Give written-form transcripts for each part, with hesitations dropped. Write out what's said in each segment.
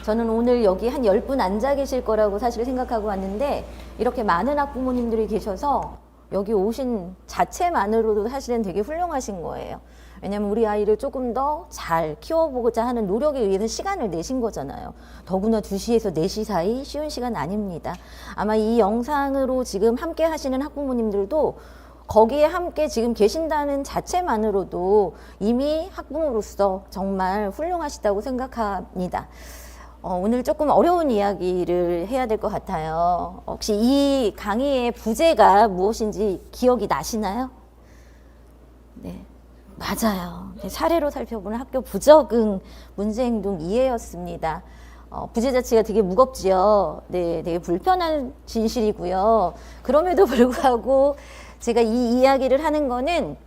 저는 오늘 여기 한 10분 앉아 계실 거라고 사실 생각하고 왔는데 이렇게 많은 학부모님들이 계셔서 여기 오신 자체만으로도 사실은 되게 훌륭하신 거예요. 왜냐면 우리 아이를 조금 더 잘 키워보고자 하는 노력에 의해서 시간을 내신 거잖아요. 더구나 2시에서 4시 사이 쉬운 시간 아닙니다. 아마 이 영상으로 지금 함께 하시는 학부모님들도 거기에 함께 지금 계신다는 자체만으로도 이미 학부모로서 정말 훌륭하시다고 생각합니다. 오늘 조금 어려운 이야기를 해야 될 것 같아요. 혹시 이 강의의 부제가 무엇인지 기억이 나시나요? 네, 맞아요. 사례로 살펴보는 학교 부적응 문제행동 이해였습니다. 부제 자체가 되게 무겁지요. 네, 되게 불편한 진실이고요. 그럼에도 불구하고 제가 이 이야기를 하는 거는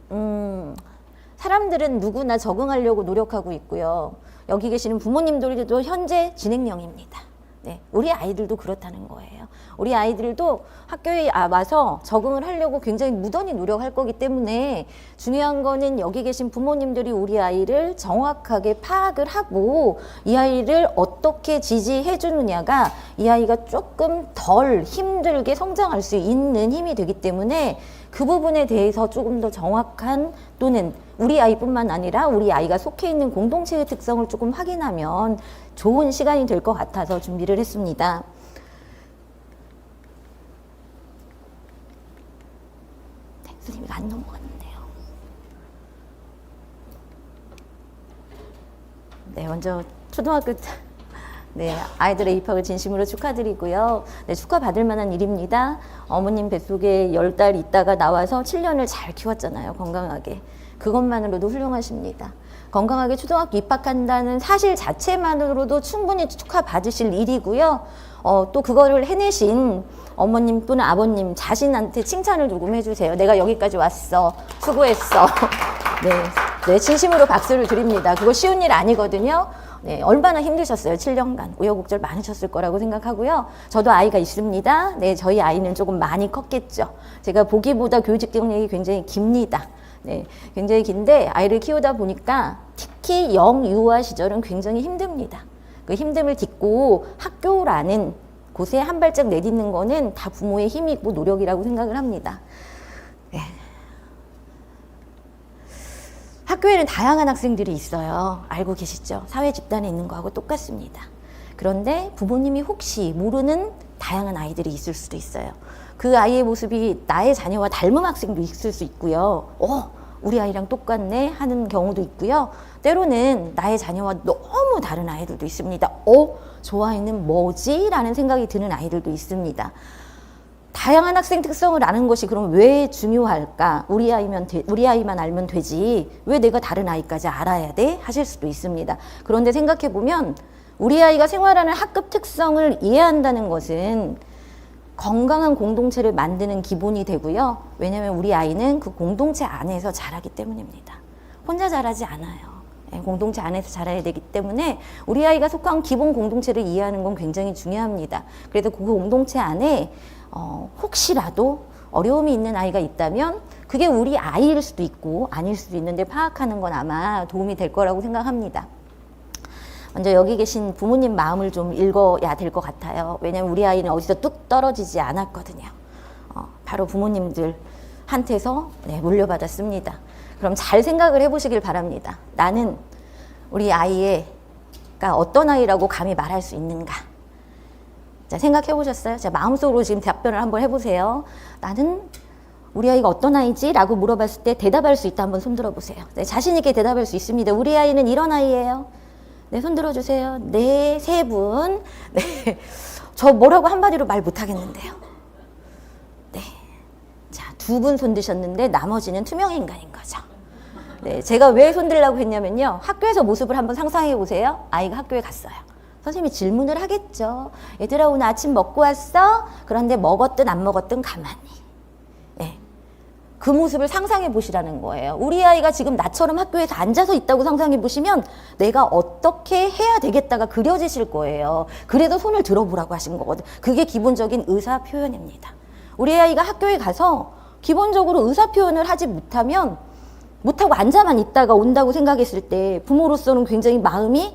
사람들은 누구나 적응하려고 노력하고 있고요. 여기 계시는 부모님들도 현재 진행형입니다. 네, 우리 아이들도 그렇다는 거예요. 우리 아이들도 학교에 와서 적응을 하려고 굉장히 무던히 노력할 거기 때문에 중요한 거는 여기 계신 부모님들이 우리 아이를 정확하게 파악을 하고 이 아이를 어떻게 지지해 주느냐가 이 아이가 조금 덜 힘들게 성장할 수 있는 힘이 되기 때문에 그 부분에 대해서 조금 더 정확한 또는 우리 아이뿐만 아니라 우리 아이가 속해 있는 공동체의 특성을 조금 확인하면 좋은 시간이 될 것 같아서 준비를 했습니다. 네, 선생님이 안 넘어갔는데요. 네, 먼저 초등학교 네, 아이들의 입학을 진심으로 축하드리고요. 네, 축하받을 만한 일입니다. 어머님 뱃속에 10달 있다가 나와서 7년을 잘 키웠잖아요. 건강하게. 그것만으로도 훌륭하십니다. 건강하게 초등학교 입학한다는 사실 자체만으로도 충분히 축하받으실 일이고요. 또 그거를 해내신 어머님 또는 아버님 자신한테 칭찬을 조금 해주세요. 내가 여기까지 왔어. 수고했어. 네, 네, 진심으로 박수를 드립니다. 그거 쉬운 일 아니거든요. 네, 얼마나 힘드셨어요. 7년간 우여곡절 많으셨을 거라고 생각하고요. 저도 아이가 있습니다. 네, 저희 아이는 조금 많이 컸겠죠. 제가 보기보다 교직 경력이 굉장히 깁니다. 네, 굉장히 긴데 아이를 키우다 보니까 특히 영유아 시절은 굉장히 힘듭니다. 그 힘듦을 딛고 학교라는 곳에 한 발짝 내딛는 거는 다 부모의 힘이고 노력이라고 생각을 합니다. 네. 학교에는 다양한 학생들이 있어요. 알고 계시죠? 사회 집단에 있는 거하고 똑같습니다. 그런데 부모님이 혹시 모르는 다양한 아이들이 있을 수도 있어요. 그 아이의 모습이 나의 자녀와 닮은 학생도 있을 수 있고요. 우리 아이랑 똑같네 하는 경우도 있고요. 때로는 나의 자녀와 너무 다른 아이들도 있습니다. 저 아이는 뭐지? 라는 생각이 드는 아이들도 있습니다. 다양한 학생 특성을 아는 것이 그럼 왜 중요할까? 우리 아이만 알면 되지. 왜 내가 다른 아이까지 알아야 돼? 하실 수도 있습니다. 그런데 생각해 보면 우리 아이가 생활하는 학급 특성을 이해한다는 것은 건강한 공동체를 만드는 기본이 되고요. 왜냐하면 우리 아이는 그 공동체 안에서 자라기 때문입니다. 혼자 자라지 않아요. 공동체 안에서 자라야 되기 때문에 우리 아이가 속한 기본 공동체를 이해하는 건 굉장히 중요합니다. 그래서 그 공동체 안에 혹시라도 어려움이 있는 아이가 있다면 그게 우리 아이일 수도 있고 아닐 수도 있는데 파악하는 건 아마 도움이 될 거라고 생각합니다. 먼저 여기 계신 부모님 마음을 좀 읽어야 될 것 같아요. 왜냐하면 우리 아이는 어디서 뚝 떨어지지 않았거든요. 바로 부모님들한테서 물려받았습니다. 그럼 잘 생각을 해보시길 바랍니다. 나는 우리 아이가 어떤 아이라고 감히 말할 수 있는가? 자, 생각해 보셨어요? 자, 마음속으로 지금 답변을 한번 해보세요. 나는 우리 아이가 어떤 아이지? 라고 물어봤을 때 대답할 수 있다 한번 손들어 보세요. 네, 자신 있게 대답할 수 있습니다. 우리 아이는 이런 아이예요. 네, 손들어 주세요. 네, 3분. 네, 저 뭐라고 한마디로 말 못하겠는데요. 네, 자, 2분 손드셨는데 나머지는 투명 인간인 거죠. 네, 제가 왜 손들라고 했냐면요. 학교에서 모습을 한번 상상해 보세요. 아이가 학교에 갔어요. 선생님이 질문을 하겠죠. 얘들아, 오늘 아침 먹고 왔어? 그런데 먹었든 안 먹었든 가만히. 네. 그 모습을 상상해 보시라는 거예요. 우리 아이가 지금 나처럼 학교에서 앉아서 있다고 상상해 보시면 내가 어떻게 해야 되겠다가 그려지실 거예요. 그래도 손을 들어보라고 하신 거거든. 그게 기본적인 의사 표현입니다. 우리 아이가 학교에 가서 기본적으로 의사 표현을 하지 못하고 앉아만 있다가 온다고 생각했을 때 부모로서는 굉장히 마음이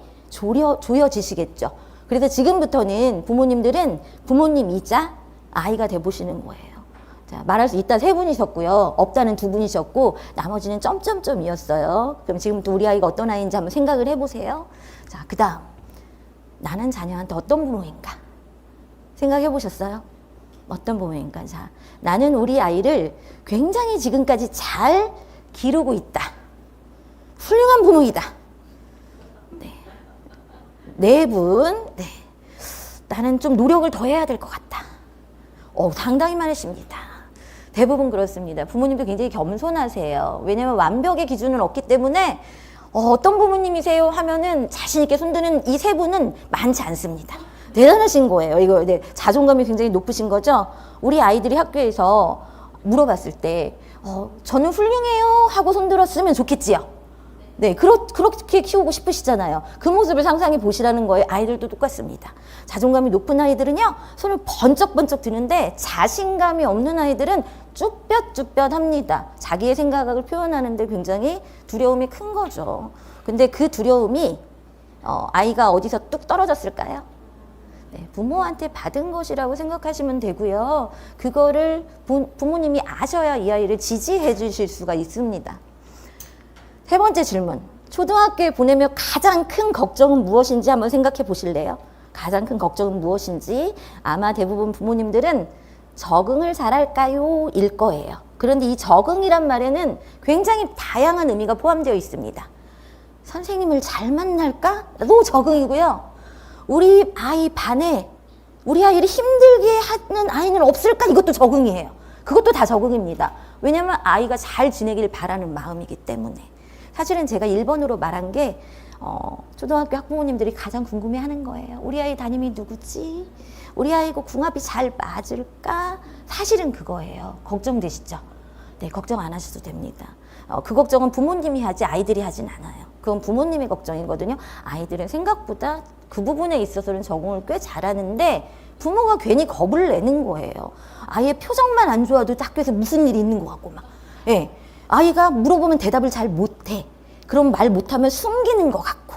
조여지시겠죠. 그래서 지금부터는 부모님들은 부모님이자 아이가 돼보시는 거예요. 자, 말할 수 있다 3분이셨고요. 없다는 2분이셨고 나머지는 점점점이었어요. 그럼 지금부터 우리 아이가 어떤 아이인지 한번 생각을 해보세요. 자, 그 다음 나는 자녀한테 어떤 부모인가 생각해 보셨어요? 어떤 부모인가? 자, 나는 우리 아이를 굉장히 지금까지 잘 기르고 있다. 훌륭한 부모이다. 네 분, 네. 나는 좀 노력을 더 해야 될 것 같다. 상당히 많으십니다. 대부분 그렇습니다. 부모님도 굉장히 겸손하세요. 왜냐면 완벽의 기준은 없기 때문에 어떤 부모님이세요 하면은 자신있게 손드는 이 3분은 많지 않습니다. 대단하신 거예요. 이거 네, 자존감이 굉장히 높으신 거죠. 우리 아이들이 학교에서 물어봤을 때 저는 훌륭해요 하고 손들었으면 좋겠지요. 네, 그렇게 키우고 싶으시잖아요. 그 모습을 상상해 보시라는 거예요. 아이들도 똑같습니다. 자존감이 높은 아이들은요, 손을 번쩍번쩍 드는데 자신감이 없는 아이들은 쭈뼛쭈뼛합니다. 자기의 생각을 표현하는데 굉장히 두려움이 큰 거죠. 근데 그 두려움이 아이가 어디서 뚝 떨어졌을까요? 네, 부모한테 받은 것이라고 생각하시면 되고요. 그거를 부모님이 아셔야 이 아이를 지지해 주실 수가 있습니다. 3번째 질문. 초등학교에 보내면 가장 큰 걱정은 무엇인지 한번 생각해 보실래요? 가장 큰 걱정은 무엇인지 아마 대부분 부모님들은 적응을 잘할까요? 일 거예요. 그런데 이 적응이란 말에는 굉장히 다양한 의미가 포함되어 있습니다. 선생님을 잘 만날까? 도 적응이고요. 우리 아이 반에 우리 아이를 힘들게 하는 아이는 없을까? 이것도 적응이에요. 그것도 다 적응입니다. 왜냐하면 아이가 잘 지내길 바라는 마음이기 때문에. 사실은 제가 1번으로 말한 게 초등학교 학부모님들이 가장 궁금해하는 거예요. 우리 아이 담임이 누구지? 우리 아이고 궁합이 잘 맞을까? 사실은 그거예요. 걱정되시죠? 네, 걱정 안 하셔도 됩니다. 그 걱정은 부모님이 하지 아이들이 하진 않아요. 그건 부모님의 걱정이거든요. 아이들은 생각보다 그 부분에 있어서는 적응을 꽤 잘하는데 부모가 괜히 겁을 내는 거예요. 아이의 표정만 안 좋아도 학교에서 무슨 일이 있는 것 같고 막. 예. 아이가 물어보면 대답을 잘 못해. 그럼 말 못하면 숨기는 것 같고.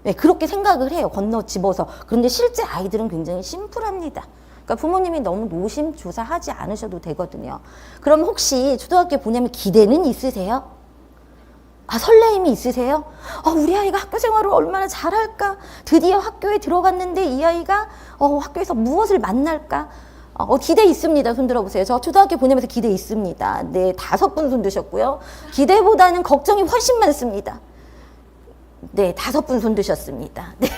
네, 그렇게 생각을 해요. 건너 집어서. 그런데 실제 아이들은 굉장히 심플합니다. 그러니까 부모님이 너무 노심초사하지 않으셔도 되거든요. 그럼 혹시 초등학교 보내면 기대는 있으세요? 설레임이 있으세요? 우리 아이가 학교 생활을 얼마나 잘할까? 드디어 학교에 들어갔는데 이 아이가 학교에서 무엇을 만날까? 기대 있습니다. 손 들어보세요. 저 초등학교 보내면서 기대 있습니다. 네, 5분 손 드셨고요. 기대보다는 걱정이 훨씬 많습니다. 네, 5분 손 드셨습니다. 네.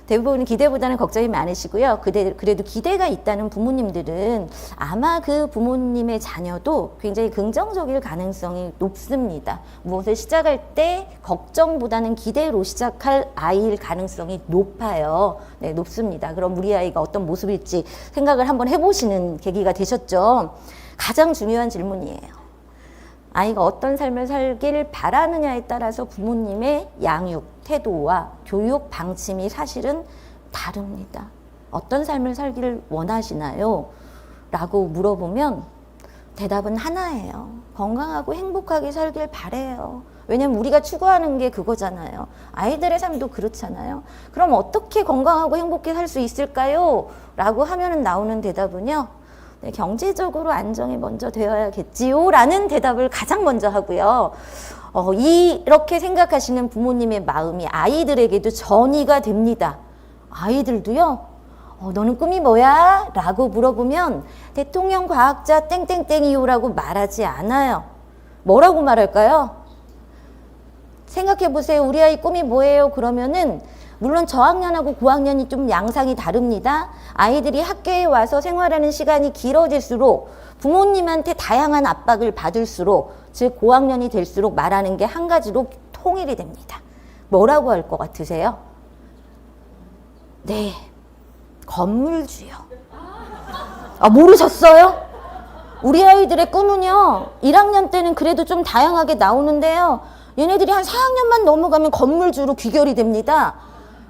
대부분 기대보다는 걱정이 많으시고요. 그래도 기대가 있다는 부모님들은 아마 그 부모님의 자녀도 굉장히 긍정적일 가능성이 높습니다. 무엇을 시작할 때 걱정보다는 기대로 시작할 아이일 가능성이 높아요. 네, 높습니다. 그럼 우리 아이가 어떤 모습일지 생각을 한번 해보시는 계기가 되셨죠? 가장 중요한 질문이에요. 아이가 어떤 삶을 살길 바라느냐에 따라서 부모님의 양육, 태도와 교육 방침이 사실은 다릅니다. 어떤 삶을 살기를 원하시나요? 라고 물어보면 대답은 하나예요. 건강하고 행복하게 살길 바래요. 왜냐면 우리가 추구하는 게 그거잖아요. 아이들의 삶도 그렇잖아요. 그럼 어떻게 건강하고 행복하게 살 수 있을까요? 라고 하면 나오는 대답은요. 네, 경제적으로 안정이 먼저 되어야겠지요 라는 대답을 가장 먼저 하고요. 이렇게 생각하시는 부모님의 마음이 아이들에게도 전이가 됩니다. 아이들도요. 너는 꿈이 뭐야? 라고 물어보면 대통령, 과학자, 땡땡땡이요 라고 말하지 않아요. 뭐라고 말할까요? 생각해보세요. 우리 아이 꿈이 뭐예요? 그러면은 물론 저학년하고 고학년이 좀 양상이 다릅니다. 아이들이 학교에 와서 생활하는 시간이 길어질수록 부모님한테 다양한 압박을 받을수록 즉 고학년이 될수록 말하는 게 한 가지로 통일이 됩니다. 뭐라고 할 것 같으세요? 네, 건물주요. 모르셨어요? 우리 아이들의 꿈은요 1학년 때는 그래도 좀 다양하게 나오는데요 얘네들이 한 4학년만 넘어가면 건물주로 귀결이 됩니다.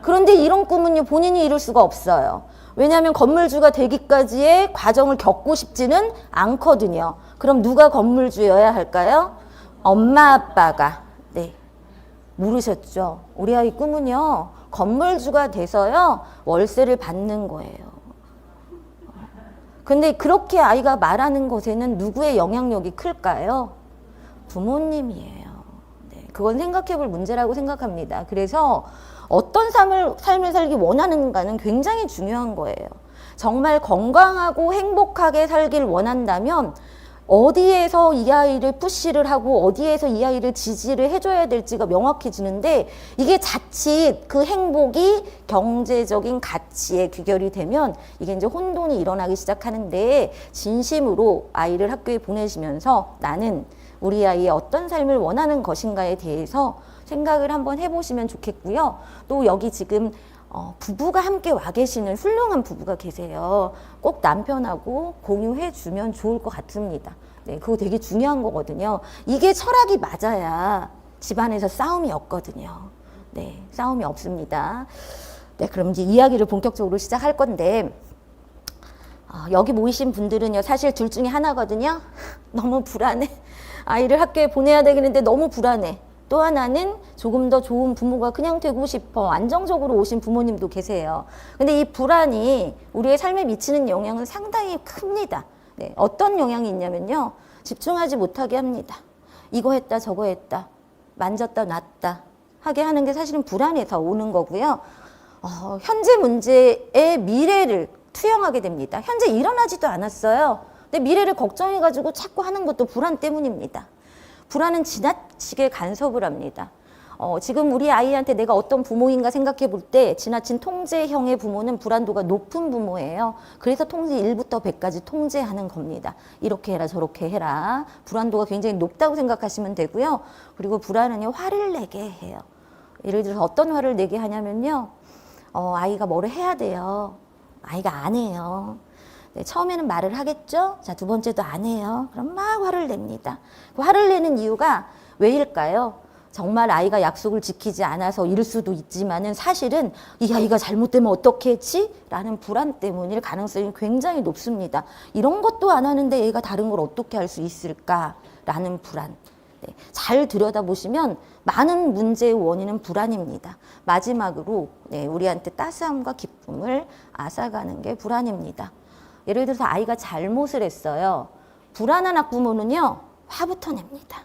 그런데 이런 꿈은요 본인이 이룰 수가 없어요. 왜냐하면 건물주가 되기까지의 과정을 겪고 싶지는 않거든요. 그럼 누가 건물주여야 할까요? 엄마 아빠가. 네, 모르셨죠? 우리 아이 꿈은요 건물주가 돼서요 월세를 받는 거예요. 근데 그렇게 아이가 말하는 것에는 누구의 영향력이 클까요? 부모님이에요. 네, 그건 생각해 볼 문제라고 생각합니다. 그래서 어떤 삶을 살기 원하는가는 굉장히 중요한 거예요. 정말 건강하고 행복하게 살길 원한다면 어디에서 이 아이를 푸시를 하고 어디에서 이 아이를 지지를 해줘야 될지가 명확해지는데, 이게 자칫 그 행복이 경제적인 가치에 귀결이 되면 이게 이제 혼돈이 일어나기 시작하는데, 진심으로 아이를 학교에 보내시면서 나는 우리 아이의 어떤 삶을 원하는 것인가에 대해서 생각을 한번 해보시면 좋겠고요. 또 여기 지금 부부가 함께 와 계시는 훌륭한 부부가 계세요. 꼭 남편하고 공유해 주면 좋을 것 같습니다. 네, 그거 되게 중요한 거거든요. 이게 철학이 맞아야 집안에서 싸움이 없거든요. 네, 싸움이 없습니다. 네, 그럼 이제 이야기를 본격적으로 시작할 건데, 여기 모이신 분들은요, 사실 둘 중에 하나거든요. 너무 불안해. 아이를 학교에 보내야 되겠는데 너무 불안해. 또 하나는 조금 더 좋은 부모가 그냥 되고 싶어. 안정적으로 오신 부모님도 계세요. 근데 이 불안이 우리의 삶에 미치는 영향은 상당히 큽니다. 네, 어떤 영향이 있냐면요, 집중하지 못하게 합니다. 이거 했다 저거 했다 만졌다 놨다 하게 하는 게 사실은 불안해서 오는 거고요. 현재 문제의 미래를 투영하게 됩니다. 현재 일어나지도 않았어요. 근데 미래를 걱정해가지고 자꾸 하는 것도 불안 때문입니다. 불안은 지나치게 간섭을 합니다. 지금 우리 아이한테 내가 어떤 부모인가 생각해 볼 때 지나친 통제형의 부모는 불안도가 높은 부모예요. 그래서 통제 1부터 100까지 통제하는 겁니다. 이렇게 해라 저렇게 해라. 불안도가 굉장히 높다고 생각하시면 되고요. 그리고 불안은요, 화를 내게 해요. 예를 들어서 어떤 화를 내게 하냐면요, 아이가 뭐를 해야 돼요. 아이가 안 해요. 네, 처음에는 말을 하겠죠. 자, 두 번째도 안 해요. 그럼 막 화를 냅니다. 그 화를 내는 이유가 왜일까요? 정말 아이가 약속을 지키지 않아서 이럴 수도 있지만은 사실은 이 아이가 잘못되면 어떻게 했지? 라는 불안 때문일 가능성이 굉장히 높습니다. 이런 것도 안 하는데 얘가 다른 걸 어떻게 할 수 있을까? 라는 불안. 네, 잘 들여다보시면 많은 문제의 원인은 불안입니다. 마지막으로 우리한테 따스함과 기쁨을 앗아가는 게 불안입니다. 예를 들어서 아이가 잘못을 했어요. 불안한 학부모는요, 화부터 냅니다.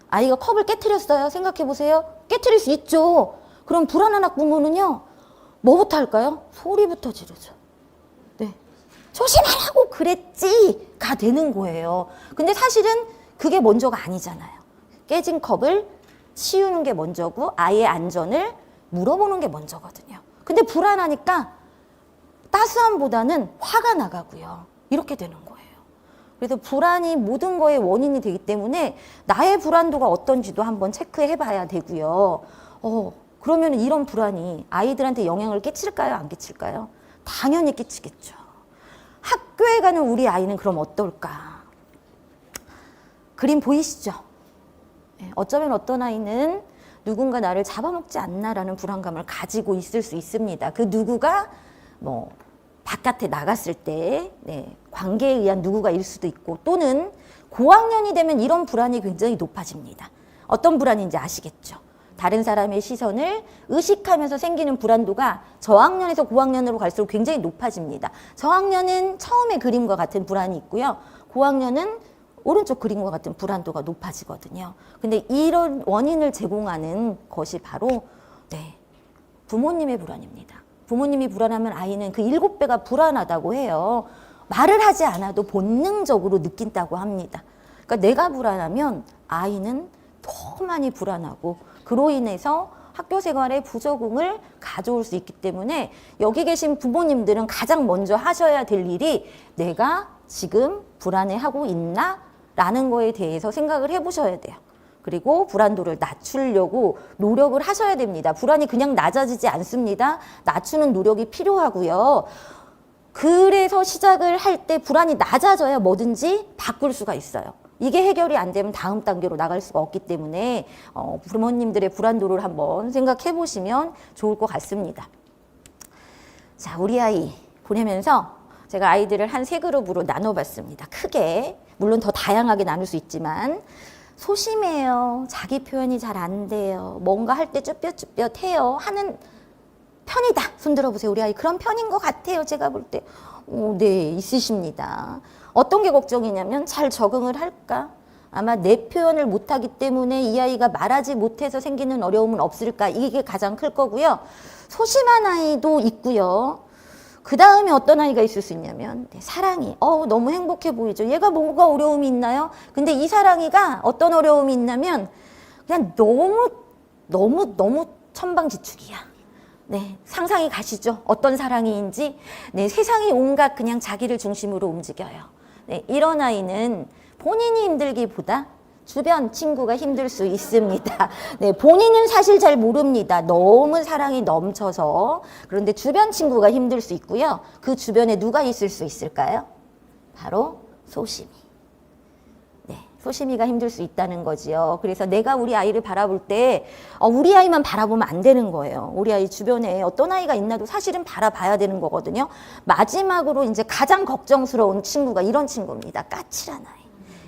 아이가 컵을 깨트렸어요. 생각해 보세요. 깨트릴 수 있죠. 그럼 불안한 학부모는요, 뭐부터 할까요? 소리부터 지르죠. 네, 조심하라고 그랬지가 되는 거예요. 근데 사실은 그게 먼저가 아니잖아요. 깨진 컵을 치우는 게 먼저고 아이의 안전을 물어보는 게 먼저거든요. 근데 불안하니까 따스함보다는 화가 나가고요. 이렇게 되는 거예요. 그래서 불안이 모든 거의 원인이 되기 때문에 나의 불안도가 어떤지도 한번 체크해 봐야 되고요. 그러면 이런 불안이 아이들한테 영향을 끼칠까요? 안 끼칠까요? 당연히 끼치겠죠. 학교에 가는 우리 아이는 그럼 어떨까? 그림 보이시죠? 어쩌면 어떤 아이는 누군가 나를 잡아먹지 않나라는 불안감을 가지고 있을 수 있습니다. 그 누구가 바깥에 나갔을 때 관계에 의한 누구가 일 수도 있고, 또는 고학년이 되면 이런 불안이 굉장히 높아집니다. 어떤 불안인지 아시겠죠? 다른 사람의 시선을 의식하면서 생기는 불안도가 저학년에서 고학년으로 갈수록 굉장히 높아집니다. 저학년은 처음에 그림과 같은 불안이 있고요. 고학년은 오른쪽 그림과 같은 불안도가 높아지거든요. 근데 이런 원인을 제공하는 것이 바로 부모님의 불안입니다. 부모님이 불안하면 아이는 그 7배가 불안하다고 해요. 말을 하지 않아도 본능적으로 느낀다고 합니다. 그러니까 내가 불안하면 아이는 더 많이 불안하고, 그로 인해서 학교 생활에 부적응을 가져올 수 있기 때문에 여기 계신 부모님들은 가장 먼저 하셔야 될 일이 내가 지금 불안해하고 있나? 라는 거에 대해서 생각을 해보셔야 돼요. 그리고 불안도를 낮추려고 노력을 하셔야 됩니다. 불안이 그냥 낮아지지 않습니다. 낮추는 노력이 필요하고요. 그래서 시작을 할 때 불안이 낮아져야 뭐든지 바꿀 수가 있어요. 이게 해결이 안 되면 다음 단계로 나갈 수가 없기 때문에 부모님들의 불안도를 한번 생각해 보시면 좋을 것 같습니다. 자, 우리 아이 보내면서 제가 아이들을 한 3그룹으로 나눠봤습니다. 크게, 물론 더 다양하게 나눌 수 있지만, 소심해요. 자기 표현이 잘 안 돼요. 뭔가 할 때 쭈뼛쭈뼛해요. 하는 편이다. 손 들어보세요. 우리 아이 그런 편인 것 같아요. 제가 볼 때. 네, 있으십니다. 어떤 게 걱정이냐면 잘 적응을 할까? 아마 내 표현을 못하기 때문에 이 아이가 말하지 못해서 생기는 어려움은 없을까? 이게 가장 클 거고요. 소심한 아이도 있고요. 그 다음에 어떤 아이가 있을 수 있냐면 사랑이. 너무 행복해 보이죠. 얘가 뭐가 어려움이 있나요? 근데 이 사랑이가 어떤 어려움이 있냐면 그냥 너무 천방지축이야. 네, 상상이 가시죠? 어떤 사랑이인지. 네, 세상이 온갖 그냥 자기를 중심으로 움직여요. 네, 이런 아이는 본인이 힘들기보다 주변 친구가 힘들 수 있습니다. 네, 본인은 사실 잘 모릅니다. 너무 사랑이 넘쳐서. 그런데 주변 친구가 힘들 수 있고요. 그 주변에 누가 있을 수 있을까요? 바로 소심이. 네, 소심이가 힘들 수 있다는 거지요. 그래서 내가 우리 아이를 바라볼 때 우리 아이만 바라보면 안 되는 거예요. 우리 아이 주변에 어떤 아이가 있나도 사실은 바라봐야 되는 거거든요. 마지막으로 이제 가장 걱정스러운 친구가 이런 친구입니다. 까칠한 아이.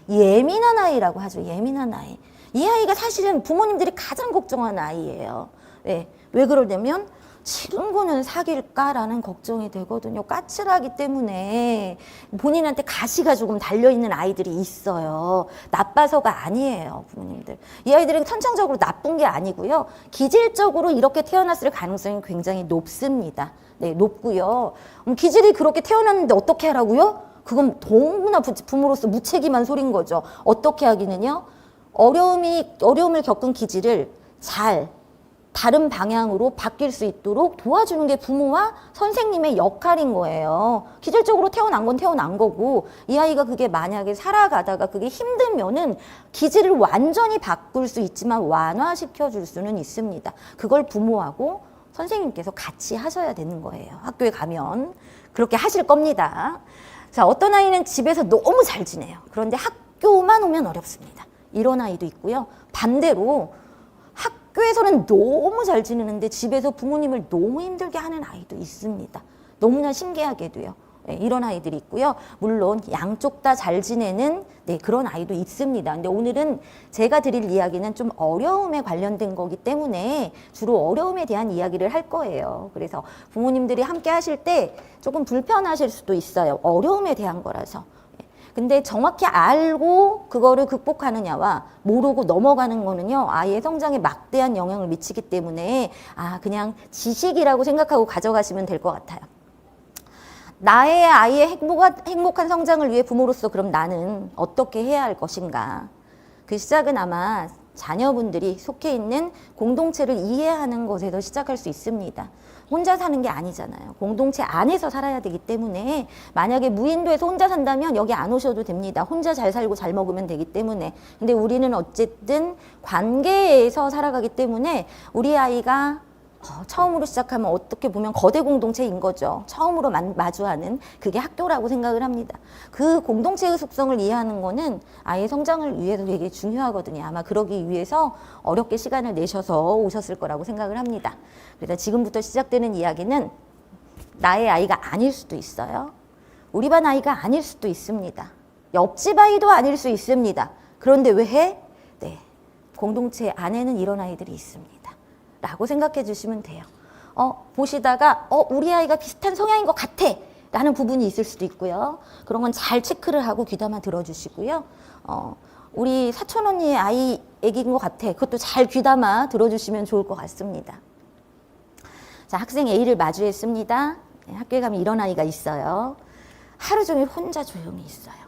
예민한 아이라고 하죠. 예민한 아이. 이 아이가 사실은 부모님들이 가장 걱정하는 아이예요. 네. 왜 그러냐면 친구는 사귈까라는 걱정이 되거든요. 까칠하기 때문에 본인한테 가시가 조금 달려있는 아이들이 있어요. 나빠서가 아니에요, 부모님들. 이 아이들은 선천적으로 나쁜 게 아니고요. 기질적으로 이렇게 태어났을 가능성이 굉장히 높습니다. 네, 높고요. 기질이 그렇게 태어났는데 어떻게 하라고요? 그건 너무나 부모로서 무책임한 소린 거죠. 어떻게 하기는요? 어려움을 겪은 기질을 잘 다른 방향으로 바뀔 수 있도록 도와주는 게 부모와 선생님의 역할인 거예요. 기질적으로 태어난 건 태어난 거고 이 아이가 그게 만약에 살아가다가 그게 힘들면은 기질을 완전히 바꿀 수 있지만 완화시켜 줄 수는 있습니다. 그걸 부모하고 선생님께서 같이 하셔야 되는 거예요. 학교에 가면 그렇게 하실 겁니다. 자, 어떤 아이는 집에서 너무 잘 지내요. 그런데 학교만 오면 어렵습니다. 이런 아이도 있고요. 반대로 학교에서는 너무 잘 지내는데 집에서 부모님을 너무 힘들게 하는 아이도 있습니다. 너무나 신기하게도요. 네, 이런 아이들이 있고요. 물론 양쪽 다 잘 지내는 그런 아이도 있습니다. 근데 오늘은 제가 드릴 이야기는 좀 어려움에 관련된 거기 때문에 주로 어려움에 대한 이야기를 할 거예요. 그래서 부모님들이 함께 하실 때 조금 불편하실 수도 있어요. 어려움에 대한 거라서. 근데 정확히 알고 그거를 극복하느냐와 모르고 넘어가는 거는요, 아이의 성장에 막대한 영향을 미치기 때문에 그냥 지식이라고 생각하고 가져가시면 될 것 같아요. 나의 아이의 행복한 성장을 위해 부모로서 그럼 나는 어떻게 해야 할 것인가? 그 시작은 아마 자녀분들이 속해 있는 공동체를 이해하는 것에서 시작할 수 있습니다. 혼자 사는 게 아니잖아요. 공동체 안에서 살아야 되기 때문에 만약에 무인도에서 혼자 산다면 여기 안 오셔도 됩니다. 혼자 잘 살고 잘 먹으면 되기 때문에. 근데 우리는 어쨌든 관계에서 살아가기 때문에 우리 아이가 처음으로 시작하면 어떻게 보면 거대 공동체인 거죠. 처음으로 마주하는 그게 학교라고 생각을 합니다. 그 공동체의 속성을 이해하는 거는 아이의 성장을 위해서 되게 중요하거든요. 아마 그러기 위해서 어렵게 시간을 내셔서 오셨을 거라고 생각을 합니다. 그래서 지금부터 시작되는 이야기는 나의 아이가 아닐 수도 있어요. 우리 반 아이가 아닐 수도 있습니다. 옆집 아이도 아닐 수 있습니다. 그런데 왜 해? 네, 공동체 안에는 이런 아이들이 있습니다. 라고 생각해 주시면 돼요. 보시다가 우리 아이가 비슷한 성향인 것 같아 라는 부분이 있을 수도 있고요. 그런 건 잘 체크를 하고 귀담아 들어주시고요. 우리 사촌 언니의 아이 애기인 것 같아. 그것도 잘 귀담아 들어주시면 좋을 것 같습니다. 자, 학생 A를 마주했습니다. 네, 학교에 가면 이런 아이가 있어요. 하루 종일 혼자 조용히 있어요.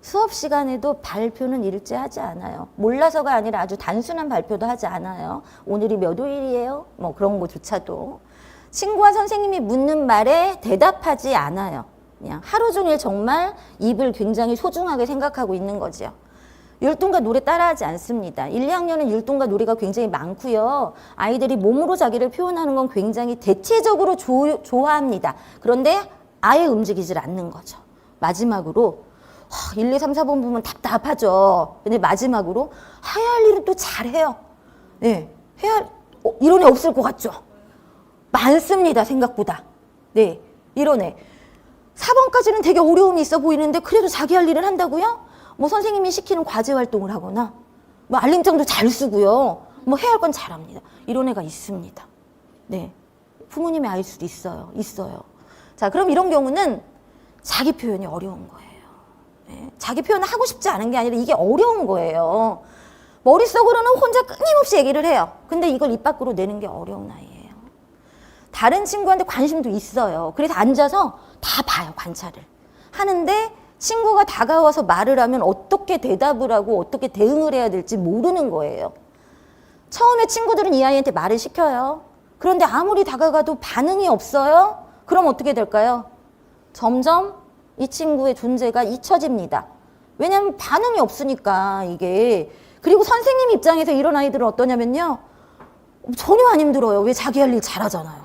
수업 시간에도 발표는 일제하지 않아요. 몰라서가 아니라 아주 단순한 발표도 하지 않아요. 오늘이 몇 월이에요? 뭐 그런 거조차도. 친구와 선생님이 묻는 말에 대답하지 않아요. 그냥 하루 종일 정말 입을 굉장히 소중하게 생각하고 있는 거죠. 율동과 노래 따라하지 않습니다. 1, 2학년은 율동과 노래가 굉장히 많고요. 아이들이 몸으로 자기를 표현하는 건 굉장히 대체적으로 좋아합니다. 그런데 아예 움직이질 않는 거죠. 마지막으로 1, 2, 3, 4번 보면 답답하죠. 근데 마지막으로 해야 할 일은 또 잘해요. 네, 이런 애 없을 것 같죠? 많습니다, 생각보다. 네, 이런 애. 4번까지는 되게 어려움이 있어 보이는데 그래도 자기 할 일을 한다고요? 뭐 선생님이 시키는 과제 활동을 하거나 뭐 알림장도 잘 쓰고요. 뭐 해야 할 건 잘합니다. 이런 애가 있습니다. 네, 부모님의 아이일 수도 있어요. 있어요. 자, 그럼 이런 경우는 자기 표현이 어려운 거예요. 네, 자기 표현을 하고 싶지 않은 게 아니라 이게 어려운 거예요. 머릿속으로는 혼자 끊임없이 얘기를 해요. 근데 이걸 입 밖으로 내는 게 어려운 아이예요. 다른 친구한테 관심도 있어요. 그래서 앉아서 다 봐요, 관찰을. 하는데 친구가 다가와서 말을 하면 어떻게 대답을 하고 어떻게 대응을 해야 될지 모르는 거예요. 처음에 친구들은 이 아이한테 말을 시켜요. 그런데 아무리 다가가도 반응이 없어요. 그럼 어떻게 될까요? 점점 이 친구의 존재가 잊혀집니다. 왜냐하면 반응이 없으니까 이게. 그리고 선생님 입장에서 이런 아이들은 어떠냐면요. 전혀 안 힘들어요. 왜 자기 할 일 잘하잖아요.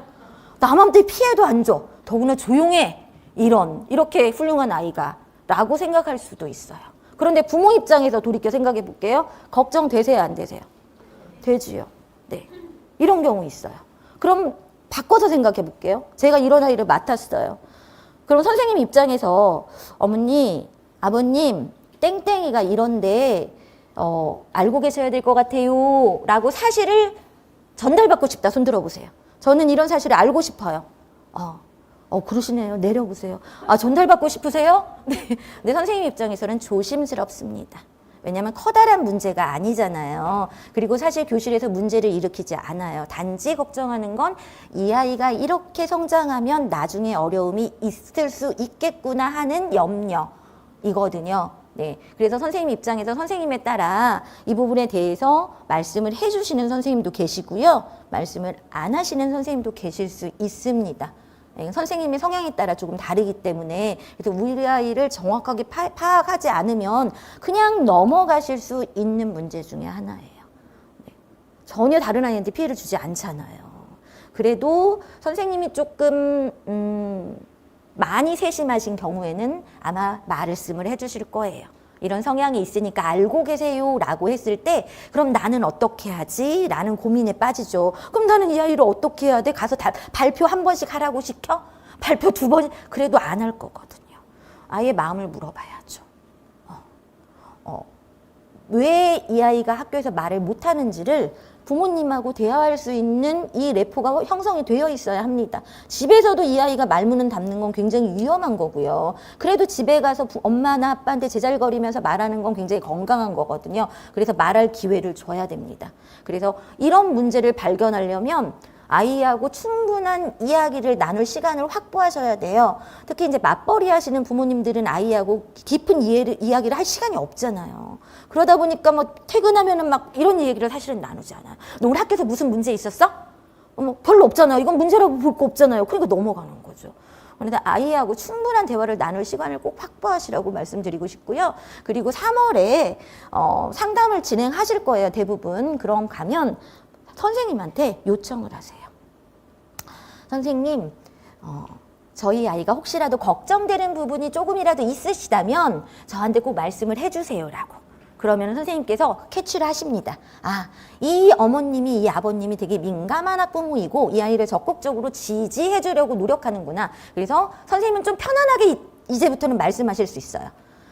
남한테 피해도 안 줘. 더구나 조용해. 이렇게 훌륭한 아이가 라고 생각할 수도 있어요. 그런데 부모 입장에서 돌이켜 생각해 볼게요. 걱정되세요, 안 되세요? 되지요. 네. 이런 경우 있어요. 그럼 바꿔서 생각해 볼게요. 제가 이런 아이를 맡았어요. 그럼 선생님 입장에서 어머니, 아버님, 땡땡이가 이런데 알고 계셔야 될 것 같아요 라고 사실을 전달받고 싶다. 손 들어보세요. 저는 이런 사실을 알고 싶어요. 그러시네요. 내려보세요. 전달받고 싶으세요? 네. 근데 선생님 입장에서는 조심스럽습니다. 왜냐하면 커다란 문제가 아니잖아요. 그리고 사실 교실에서 문제를 일으키지 않아요. 단지 걱정하는 건 이 아이가 이렇게 성장하면 나중에 어려움이 있을 수 있겠구나 하는 염려이거든요. 네. 그래서 선생님 입장에서 선생님에 따라 이 부분에 대해서 말씀을 해주시는 선생님도 계시고요. 말씀을 안 하시는 선생님도 계실 수 있습니다. 네, 선생님의 성향에 따라 조금 다르기 때문에 그래서 우리 아이를 정확하게 파악하지 않으면 그냥 넘어가실 수 있는 문제 중에 하나예요. 네. 전혀 다른 아이한테 피해를 주지 않잖아요. 그래도 선생님이 조금 많이 세심하신 경우에는 아마 말씀을 해주실 거예요. 이런 성향이 있으니까 알고 계세요 라고 했을 때 그럼 나는 어떻게 하지? 라는 고민에 빠지죠. 그럼 나는 이 아이를 어떻게 해야 돼? 가서 발표 한 번씩 하라고 시켜? 발표 2번? 그래도 안 할 거거든요. 아이의 마음을 물어봐야죠. 왜 이 아이가 학교에서 말을 못하는지를 부모님하고 대화할 수 있는 이 래퍼가 형성이 되어 있어야 합니다. 집에서도 이 아이가 말문은 닫는 건 굉장히 위험한 거고요. 그래도 집에 가서 엄마나 아빠한테 제잘거리면서 말하는 건 굉장히 건강한 거거든요. 그래서 말할 기회를 줘야 됩니다. 그래서 이런 문제를 발견하려면 아이하고 충분한 이야기를 나눌 시간을 확보하셔야 돼요. 특히 이제 맞벌이 하시는 부모님들은 아이하고 깊은 이야기를 할 시간이 없잖아요. 그러다 보니까 뭐 퇴근하면은 막 이런 얘기를 사실은 나누지 않아요. 너 오늘 학교에서 무슨 문제 있었어? 별로 없잖아요. 이건 문제라고 볼 거 없잖아요. 그러니까 넘어가는 거죠. 그런데 아이하고 충분한 대화를 나눌 시간을 꼭 확보하시라고 말씀드리고 싶고요. 그리고 3월에 상담을 진행하실 거예요. 대부분. 그럼 가면 선생님한테 요청을 하세요. 선생님, 저희 아이가 혹시라도 걱정되는 부분이 조금이라도 있으시다면 저한테 꼭 말씀을 해주세요라고. 그러면 선생님께서 캐치를 하십니다. 이 어머님이, 이 아버님이 되게 민감한 학부모이고 이 아이를 적극적으로 지지해 주려고 노력하는구나. 그래서 선생님은 좀 편안하게 이제부터는 말씀하실 수 있어요.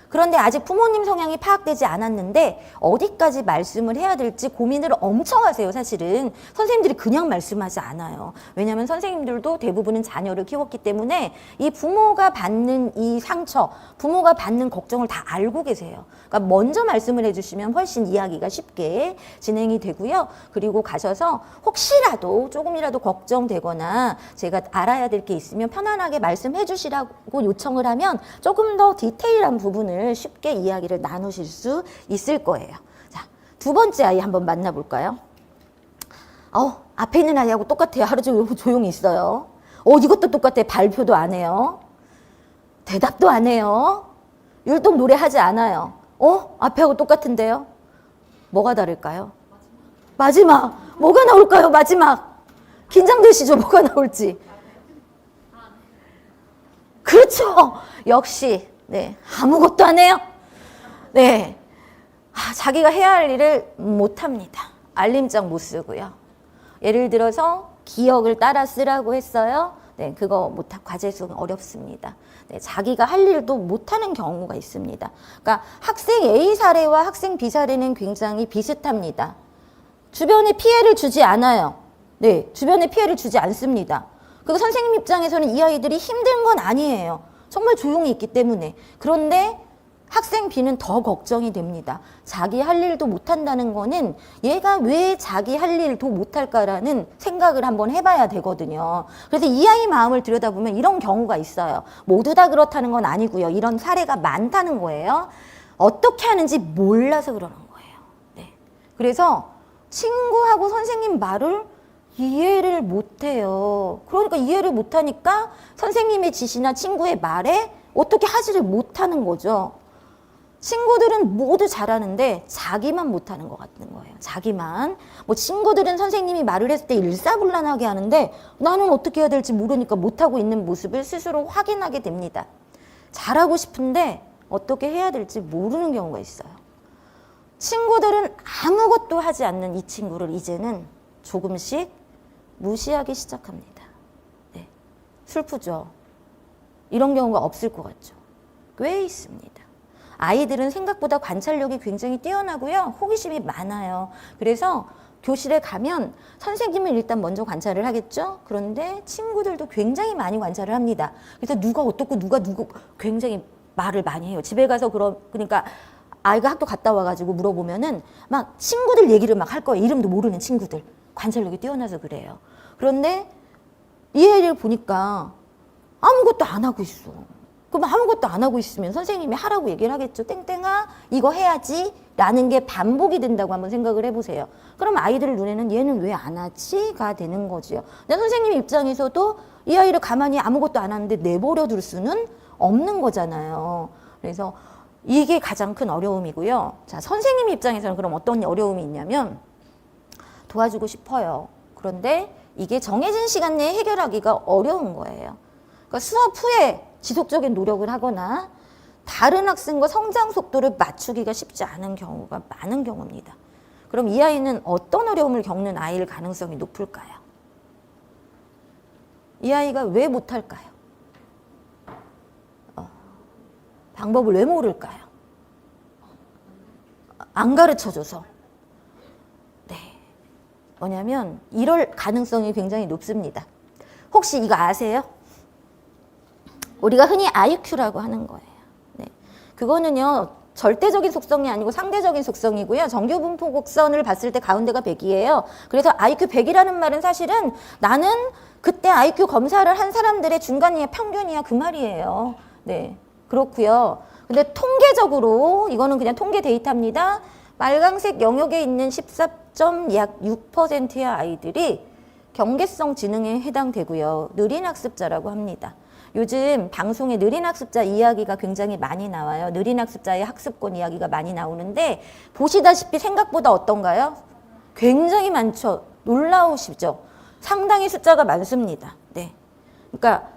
그런데 아직 부모님 성향이 파악되지 않았는데 어디까지 말씀을 해야 될지 고민을 엄청 하세요. 사실은 선생님들이 그냥 말씀하지 않아요. 왜냐하면 선생님들도 대부분은 자녀를 키웠기 때문에 이 부모가 받는 이 상처, 부모가 받는 걱정을 다 알고 계세요. 그러니까 먼저 말씀을 해주시면 훨씬 이야기가 쉽게 진행이 되고요. 그리고 가셔서 혹시라도 조금이라도 걱정되거나 제가 알아야 될 게 있으면 편안하게 말씀해 주시라고 요청을 하면 조금 더 디테일한 부분을 쉽게 이야기를 나누실 수 있을 거예요. 자, 2번째 아이 한번 만나볼까요? 앞에 있는 아이하고 똑같아요. 하루 종일 조용히 있어요. 이것도 똑같아. 발표도 안 해요. 대답도 안 해요. 율동 노래하지 않아요. 앞에하고 똑같은데요? 뭐가 다를까요? 마지막. 뭐가 나올까요? 마지막. 긴장되시죠? 뭐가 나올지. 그렇죠. 역시 네, 아무것도 안 해요. 네, 자기가 해야 할 일을 못합니다. 알림장 못 쓰고요. 예를 들어서 기억을 따라 쓰라고 했어요. 네, 그거 과제 수는 어렵습니다. 네, 자기가 할 일도 못하는 경우가 있습니다. 그러니까 학생 A 사례와 학생 B 사례는 굉장히 비슷합니다. 주변에 피해를 주지 않아요. 네, 주변에 피해를 주지 않습니다. 그 선생님 입장에서는 이 아이들이 힘든 건 아니에요. 정말 조용히 있기 때문에. 그런데 학생 B는 더 걱정이 됩니다. 자기 할 일도 못한다는 거는 얘가 왜 자기 할 일도 못할까라는 생각을 한번 해봐야 되거든요. 그래서 이 아이 마음을 들여다보면 이런 경우가 있어요. 모두 다 그렇다는 건 아니고요. 이런 사례가 많다는 거예요. 어떻게 하는지 몰라서 그러는 거예요. 네. 그래서 친구하고 선생님 말을 이해를 못해요. 그러니까 이해를 못하니까 선생님의 지시나 친구의 말에 어떻게 하지를 못하는 거죠. 친구들은 모두 잘하는데 자기만 못하는 것 같은 거예요. 자기만. 뭐 친구들은 선생님이 말을 했을 때 일사불란하게 하는데 나는 어떻게 해야 될지 모르니까 못하고 있는 모습을 스스로 확인하게 됩니다. 잘하고 싶은데 어떻게 해야 될지 모르는 경우가 있어요. 친구들은 아무것도 하지 않는 이 친구를 이제는 조금씩 무시하기 시작합니다. 네. 슬프죠? 이런 경우가 없을 것 같죠? 꽤 있습니다. 아이들은 생각보다 관찰력이 굉장히 뛰어나고요. 호기심이 많아요. 그래서 교실에 가면 선생님을 일단 먼저 관찰을 하겠죠. 그런데 친구들도 굉장히 많이 관찰을 합니다. 그래서 누가 어떻고 누가 누구 굉장히 말을 많이 해요. 집에 가서 그러니까 아이가 학교 갔다 와가지고 물어보면은 막 친구들 얘기를 막 할 거예요. 이름도 모르는 친구들. 관찰력이 뛰어나서 그래요. 그런데 이 애를 보니까 아무것도 안 하고 있어. 그럼 아무것도 안 하고 있으면 선생님이 하라고 얘기를 하겠죠. 땡땡아 이거 해야지 라는 게 반복이 된다고 한번 생각을 해보세요. 그럼 아이들 눈에는 얘는 왜 안 하지?가 되는 거지요. 근데 선생님 입장에서도 이 아이를 가만히 아무것도 안 하는데 내버려 둘 수는 없는 거잖아요. 그래서 이게 가장 큰 어려움이고요. 자, 선생님 입장에서는 그럼 어떤 어려움이 있냐면 도와주고 싶어요. 그런데 이게 정해진 시간 내에 해결하기가 어려운 거예요. 그러니까 수업 후에 지속적인 노력을 하거나 다른 학생과 성장 속도를 맞추기가 쉽지 않은 경우가 많은 경우입니다. 그럼 이 아이는 어떤 어려움을 겪는 아이일 가능성이 높을까요? 이 아이가 왜 못할까요? 방법을 왜 모를까요? 안 가르쳐줘서. 네. 뭐냐면 이럴 가능성이 굉장히 높습니다. 혹시 이거 아세요? 우리가 흔히 IQ라고 하는 거예요. 네. 그거는요, 절대적인 속성이 아니고 상대적인 속성이고요. 정규분포 곡선을 봤을 때 가운데가 100이에요. 그래서 IQ 100이라는 말은 사실은 나는 그때 IQ 검사를 한 사람들의 중간이야, 평균이야, 그 말이에요. 네. 그렇고요. 근데 통계적으로, 이거는 그냥 통계 데이터입니다. 빨강색 영역에 있는 14.6%의 아이들이 경계성 지능에 해당되고요. 느린 학습자라고 합니다. 요즘 방송에 느린 학습자 이야기가 굉장히 많이 나와요. 느린 학습자의 학습권 이야기가 많이 나오는데 보시다시피 생각보다 어떤가요? 굉장히 많죠. 놀라우시죠? 상당히 숫자가 많습니다. 네. 그러니까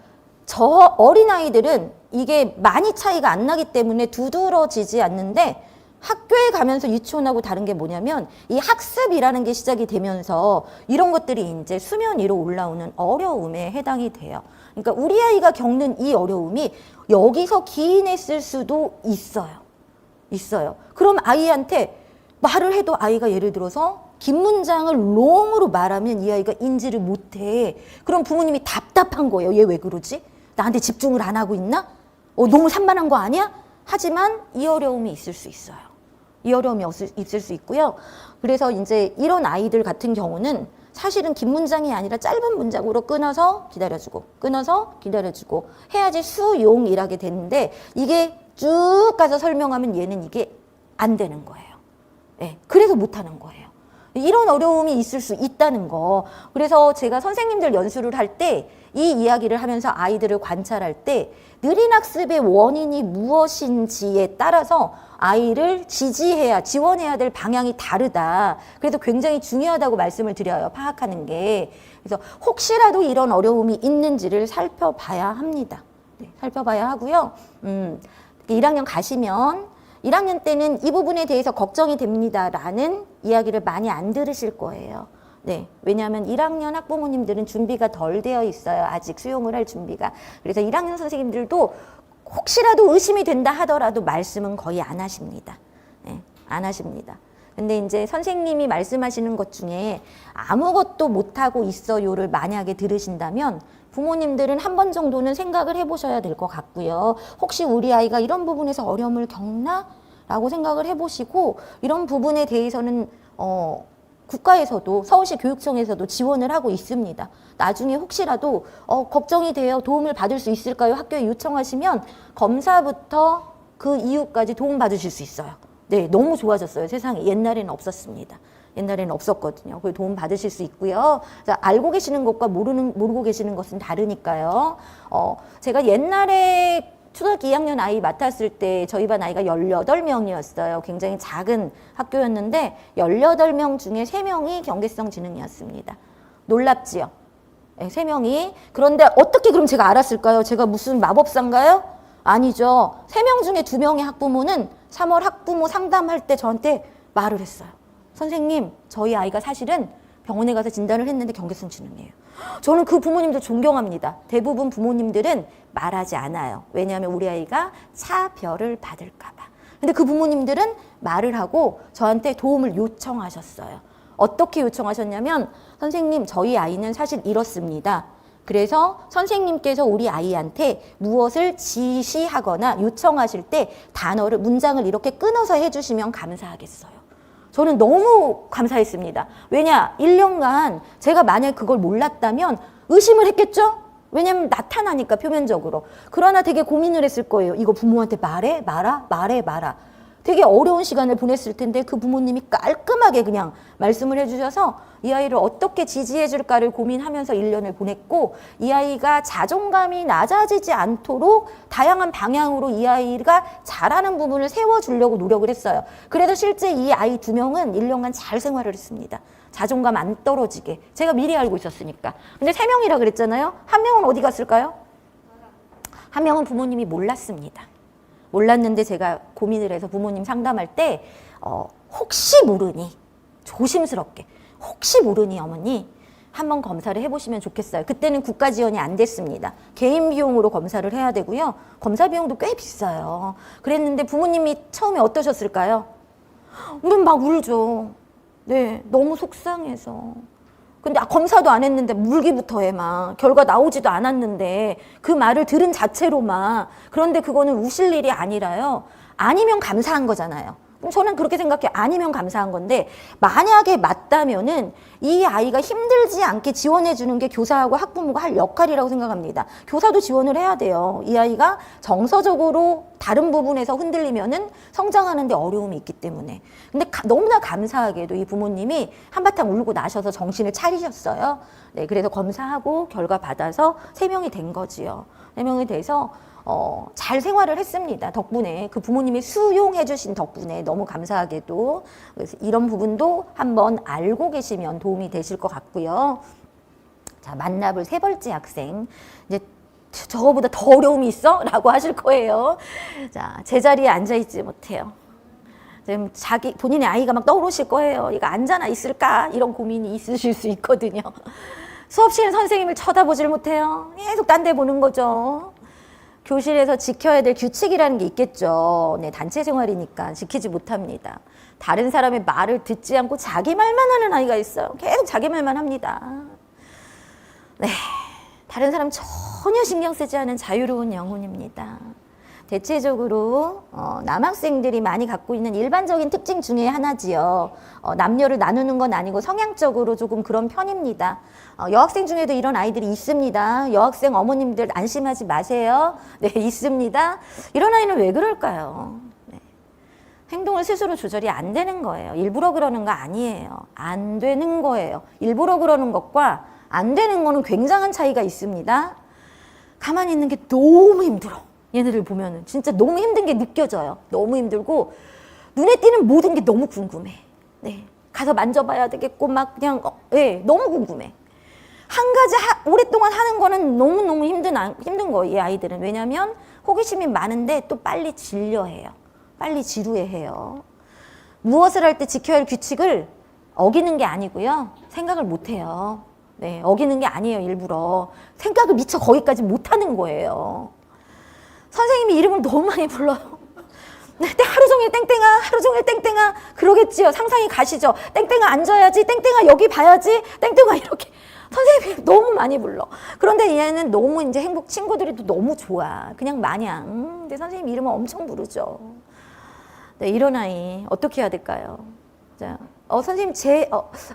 저 어린아이들은 이게 많이 차이가 안 나기 때문에 두드러지지 않는데 학교에 가면서 유치원하고 다른 게 뭐냐면 이 학습이라는 게 시작이 되면서 이런 것들이 이제 수면 위로 올라오는 어려움에 해당이 돼요. 그러니까 우리 아이가 겪는 이 어려움이 여기서 기인했을 수도 있어요. 있어요. 그럼 아이한테 말을 해도 아이가 예를 들어서 긴 문장을 롱으로 말하면 이 아이가 인지를 못해. 그럼 부모님이 답답한 거예요. 얘 왜 그러지? 나한테 집중을 안 하고 있나? 너무 산만한 거 아니야? 하지만 이 어려움이 있을 수 있어요. 이 어려움이 있을 수 있고요. 그래서 이제 이런 아이들 같은 경우는 사실은 긴 문장이 아니라 짧은 문장으로 끊어서 기다려주고 끊어서 기다려주고 해야지 수용이라게 되는데 이게 쭉 가서 설명하면 얘는 이게 안 되는 거예요. 네, 그래서 못하는 거예요. 이런 어려움이 있을 수 있다는 거. 그래서 제가 선생님들 연수를 할 때 이 이야기를 하면서 아이들을 관찰할 때 느린 학습의 원인이 무엇인지에 따라서 아이를 지원해야 될 방향이 다르다. 그래서 굉장히 중요하다고 말씀을 드려요. 파악하는 게. 그래서 혹시라도 이런 어려움이 있는지를 살펴봐야 합니다. 네, 살펴봐야 하고요. 1학년 가시면 1학년 때는 이 부분에 대해서 걱정이 됩니다라는 이야기를 많이 안 들으실 거예요. 네, 왜냐하면 1학년 학부모님들은 준비가 덜 되어 있어요. 아직 수용을 할 준비가. 그래서 1학년 선생님들도 혹시라도 의심이 된다 하더라도 말씀은 거의 안 하십니다. 네, 안 하십니다. 근데 이제 선생님이 말씀하시는 것 중에 아무것도 못하고 있어요를 만약에 들으신다면 부모님들은 한 번 정도는 생각을 해보셔야 될 것 같고요. 혹시 우리 아이가 이런 부분에서 어려움을 겪나? 라고 생각을 해보시고 이런 부분에 대해서는 국가에서도 서울시 교육청에서도 지원을 하고 있습니다. 나중에 혹시라도 걱정이 돼요. 도움을 받을 수 있을까요? 학교에 요청하시면 검사부터 그 이후까지 도움 받으실 수 있어요. 네, 너무 좋아졌어요. 세상에. 옛날에는 없었습니다. 옛날에는 없었거든요. 그 도움 받으실 수 있고요. 자, 알고 계시는 것과 모르고 계시는 것은 다르니까요. 제가 옛날에 초등학교 2학년 아이 맡았을 때 저희 반 아이가 18명이었어요. 굉장히 작은 학교였는데 18명 중에 3명이 경계성 지능이었습니다. 놀랍지요? 네, 3명이. 그런데 어떻게 그럼 제가 알았을까요? 제가 무슨 마법사인가요? 아니죠. 3명 중에 2명의 학부모는 3월 학부모 상담할 때 저한테 말을 했어요. 선생님, 저희 아이가 사실은 병원에 가서 진단을 했는데 경계성 지능이에요. 저는 그 부모님들 존경합니다. 대부분 부모님들은 말하지 않아요. 왜냐하면 우리 아이가 차별을 받을까 봐. 근데 그 부모님들은 말을 하고 저한테 도움을 요청하셨어요. 어떻게 요청하셨냐면 선생님, 저희 아이는 사실 이렇습니다. 그래서 선생님께서 우리 아이한테 무엇을 지시하거나 요청하실 때 단어를, 문장을 이렇게 끊어서 해주시면 감사하겠어요. 저는 너무 감사했습니다. 왜냐? 1년간 제가 만약에 그걸 몰랐다면 의심을 했겠죠? 왜냐면 나타나니까 표면적으로. 그러나 되게 고민을 했을 거예요. 이거 부모한테 말해? 말아? 말해? 말아. 되게 어려운 시간을 보냈을 텐데 그 부모님이 깔끔하게 그냥 말씀을 해주셔서 이 아이를 어떻게 지지해 줄까를 고민하면서 1년을 보냈고, 이 아이가 자존감이 낮아지지 않도록 다양한 방향으로 이 아이가 잘하는 부분을 세워주려고 노력을 했어요. 그래서 실제 이 아이 2명은 1년간 잘 생활을 했습니다. 자존감 안 떨어지게. 제가 미리 알고 있었으니까. 근데 3명이라 그랬잖아요. 1명은 어디 갔을까요? 1명은 부모님이 몰랐습니다. 몰랐는데 제가 고민을 해서 부모님 상담할 때 혹시 모르니 조심스럽게 혹시 모르니 어머니 한번 검사를 해보시면 좋겠어요. 그때는 국가 지원이 안 됐습니다. 개인 비용으로 검사를 해야 되고요. 검사 비용도 꽤 비싸요. 그랬는데 부모님이 처음에 어떠셨을까요? 우린 막 울죠. 네, 너무 속상해서. 근데 검사도 안 했는데 물기부터 해 막. 결과 나오지도 않았는데 그 말을 들은 자체로 막. 그런데 그거는 우실 일이 아니라요. 아니면 감사한 거잖아요. 그럼 저는 그렇게 생각해요. 아니면 감사한 건데 만약에 맞다면은 이 아이가 힘들지 않게 지원해 주는 게 교사하고 학부모가 할 역할이라고 생각합니다. 교사도 지원을 해야 돼요. 이 아이가 정서적으로 다른 부분에서 흔들리면은 성장하는 데 어려움이 있기 때문에. 근데 너무나 감사하게도 이 부모님이 한바탕 울고 나셔서 정신을 차리셨어요. 네, 그래서 검사하고 결과 받아서 3명이 된 거지요. 3명이 돼서 잘 생활을 했습니다. 덕분에 그 부모님이 수용해 주신 덕분에 너무 감사하게도. 그래서 이런 부분도 한번 알고 계시면 도움이 되실 것 같고요. 자, 만나볼 3번째 학생. 이제 저거보다 더 어려움이 있어? 라고 하실 거예요. 자, 제자리에 앉아있지 못해요. 지금 본인의 아이가 막 떠오르실 거예요. 이거 앉아나 있을까? 이런 고민이 있으실 수 있거든요. 수업 시간 선생님을 쳐다보질 못해요. 계속 딴 데 보는 거죠. 교실에서 지켜야 될 규칙이라는 게 있겠죠. 네, 단체 생활이니까 지키지 못합니다. 다른 사람의 말을 듣지 않고 자기 말만 하는 아이가 있어요. 계속 자기 말만 합니다. 네, 다른 사람 전혀 신경 쓰지 않은 자유로운 영혼입니다. 대체적으로 남학생들이 많이 갖고 있는 일반적인 특징 중에 하나지요. 남녀를 나누는 건 아니고 성향적으로 조금 그런 편입니다. 여학생 중에도 이런 아이들이 있습니다. 여학생 어머님들 안심하지 마세요. 네, 있습니다. 이런 아이는 왜 그럴까요? 네. 행동을 스스로 조절이 안 되는 거예요. 일부러 그러는 거 아니에요. 안 되는 거예요. 일부러 그러는 것과 안 되는 거는 굉장한 차이가 있습니다. 가만히 있는 게 너무 힘들어. 얘네들 보면은 진짜 너무 힘든 게 느껴져요. 너무 힘들고 눈에 띄는 모든 게 너무 궁금해. 네, 가서 만져봐야 되겠고 막 그냥 네, 너무 궁금해. 한 가지 오랫동안 하는 거는 너무너무 힘든 거예요. 이 아이들은. 왜냐하면 호기심이 많은데 또 빨리 질려해요. 빨리 지루해해요. 무엇을 할 때 지켜야 할 규칙을 어기는 게 아니고요. 생각을 못해요. 네, 어기는 게 아니에요. 일부러. 생각을 미처 거기까지 못하는 거예요. 선생님이 이름을 너무 많이 불러요. 네, 하루 종일 땡땡아, 하루 종일 땡땡아 그러겠지요. 상상이 가시죠. 땡땡아 앉아야지, 땡땡아 여기 봐야지, 땡땡아 이렇게. 선생님이 너무 많이 불러. 그런데 얘는 너무 이제 행복, 친구들이 또 너무 좋아. 그냥 마냥. 근데 선생님 이름을 엄청 부르죠. 네, 이런 아이 어떻게 해야 될까요? 자, 선생님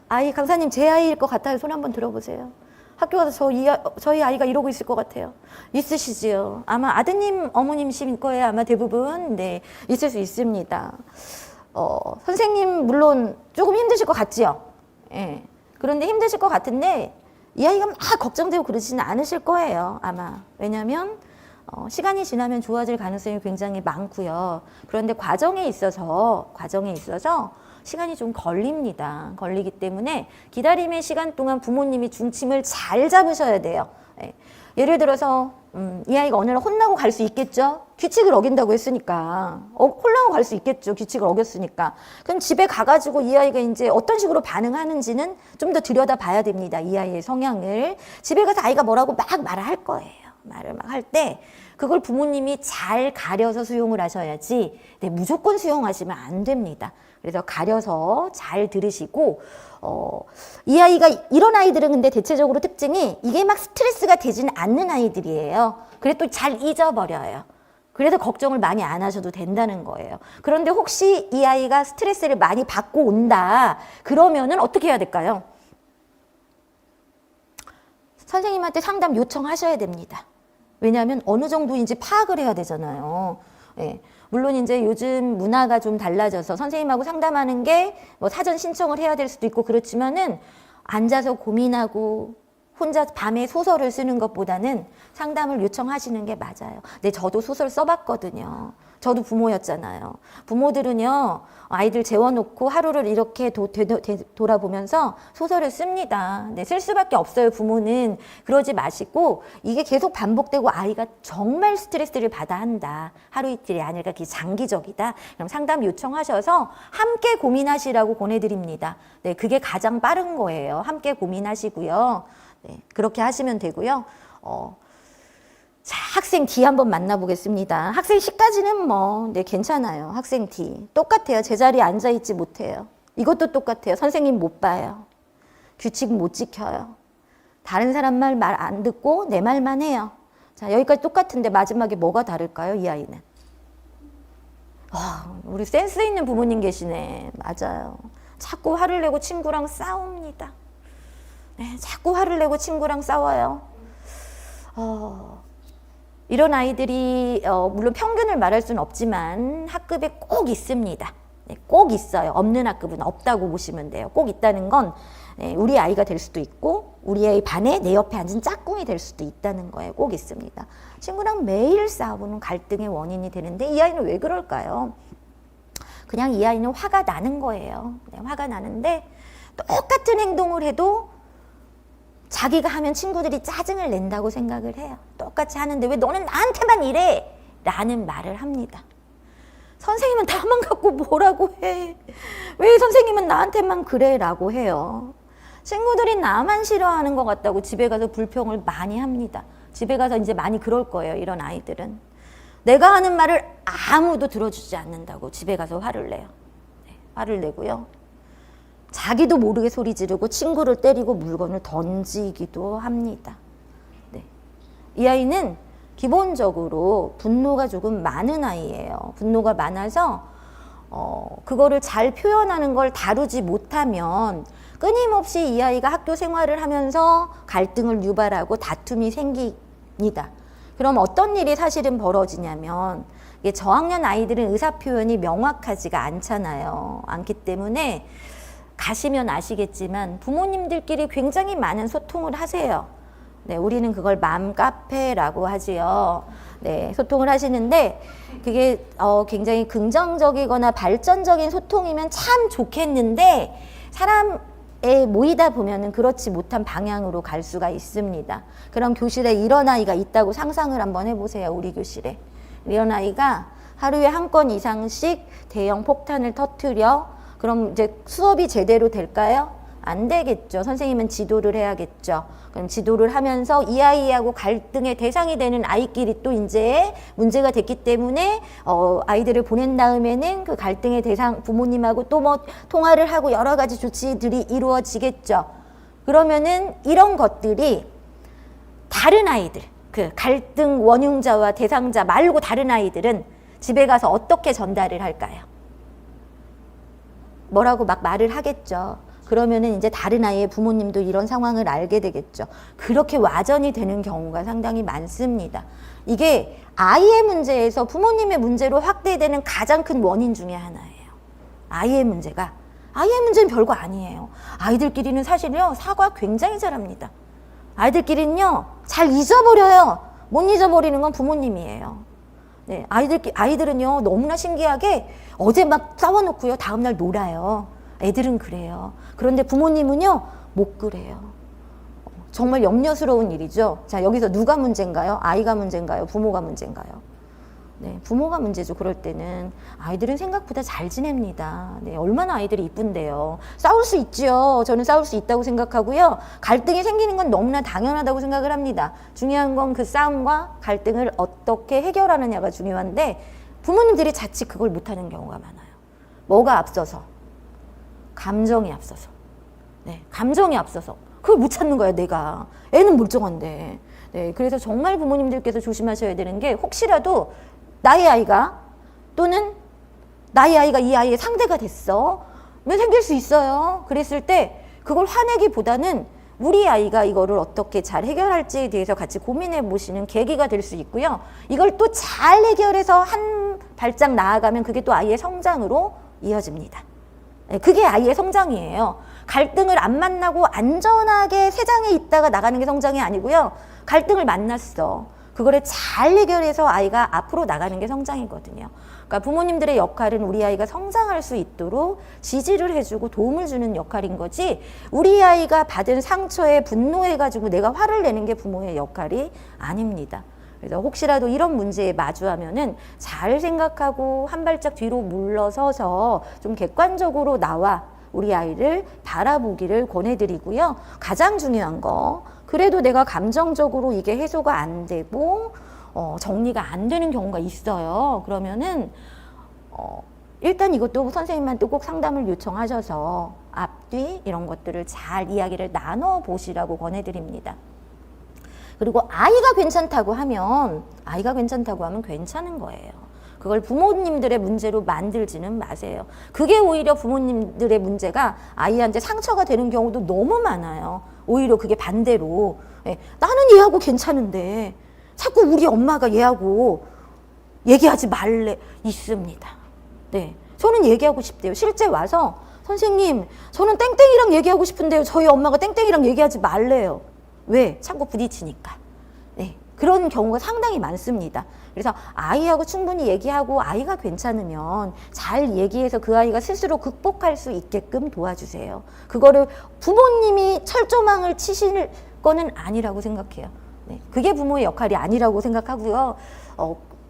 아이 강사님 제 아이일 것 같아요. 손 한번 들어보세요. 학교 가서 저희 아이가 이러고 있을 것 같아요. 있으시지요. 아마 아드님, 어머님이실 거예요. 아마 대부분. 네, 있을 수 있습니다. 선생님 물론 조금 힘드실 것 같지요. 예. 그런데 힘드실 것 같은데 이 아이가 막 걱정되고 그러지는 않으실 거예요. 아마. 왜냐하면 시간이 지나면 좋아질 가능성이 굉장히 많고요. 그런데 과정에 있어서 시간이 좀 걸립니다. 걸리기 때문에 기다림의 시간 동안 부모님이 중심을 잘 잡으셔야 돼요. 예. 예를 들어서 이 아이가 어느 날 혼나고 갈 수 있겠죠? 규칙을 어긴다고 했으니까. 혼나고 갈 수 있겠죠? 규칙을 어겼으니까. 그럼 집에 가가지고 이 아이가 이제 어떤 식으로 반응하는지는 좀 더 들여다 봐야 됩니다. 이 아이의 성향을. 집에 가서 아이가 뭐라고 막 말을 할 거예요. 말을 막 할 때 그걸 부모님이 잘 가려서 수용을 하셔야지 네, 무조건 수용하시면 안 됩니다. 그래서 가려서 잘 들으시고 이 아이가 이런 아이들은 근데 대체적으로 특징이 이게 막 스트레스가 되지는 않는 아이들이에요. 그래 또 잘 잊어버려요. 그래서 걱정을 많이 안 하셔도 된다는 거예요. 그런데 혹시 이 아이가 스트레스를 많이 받고 온다 그러면은 어떻게 해야 될까요? 선생님한테 상담 요청하셔야 됩니다. 왜냐하면 어느 정도인지 파악을 해야 되잖아요. 예. 물론 이제 요즘 문화가 좀 달라져서 선생님하고 상담하는 게 뭐 사전 신청을 해야 될 수도 있고 그렇지만은 앉아서 고민하고 혼자 밤에 소설을 쓰는 것보다는 상담을 요청하시는 게 맞아요. 근데 저도 소설 써봤거든요. 저도 부모였잖아요. 부모들은요, 아이들 재워놓고 하루를 이렇게 돌아보면서 소설을 씁니다. 네, 쓸 수밖에 없어요, 부모는. 그러지 마시고, 이게 계속 반복되고 아이가 정말 스트레스를 받아 한다. 하루 이틀이 아니라 그게 장기적이다. 그럼 상담 요청하셔서 함께 고민하시라고 보내드립니다. 네, 그게 가장 빠른 거예요. 함께 고민하시고요. 네, 그렇게 하시면 되고요. 자, 학생 D 한번 만나보겠습니다. 학생 C까지는 네, 괜찮아요. 학생 D. 똑같아요. 제자리에 앉아있지 못해요. 이것도 똑같아요. 선생님 못 봐요. 규칙 못 지켜요. 다른 사람 말 안 듣고 내 말만 해요. 자, 여기까지 똑같은데 마지막에 뭐가 다를까요? 이 아이는. 우리 센스 있는 부모님 계시네. 맞아요. 자꾸 화를 내고 친구랑 싸웁니다. 네, 자꾸 화를 내고 친구랑 싸워요. 이런 아이들이 물론 평균을 말할 수는 없지만 학급에 꼭 있습니다. 네, 꼭 있어요. 없는 학급은 없다고 보시면 돼요. 꼭 있다는 건 네, 우리 아이가 될 수도 있고 우리 아이 반에 내 옆에 앉은 짝꿍이 될 수도 있다는 거예요. 꼭 있습니다. 친구랑 매일 싸우는 갈등의 원인이 되는데 이 아이는 왜 그럴까요? 그냥 이 아이는 화가 나는 거예요. 네, 화가 나는데 똑같은 행동을 해도 자기가 하면 친구들이 짜증을 낸다고 생각을 해요. 똑같이 하는데 왜 너는 나한테만 이래? 라는 말을 합니다. 선생님은 나만 갖고 뭐라고 해? 왜 선생님은 나한테만 그래? 라고 해요. 친구들이 나만 싫어하는 것 같다고 집에 가서 불평을 많이 합니다. 집에 가서 이제 많이 그럴 거예요. 이런 아이들은. 내가 하는 말을 아무도 들어주지 않는다고 집에 가서 화를 내요. 네, 화를 내고요. 자기도 모르게 소리 지르고 친구를 때리고 물건을 던지기도 합니다. 네. 이 아이는 기본적으로 분노가 조금 많은 아이예요. 분노가 많아서 그거를 잘 표현하는 걸 다루지 못하면 끊임없이 이 아이가 학교 생활을 하면서 갈등을 유발하고 다툼이 생깁니다. 그럼 어떤 일이 사실은 벌어지냐면 저학년 아이들은 의사 표현이 명확하지가 않잖아요. 않기 때문에 가시면 아시겠지만 부모님들끼리 굉장히 많은 소통을 하세요. 네, 우리는 그걸 맘카페라고 하지요. 네, 소통을 하시는데 그게 굉장히 긍정적이거나 발전적인 소통이면 참 좋겠는데 사람에 모이다 보면은 그렇지 못한 방향으로 갈 수가 있습니다. 그럼 교실에 이런 아이가 있다고 상상을 한번 해보세요. 우리 교실에. 이런 아이가 하루에 한 건 이상씩 대형 폭탄을 터뜨려 그럼 이제 수업이 제대로 될까요? 안 되겠죠. 선생님은 지도를 해야겠죠. 그럼 지도를 하면서 이 아이하고 갈등의 대상이 되는 아이끼리 또 이제 문제가 됐기 때문에 아이들을 보낸 다음에는 그 갈등의 대상 부모님하고 또 뭐 통화를 하고 여러 가지 조치들이 이루어지겠죠. 그러면은 이런 것들이 다른 아이들, 그 갈등 원흉자와 대상자 말고 다른 아이들은 집에 가서 어떻게 전달을 할까요? 뭐라고 막 말을 하겠죠. 그러면은 이제 다른 아이의 부모님도 이런 상황을 알게 되겠죠. 그렇게 와전이 되는 경우가 상당히 많습니다. 이게 아이의 문제에서 부모님의 문제로 확대되는 가장 큰 원인 중에 하나예요. 아이의 문제가. 아이의 문제는 별거 아니에요. 아이들끼리는 사실요, 사과 굉장히 잘합니다. 아이들끼리는요, 잘 잊어버려요. 못 잊어버리는 건 부모님이에요. 네, 아이들은요, 너무나 신기하게 어제 막 싸워놓고요, 다음날 놀아요. 애들은 그래요. 그런데 부모님은요, 못 그래요. 정말 염려스러운 일이죠. 자, 여기서 누가 문제인가요? 아이가 문제인가요? 부모가 문제인가요? 네, 부모가 문제죠. 그럴 때는 아이들은 생각보다 잘 지냅니다. 네, 얼마나 아이들이 이쁜데요. 싸울 수 있죠. 저는 싸울 수 있다고 생각하고요. 갈등이 생기는 건 너무나 당연하다고 생각을 합니다. 중요한 건 그 싸움과 갈등을 어떻게 해결하느냐가 중요한데 부모님들이 자칫 그걸 못하는 경우가 많아요. 뭐가 앞서서? 감정이 앞서서. 네, 감정이 앞서서. 그걸 못 찾는 거야, 내가. 애는 멀쩡한데. 네, 그래서 정말 부모님들께서 조심하셔야 되는 게 혹시라도 나의 아이가 또는 나의 아이가 이 아이의 상대가 됐어. 왜 생길 수 있어요. 그랬을 때 그걸 화내기보다는 우리 아이가 이거를 어떻게 잘 해결할지에 대해서 같이 고민해 보시는 계기가 될 수 있고요. 이걸 또 잘 해결해서 한 발짝 나아가면 그게 또 아이의 성장으로 이어집니다. 그게 아이의 성장이에요. 갈등을 안 만나고 안전하게 세상에 있다가 나가는 게 성장이 아니고요. 갈등을 만났어. 그거를 잘 해결해서 아이가 앞으로 나가는 게 성장이거든요. 그러니까 부모님들의 역할은 우리 아이가 성장할 수 있도록 지지를 해주고 도움을 주는 역할인 거지, 우리 아이가 받은 상처에 분노해가지고 내가 화를 내는 게 부모의 역할이 아닙니다. 그래서 혹시라도 이런 문제에 마주하면은 잘 생각하고 한 발짝 뒤로 물러서서 좀 객관적으로 나와 우리 아이를 바라보기를 권해드리고요. 가장 중요한 거, 그래도 내가 감정적으로 이게 해소가 안 되고 정리가 안 되는 경우가 있어요. 그러면은 일단 이것도 선생님한테 꼭 상담을 요청하셔서 앞뒤 이런 것들을 잘 이야기를 나눠보시라고 권해드립니다. 그리고 아이가 괜찮다고 하면 괜찮은 거예요. 그걸 부모님들의 문제로 만들지는 마세요. 그게 오히려 부모님들의 문제가 아이한테 상처가 되는 경우도 너무 많아요. 오히려 그게 반대로, 나는 얘하고 괜찮은데 자꾸 우리 엄마가 얘하고 얘기하지 말래, 있습니다. 네, 저는 얘기하고 싶대요. 실제 와서 선생님, 저는 땡땡이랑 얘기하고 싶은데요, 저희 엄마가 땡땡이랑 얘기하지 말래요. 왜? 자꾸 부딪히니까. 네, 그런 경우가 상당히 많습니다. 그래서 아이하고 충분히 얘기하고 아이가 괜찮으면 잘 얘기해서 그 아이가 스스로 극복할 수 있게끔 도와주세요. 그거를 부모님이 철조망을 치실 거는 아니라고 생각해요. 네, 그게 부모의 역할이 아니라고 생각하고요.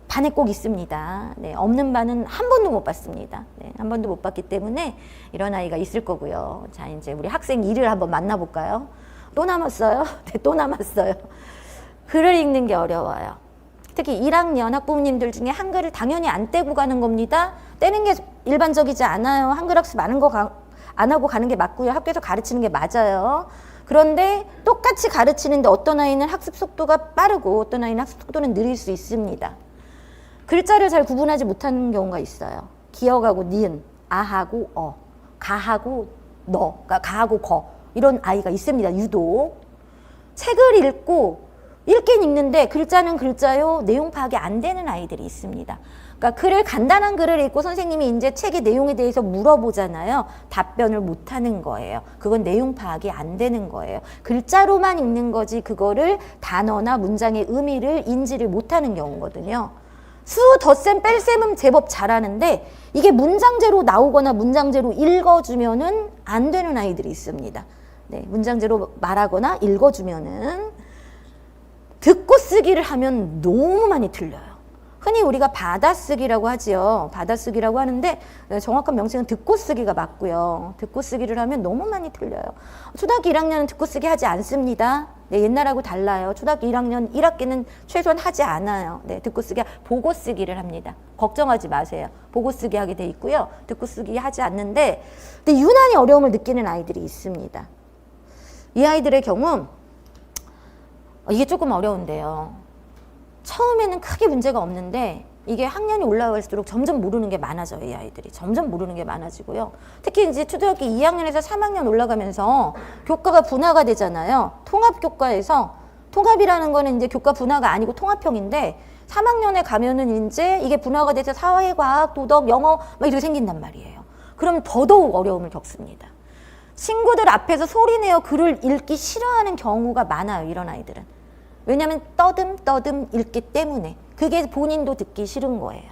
반에 꼭 있습니다. 네, 없는 반은 한 번도 못 봤습니다. 네, 한 번도 못 봤기 때문에 이런 아이가 있을 거고요. 자, 이제 우리 학생 1을 한번 만나볼까요? 또 남았어요? 네, 또 남았어요. 글을 읽는 게 어려워요. 특히 1학년 학부모님들 중에 한글을 당연히 안 떼고 가는 겁니다. 떼는 게 일반적이지 않아요. 한글 학습 안 하고 가는 게 맞고요. 학교에서 가르치는 게 맞아요. 그런데 똑같이 가르치는데 어떤 아이는 학습 속도가 빠르고 어떤 아이는 학습 속도는 느릴 수 있습니다. 글자를 잘 구분하지 못하는 경우가 있어요. 기억하고 니은, 아하고 어, 가하고 너, 그러니까 가하고 거, 이런 아이가 있습니다. 유독. 책을 읽고 읽긴 읽는데 글자는 글자요, 내용 파악이 안 되는 아이들이 있습니다. 그러니까 간단한 글을 읽고 선생님이 이제 책의 내용에 대해서 물어보잖아요. 답변을 못 하는 거예요. 그건 내용 파악이 안 되는 거예요. 글자로만 읽는 거지 그거를 단어나 문장의 의미를 인지를 못 하는 경우거든요. 수, 덧셈, 뺄셈은 제법 잘하는데 이게 문장제로 나오거나 문장제로 읽어주면은 안 되는 아이들이 있습니다. 네, 문장제로 말하거나 읽어주면은 듣고 쓰기를 하면 너무 많이 틀려요. 흔히 우리가 받아쓰기라고 하지요. 받아쓰기라고 하는데 정확한 명칭은 듣고 쓰기가 맞고요. 듣고 쓰기를 하면 너무 많이 틀려요. 초등학교 1학년은 듣고 쓰기 하지 않습니다. 네, 옛날하고 달라요. 초등학교 1학년 1학기는 최소한 하지 않아요. 네, 듣고 쓰기, 보고 쓰기를 합니다. 걱정하지 마세요. 보고 쓰기 하게 돼 있고요. 듣고 쓰기 하지 않는데 근데 유난히 어려움을 느끼는 아이들이 있습니다. 이 아이들의 경우 이게 조금 어려운데요. 처음에는 크게 문제가 없는데 이게 학년이 올라갈수록 점점 모르는 게 많아져요. 이 아이들이 점점 모르는 게 많아지고요. 특히 이제 초등학교 2학년에서 3학년 올라가면서 교과가 분화가 되잖아요. 통합교과에서 통합이라는 거는 이제 교과 분화가 아니고 통합형인데 3학년에 가면은 이제 이게 분화가 돼서 사회, 과학, 도덕, 영어 막 이렇게 생긴단 말이에요. 그러면 더더욱 어려움을 겪습니다. 친구들 앞에서 소리내어 글을 읽기 싫어하는 경우가 많아요. 이런 아이들은. 왜냐하면 떠듬 읽기 때문에. 그게 본인도 듣기 싫은 거예요.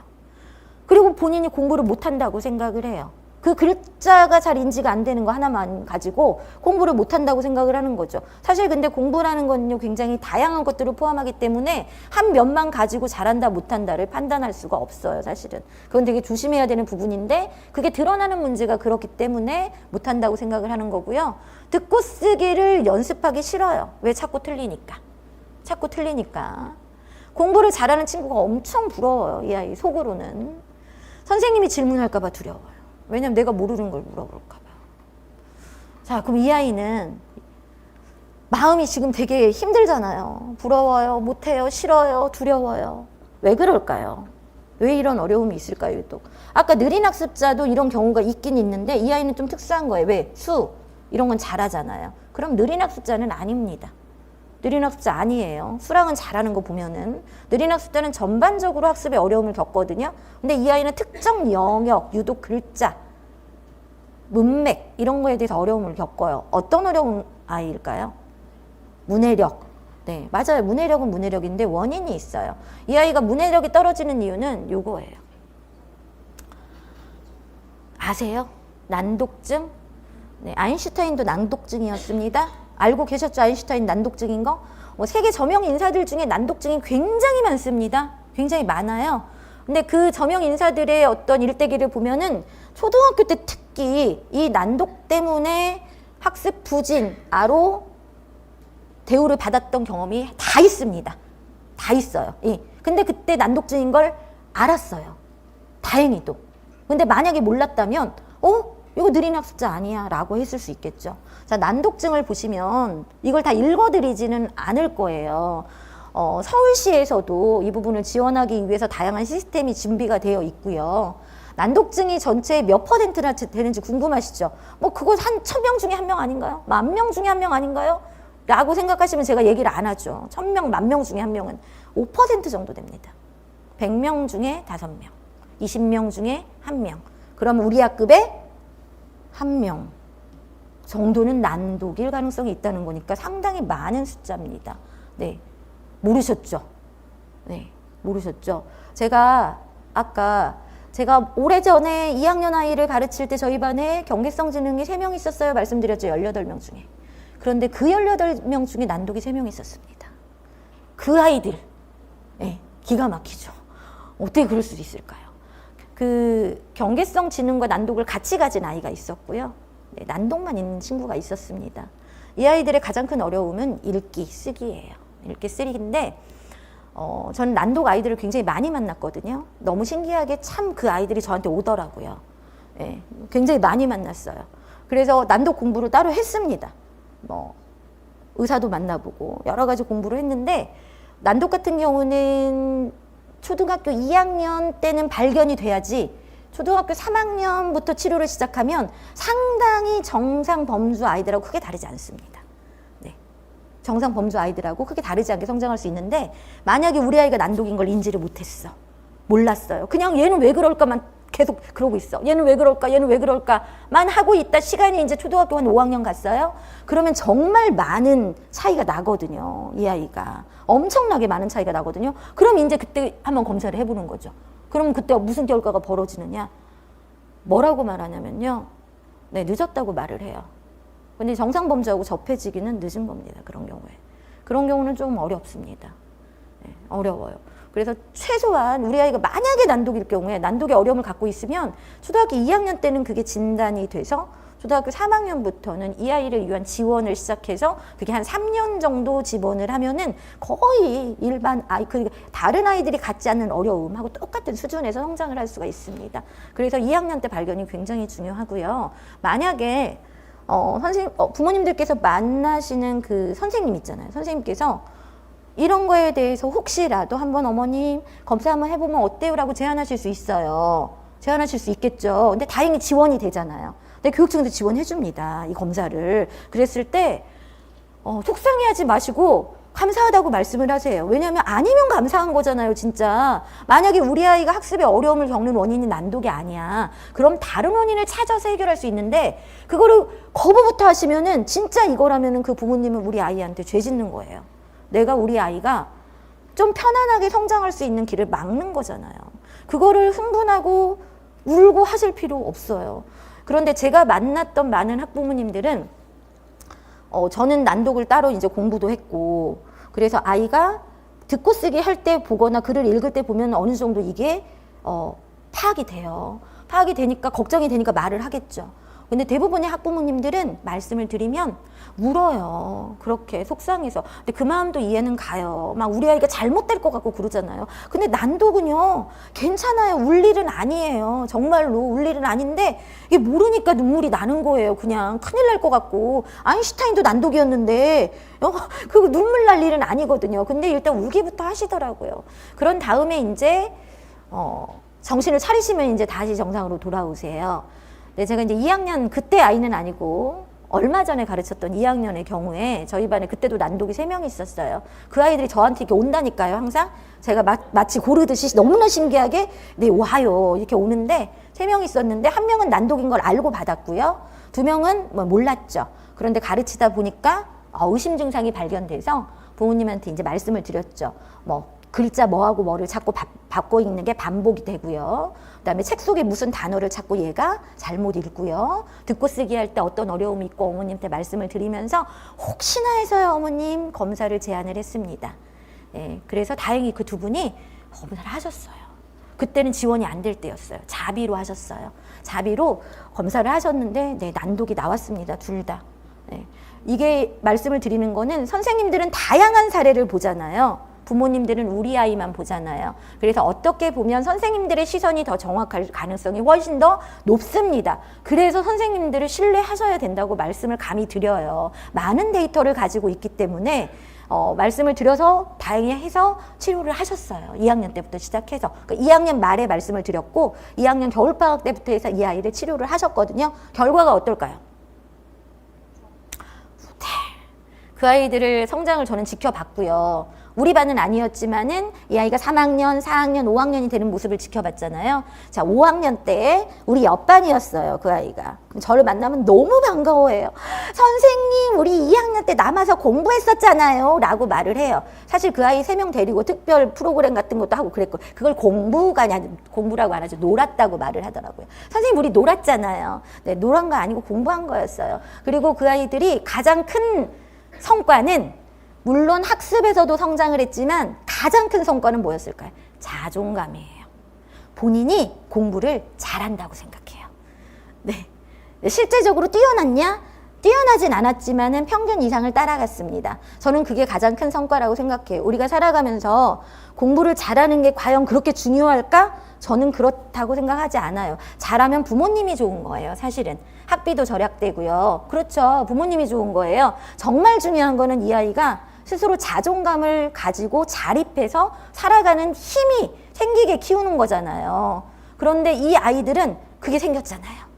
그리고 본인이 공부를 못한다고 생각을 해요. 그 글자가 잘 인지가 안 되는 거 하나만 가지고 공부를 못한다고 생각을 하는 거죠. 사실 근데 공부라는 건요 굉장히 다양한 것들을 포함하기 때문에 한 면만 가지고 잘한다 못한다를 판단할 수가 없어요. 사실은 그건 되게 조심해야 되는 부분인데 그게 드러나는 문제가 그렇기 때문에 못한다고 생각을 하는 거고요. 듣고 쓰기를 연습하기 싫어요. 왜? 자꾸 틀리니까. 자꾸 틀리니까. 공부를 잘하는 친구가 엄청 부러워요. 이 아이 속으로는. 선생님이 질문할까 봐 두려워요. 왜냐면 내가 모르는 걸 물어볼까 봐. 자, 그럼 이 아이는 마음이 지금 되게 힘들잖아요. 부러워요, 못해요, 싫어요, 두려워요. 왜 그럴까요? 왜 이런 어려움이 있을까요? 또 아까 느린 학습자도 이런 경우가 있긴 있는데 이 아이는 좀 특수한 거예요. 왜? 수 이런 건 잘하잖아요. 그럼 느린 학습자는 아닙니다. 느린 학습자 아니에요. 수랑은 잘하는 거 보면은 느린 학습자는 전반적으로 학습에 어려움을 겪거든요. 근데 이 아이는 특정 영역, 유독 글자, 문맥 이런 거에 대해서 어려움을 겪어요. 어떤 어려운 아이일까요? 문해력. 네, 맞아요. 문해력은 문해력인데 원인이 있어요. 이 아이가 문해력이 떨어지는 이유는 요거예요. 아세요? 난독증? 네, 아인슈타인도 난독증이었습니다. 알고 계셨죠? 아인슈타인 난독증인 거? 세계 저명 인사들 중에 난독증이 굉장히 많습니다. 굉장히 많아요. 근데 그 저명 인사들의 어떤 일대기를 보면은 초등학교 때 특히 이 난독 때문에 학습 부진, 아로 대우를 받았던 경험이 다 있습니다. 다 있어요. 예. 근데 그때 난독증인 걸 알았어요. 다행히도. 근데 만약에 몰랐다면, 이거 느린 학습자 아니야 라고 했을 수 있겠죠. 자, 난독증을 보시면 이걸 다 읽어드리지는 않을 거예요. 서울시에서도 이 부분을 지원하기 위해서 다양한 시스템이 준비가 되어 있고요. 난독증이 전체의 몇 퍼센트나 되는지 궁금하시죠? 그거 한 1000명 중에 1명 아닌가요? 10,000명 중에 1명 아닌가요? 라고 생각하시면 제가 얘기를 안 하죠. 1000명, 10,000명 중에 1명은 5% 정도 됩니다. 100명 중에 5명, 20명 중에 1명. 그럼 우리 학급에 1명 정도는 난독일 가능성이 있다는 거니까 상당히 많은 숫자입니다. 네, 모르셨죠? 네, 모르셨죠? 제가 오래전에 2학년 아이를 가르칠 때 저희 반에 경계성 지능이 3명 있었어요. 말씀드렸죠. 18명 중에. 그런데 그 18명 중에 난독이 3명 있었습니다. 그 아이들. 네, 기가 막히죠. 어떻게 그럴 수 있을까요? 그 경계성 지능과 난독을 같이 가진 아이가 있었고요. 네, 난독만 있는 친구가 있었습니다. 이 아이들의 가장 큰 어려움은 읽기, 쓰기예요. 읽기, 쓰기인데 저는 난독 아이들을 굉장히 많이 만났거든요. 너무 신기하게 참 그 아이들이 저한테 오더라고요. 네, 굉장히 많이 만났어요. 그래서 난독 공부를 따로 했습니다. 의사도 만나보고 여러 가지 공부를 했는데 난독 같은 경우는 초등학교 2학년 때는 발견이 돼야지 초등학교 3학년부터 치료를 시작하면 상당히 정상 범주 아이들하고 크게 다르지 않습니다. 네. 정상 범주 아이들하고 크게 다르지 않게 성장할 수 있는데 만약에 우리 아이가 난독인 걸 인지를 못했어. 몰랐어요. 그냥 얘는 왜 그럴까만 계속 그러고 있어. 얘는 왜 그럴까? 얘는 왜 그럴까?만 하고 있다. 시간이 이제 초등학교 한 5학년 갔어요. 그러면 정말 많은 차이가 나거든요. 이 아이가. 엄청나게 많은 차이가 나거든요. 그럼 이제 그때 한번 검사를 해보는 거죠. 그럼 그때 무슨 결과가 벌어지느냐? 뭐라고 말하냐면요. 네, 늦었다고 말을 해요. 근데 정상 범주하고 접해지기는 늦은 겁니다. 그런 경우에. 그런 경우는 좀 어렵습니다. 네, 어려워요. 그래서 최소한 우리 아이가 만약에 난독일 경우에 난독의 어려움을 갖고 있으면 초등학교 2학년 때는 그게 진단이 돼서 초등학교 3학년부터는 이 아이를 위한 지원을 시작해서 그게 한 3년 정도 지원을 하면은 거의 일반 아이, 다른 아이들이 갖지 않는 어려움하고 똑같은 수준에서 성장을 할 수가 있습니다. 그래서 2학년 때 발견이 굉장히 중요하고요. 만약에 부모님들께서 만나시는 그 선생님 있잖아요. 선생님께서 이런 거에 대해서 혹시라도 한번 어머님 검사 한번 해보면 어때요? 라고 제안하실 수 있어요. 제안하실 수 있겠죠. 근데 다행히 지원이 되잖아요. 근데 교육청도 지원해 줍니다. 이 검사를. 그랬을 때 속상해하지 마시고 감사하다고 말씀을 하세요. 왜냐하면 아니면 감사한 거잖아요, 진짜. 만약에 우리 아이가 학습에 어려움을 겪는 원인이 난독이 아니야. 그럼 다른 원인을 찾아서 해결할 수 있는데 그거를 거부부터 하시면은 진짜 이거라면은 그 부모님은 우리 아이한테 죄 짓는 거예요. 내가 우리 아이가 좀 편안하게 성장할 수 있는 길을 막는 거잖아요. 그거를 흥분하고 울고 하실 필요 없어요. 그런데 제가 만났던 많은 학부모님들은 저는 난독을 따로 이제 공부도 했고, 그래서 아이가 듣고 쓰기 할 때 보거나 글을 읽을 때 보면 어느 정도 이게 파악이 돼요. 파악이 되니까 걱정이 되니까 말을 하겠죠. 근데 대부분의 학부모님들은 말씀을 드리면 울어요. 그렇게 속상해서. 근데 그 마음도 이해는 가요. 막 우리 아이가 잘못될 것 같고 그러잖아요. 근데 난독은요, 괜찮아요. 울 일은 아니에요. 정말로 울 일은 아닌데 이게 모르니까 눈물이 나는 거예요. 그냥 큰일 날 것 같고. 아인슈타인도 난독이었는데 그 눈물 날 일은 아니거든요. 근데 일단 울기부터 하시더라고요. 그런 다음에 이제 정신을 차리시면 이제 다시 정상으로 돌아오세요. 네, 제가 이제 2학년, 그때 아이는 아니고 얼마 전에 가르쳤던 2학년의 경우에 저희 반에 그때도 난독이 3명이 있었어요. 그 아이들이 저한테 이렇게 온다니까요. 항상 제가 마치 고르듯이 너무나 신기하게 네, 와요. 이렇게 오는데 3명이 있었는데 1명은 난독인 걸 알고 받았고요. 2명은 뭐 몰랐죠. 그런데 가르치다 보니까 의심 증상이 발견돼서 부모님한테 이제 말씀을 드렸죠. 뭐 글자 뭐하고 뭐를 자꾸 바꿔 읽는 게 반복이 되고요. 그다음에 책 속에 무슨 단어를 자꾸 얘가 잘못 읽고요. 듣고 쓰기 할 때 어떤 어려움이 있고 어머님한테 말씀을 드리면서 혹시나 해서요 어머님 검사를 제안을 했습니다. 예, 그래서 다행히 그 2분이 검사를 하셨어요. 그때는 지원이 안 될 때였어요. 자비로 하셨어요. 자비로 검사를 하셨는데 네, 난독이 나왔습니다. 둘 다. 예, 이게 말씀을 드리는 거는 선생님들은 다양한 사례를 보잖아요. 부모님들은 우리 아이만 보잖아요. 그래서 어떻게 보면 선생님들의 시선이 더 정확할 가능성이 훨씬 더 높습니다. 그래서 선생님들을 신뢰하셔야 된다고 말씀을 감히 드려요. 많은 데이터를 가지고 있기 때문에 말씀을 드려서 다행히 해서 치료를 하셨어요. 2학년 때부터 시작해서. 그러니까 2학년 말에 말씀을 드렸고 2학년 겨울방학 때부터 해서 이 아이를 치료를 하셨거든요. 결과가 어떨까요? 그 아이들을 성장을 저는 지켜봤고요. 우리 반은 아니었지만은 이 아이가 3학년, 4학년, 5학년이 되는 모습을 지켜봤잖아요. 자, 5학년 때 우리 옆반이었어요. 그 아이가. 그럼 저를 만나면 너무 반가워해요. 선생님, 우리 2학년 때 남아서 공부했었잖아요. 라고 말을 해요. 사실 그 아이 3명 데리고 특별 프로그램 같은 것도 하고 그랬고 그걸 공부가 아니라 공부라고 안 하죠. 놀았다고 말을 하더라고요. 선생님, 우리 놀았잖아요. 네, 놀은 거 아니고 공부한 거였어요. 그리고 그 아이들이 가장 큰 성과는 물론 학습에서도 성장을 했지만 가장 큰 성과는 뭐였을까요? 자존감이에요. 본인이 공부를 잘한다고 생각해요. 네. 실제적으로 뛰어났냐? 뛰어나진 않았지만은 평균 이상을 따라갔습니다. 저는 그게 가장 큰 성과라고 생각해요. 우리가 살아가면서 공부를 잘하는 게 과연 그렇게 중요할까? 저는 그렇다고 생각하지 않아요. 잘하면 부모님이 좋은 거예요, 사실은. 학비도 절약되고요. 그렇죠. 부모님이 좋은 거예요. 정말 중요한 거는 이 아이가 스스로 자존감을 가지고 자립해서 살아가는 힘이 생기게 키우는 거잖아요. 그런데 이 아이들은 그게 생겼잖아요.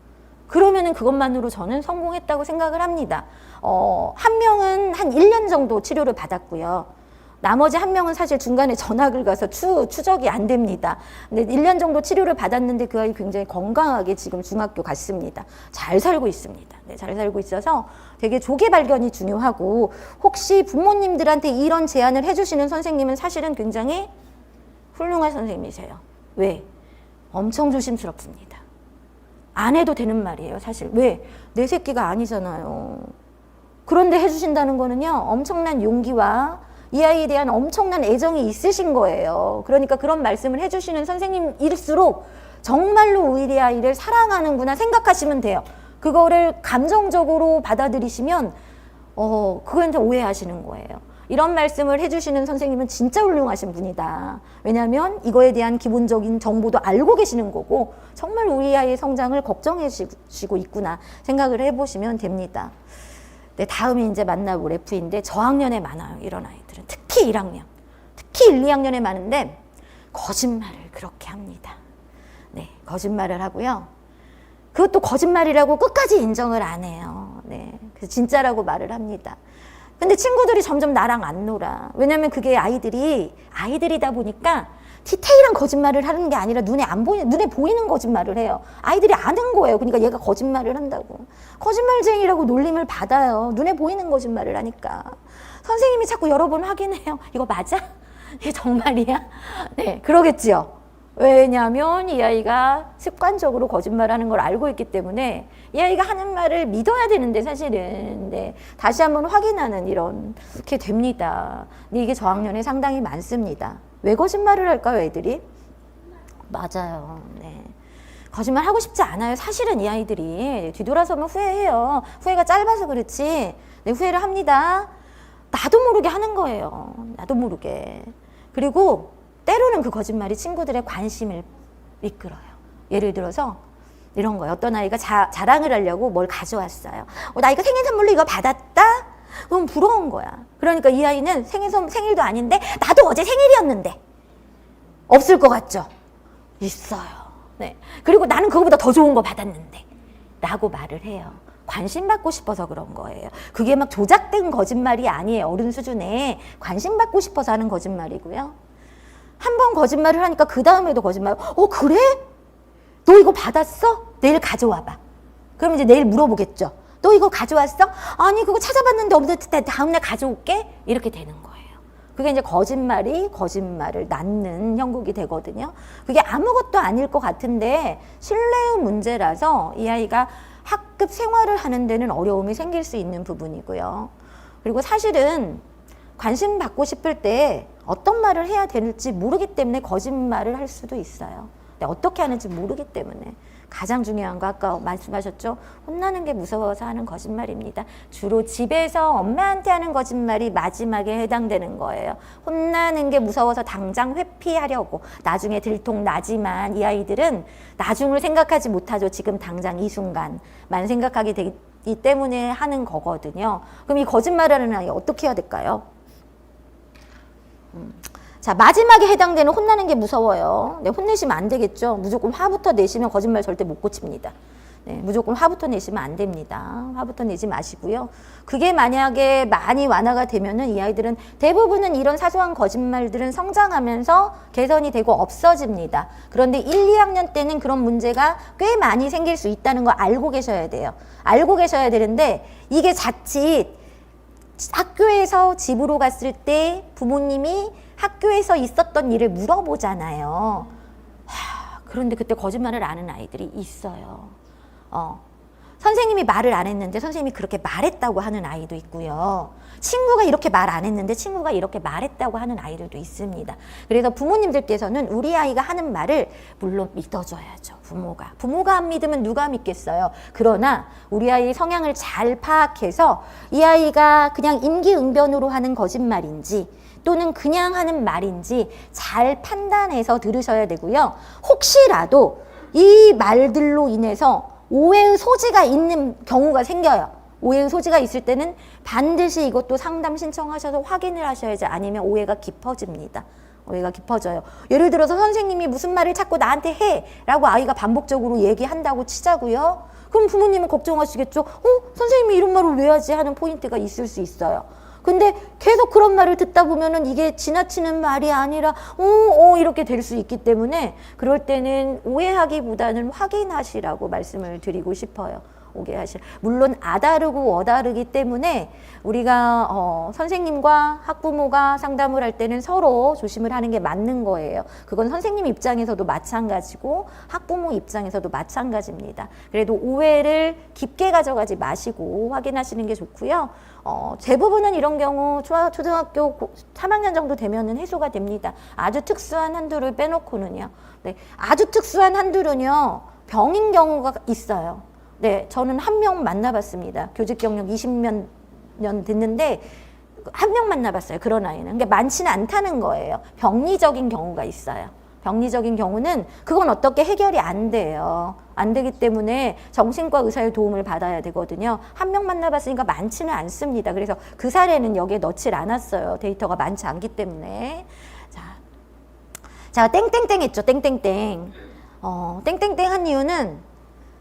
그러면은 그것만으로 저는 성공했다고 생각을 합니다. 한 명은 한 1년 정도 치료를 받았고요. 나머지 한 명은 사실 중간에 전학을 가서 추적이 안 됩니다. 근데 1년 정도 치료를 받았는데 그 아이 굉장히 건강하게 지금 중학교 갔습니다. 잘 살고 있습니다. 네, 잘 살고 있어서 되게 조기 발견이 중요하고 혹시 부모님들한테 이런 제안을 해주시는 선생님은 사실은 굉장히 훌륭한 선생님이세요. 왜? 엄청 조심스럽습니다. 안 해도 되는 말이에요, 사실. 왜? 내 새끼가 아니잖아요. 그런데 해주신다는 거는요, 엄청난 용기와 이 아이에 대한 엄청난 애정이 있으신 거예요. 그러니까 그런 말씀을 해주시는 선생님일수록 정말로 우리 아이를 사랑하는구나 생각하시면 돼요. 그거를 감정적으로 받아들이시면 그건 오해하시는 거예요. 이런 말씀을 해주시는 선생님은 진짜 훌륭하신 분이다. 왜냐하면 이거에 대한 기본적인 정보도 알고 계시는 거고 정말 우리 아이의 성장을 걱정해 주시고 있구나 생각을 해보시면 됩니다. 네, 다음에 이제 만나볼 F인데 저학년에 많아요. 이런 아이들은. 특히 1학년. 특히 1, 2학년에 많은데 거짓말을 그렇게 합니다. 네, 거짓말을 하고요. 그것도 거짓말이라고 끝까지 인정을 안 해요. 네, 그래서 진짜라고 말을 합니다. 근데 친구들이 점점 나랑 안 놀아. 왜냐면 그게 아이들이다 보니까 디테일한 거짓말을 하는 게 아니라 눈에 보이는 거짓말을 해요. 아이들이 아는 거예요. 그러니까 얘가 거짓말을 한다고. 거짓말쟁이라고 놀림을 받아요. 눈에 보이는 거짓말을 하니까. 선생님이 자꾸 여러 번 확인해요. 이거 맞아? 이게 정말이야? 네, 그러겠지요. 왜냐하면 이 아이가 습관적으로 거짓말하는 걸 알고 있기 때문에 이 아이가 하는 말을 믿어야 되는데 사실은 네, 다시 한번 확인하는 이렇게 됩니다. 근데 이게 저학년에 상당히 많습니다. 왜 거짓말을 할까요, 애들이? 맞아요. 네. 거짓말 하고 싶지 않아요. 사실은 이 아이들이 뒤돌아서면 후회해요. 후회가 짧아서 그렇지. 네, 후회를 합니다. 나도 모르게 하는 거예요. 나도 모르게. 그리고 때로는 그 거짓말이 친구들의 관심을 이끌어요. 예를 들어서 이런 거예요. 어떤 아이가 자랑을 하려고 뭘 가져왔어요. 나 이거 생일 선물로 이거 받았다? 그럼 부러운 거야. 그러니까 이 아이는 생일도 아닌데 나도 어제 생일이었는데. 없을 것 같죠? 있어요. 네. 그리고 나는 그거보다 더 좋은 거 받았는데 라고 말을 해요. 관심 받고 싶어서 그런 거예요. 그게 막 조작된 거짓말이 아니에요. 어른 수준에 관심 받고 싶어서 하는 거짓말이고요. 한 번 거짓말을 하니까 그 다음에도 거짓말. 그래? 너 이거 받았어? 내일 가져와봐. 그럼 이제 내일 물어보겠죠. 너 이거 가져왔어? 아니 그거 찾아봤는데 없는데 다음날 가져올게? 이렇게 되는 거예요. 그게 이제 거짓말을 낳는 형국이 되거든요. 그게 아무것도 아닐 것 같은데 신뢰의 문제라서 이 아이가 학급 생활을 하는 데는 어려움이 생길 수 있는 부분이고요. 그리고 사실은 관심 받고 싶을 때 어떤 말을 해야 될지 모르기 때문에 거짓말을 할 수도 있어요. 근데 어떻게 하는지 모르기 때문에 가장 중요한 거 아까 말씀하셨죠? 혼나는 게 무서워서 하는 거짓말입니다. 주로 집에서 엄마한테 하는 거짓말이 마지막에 해당되는 거예요. 혼나는 게 무서워서 당장 회피하려고 나중에 들통나지만 이 아이들은 나중을 생각하지 못하죠. 지금 당장 이 순간만 생각하게 되기 때문에 하는 거거든요. 그럼 이 거짓말하는 아이 어떻게 해야 될까요? 자, 마지막에 해당되는 혼나는 게 무서워요. 네, 혼내시면 안 되겠죠. 무조건 화부터 내시면 거짓말 절대 못 고칩니다. 네, 무조건 화부터 내시면 안 됩니다. 화부터 내지 마시고요. 그게 만약에 많이 완화가 되면은 이 아이들은 대부분은 이런 사소한 거짓말들은 성장하면서 개선이 되고 없어집니다. 그런데 1, 2학년 때는 그런 문제가 꽤 많이 생길 수 있다는 거 알고 계셔야 돼요. 알고 계셔야 되는데 이게 자칫 학교에서 집으로 갔을 때 부모님이 학교에서 있었던 일을 물어보잖아요. 그런데 그때 거짓말을 아는 아이들이 있어요. 선생님이 말을 안 했는데 선생님이 그렇게 말했다고 하는 아이도 있고요. 친구가 이렇게 말 안 했는데 친구가 이렇게 말했다고 하는 아이들도 있습니다. 그래서 부모님들께서는 우리 아이가 하는 말을 물론 믿어줘야죠. 부모가 안 믿으면 누가 믿겠어요. 그러나 우리 아이의 성향을 잘 파악해서 이 아이가 그냥 임기응변으로 하는 거짓말인지 또는 그냥 하는 말인지 잘 판단해서 들으셔야 되고요. 혹시라도 이 말들로 인해서 오해의 소지가 있는 경우가 생겨요. 오해의 소지가 있을 때는 반드시 이것도 상담 신청하셔서 확인을 하셔야지 아니면 오해가 깊어집니다. 오해가 깊어져요. 예를 들어서 선생님이 무슨 말을 자꾸 나한테 해 라고 아이가 반복적으로 얘기한다고 치자고요. 그럼 부모님은 걱정하시겠죠. 선생님이 이런 말을 왜 하지 하는 포인트가 있을 수 있어요. 근데 계속 그런 말을 듣다 보면은 이게 지나치는 말이 아니라 이렇게 될 수 있기 때문에 그럴 때는 오해하기보다는 확인하시라고 말씀을 드리고 싶어요. 물론 아다르고 어다르기 때문에 우리가 선생님과 학부모가 상담을 할 때는 서로 조심을 하는 게 맞는 거예요. 그건 선생님 입장에서도 마찬가지고 학부모 입장에서도 마찬가지입니다. 그래도 오해를 깊게 가져가지 마시고 확인하시는 게 좋고요. 대부분은 이런 경우 초등학교 3학년 정도 되면은 해소가 됩니다. 아주 특수한 한두를 빼놓고는요. 네, 아주 특수한 한두는요 병인 경우가 있어요. 네, 저는 한 명 만나봤습니다. 교직 경력 20년 됐는데 한 명 만나봤어요. 그런 아이는. 그러니까 많지는 않다는 거예요. 병리적인 경우가 있어요. 병리적인 경우는 그건 어떻게 해결이 안 돼요. 안 되기 때문에 정신과 의사의 도움을 받아야 되거든요. 한 명 만나봤으니까 많지는 않습니다. 그래서 그 사례는 여기에 넣질 않았어요. 데이터가 많지 않기 때문에. 자, 땡땡땡 했죠. 땡땡땡. 땡땡땡 한 이유는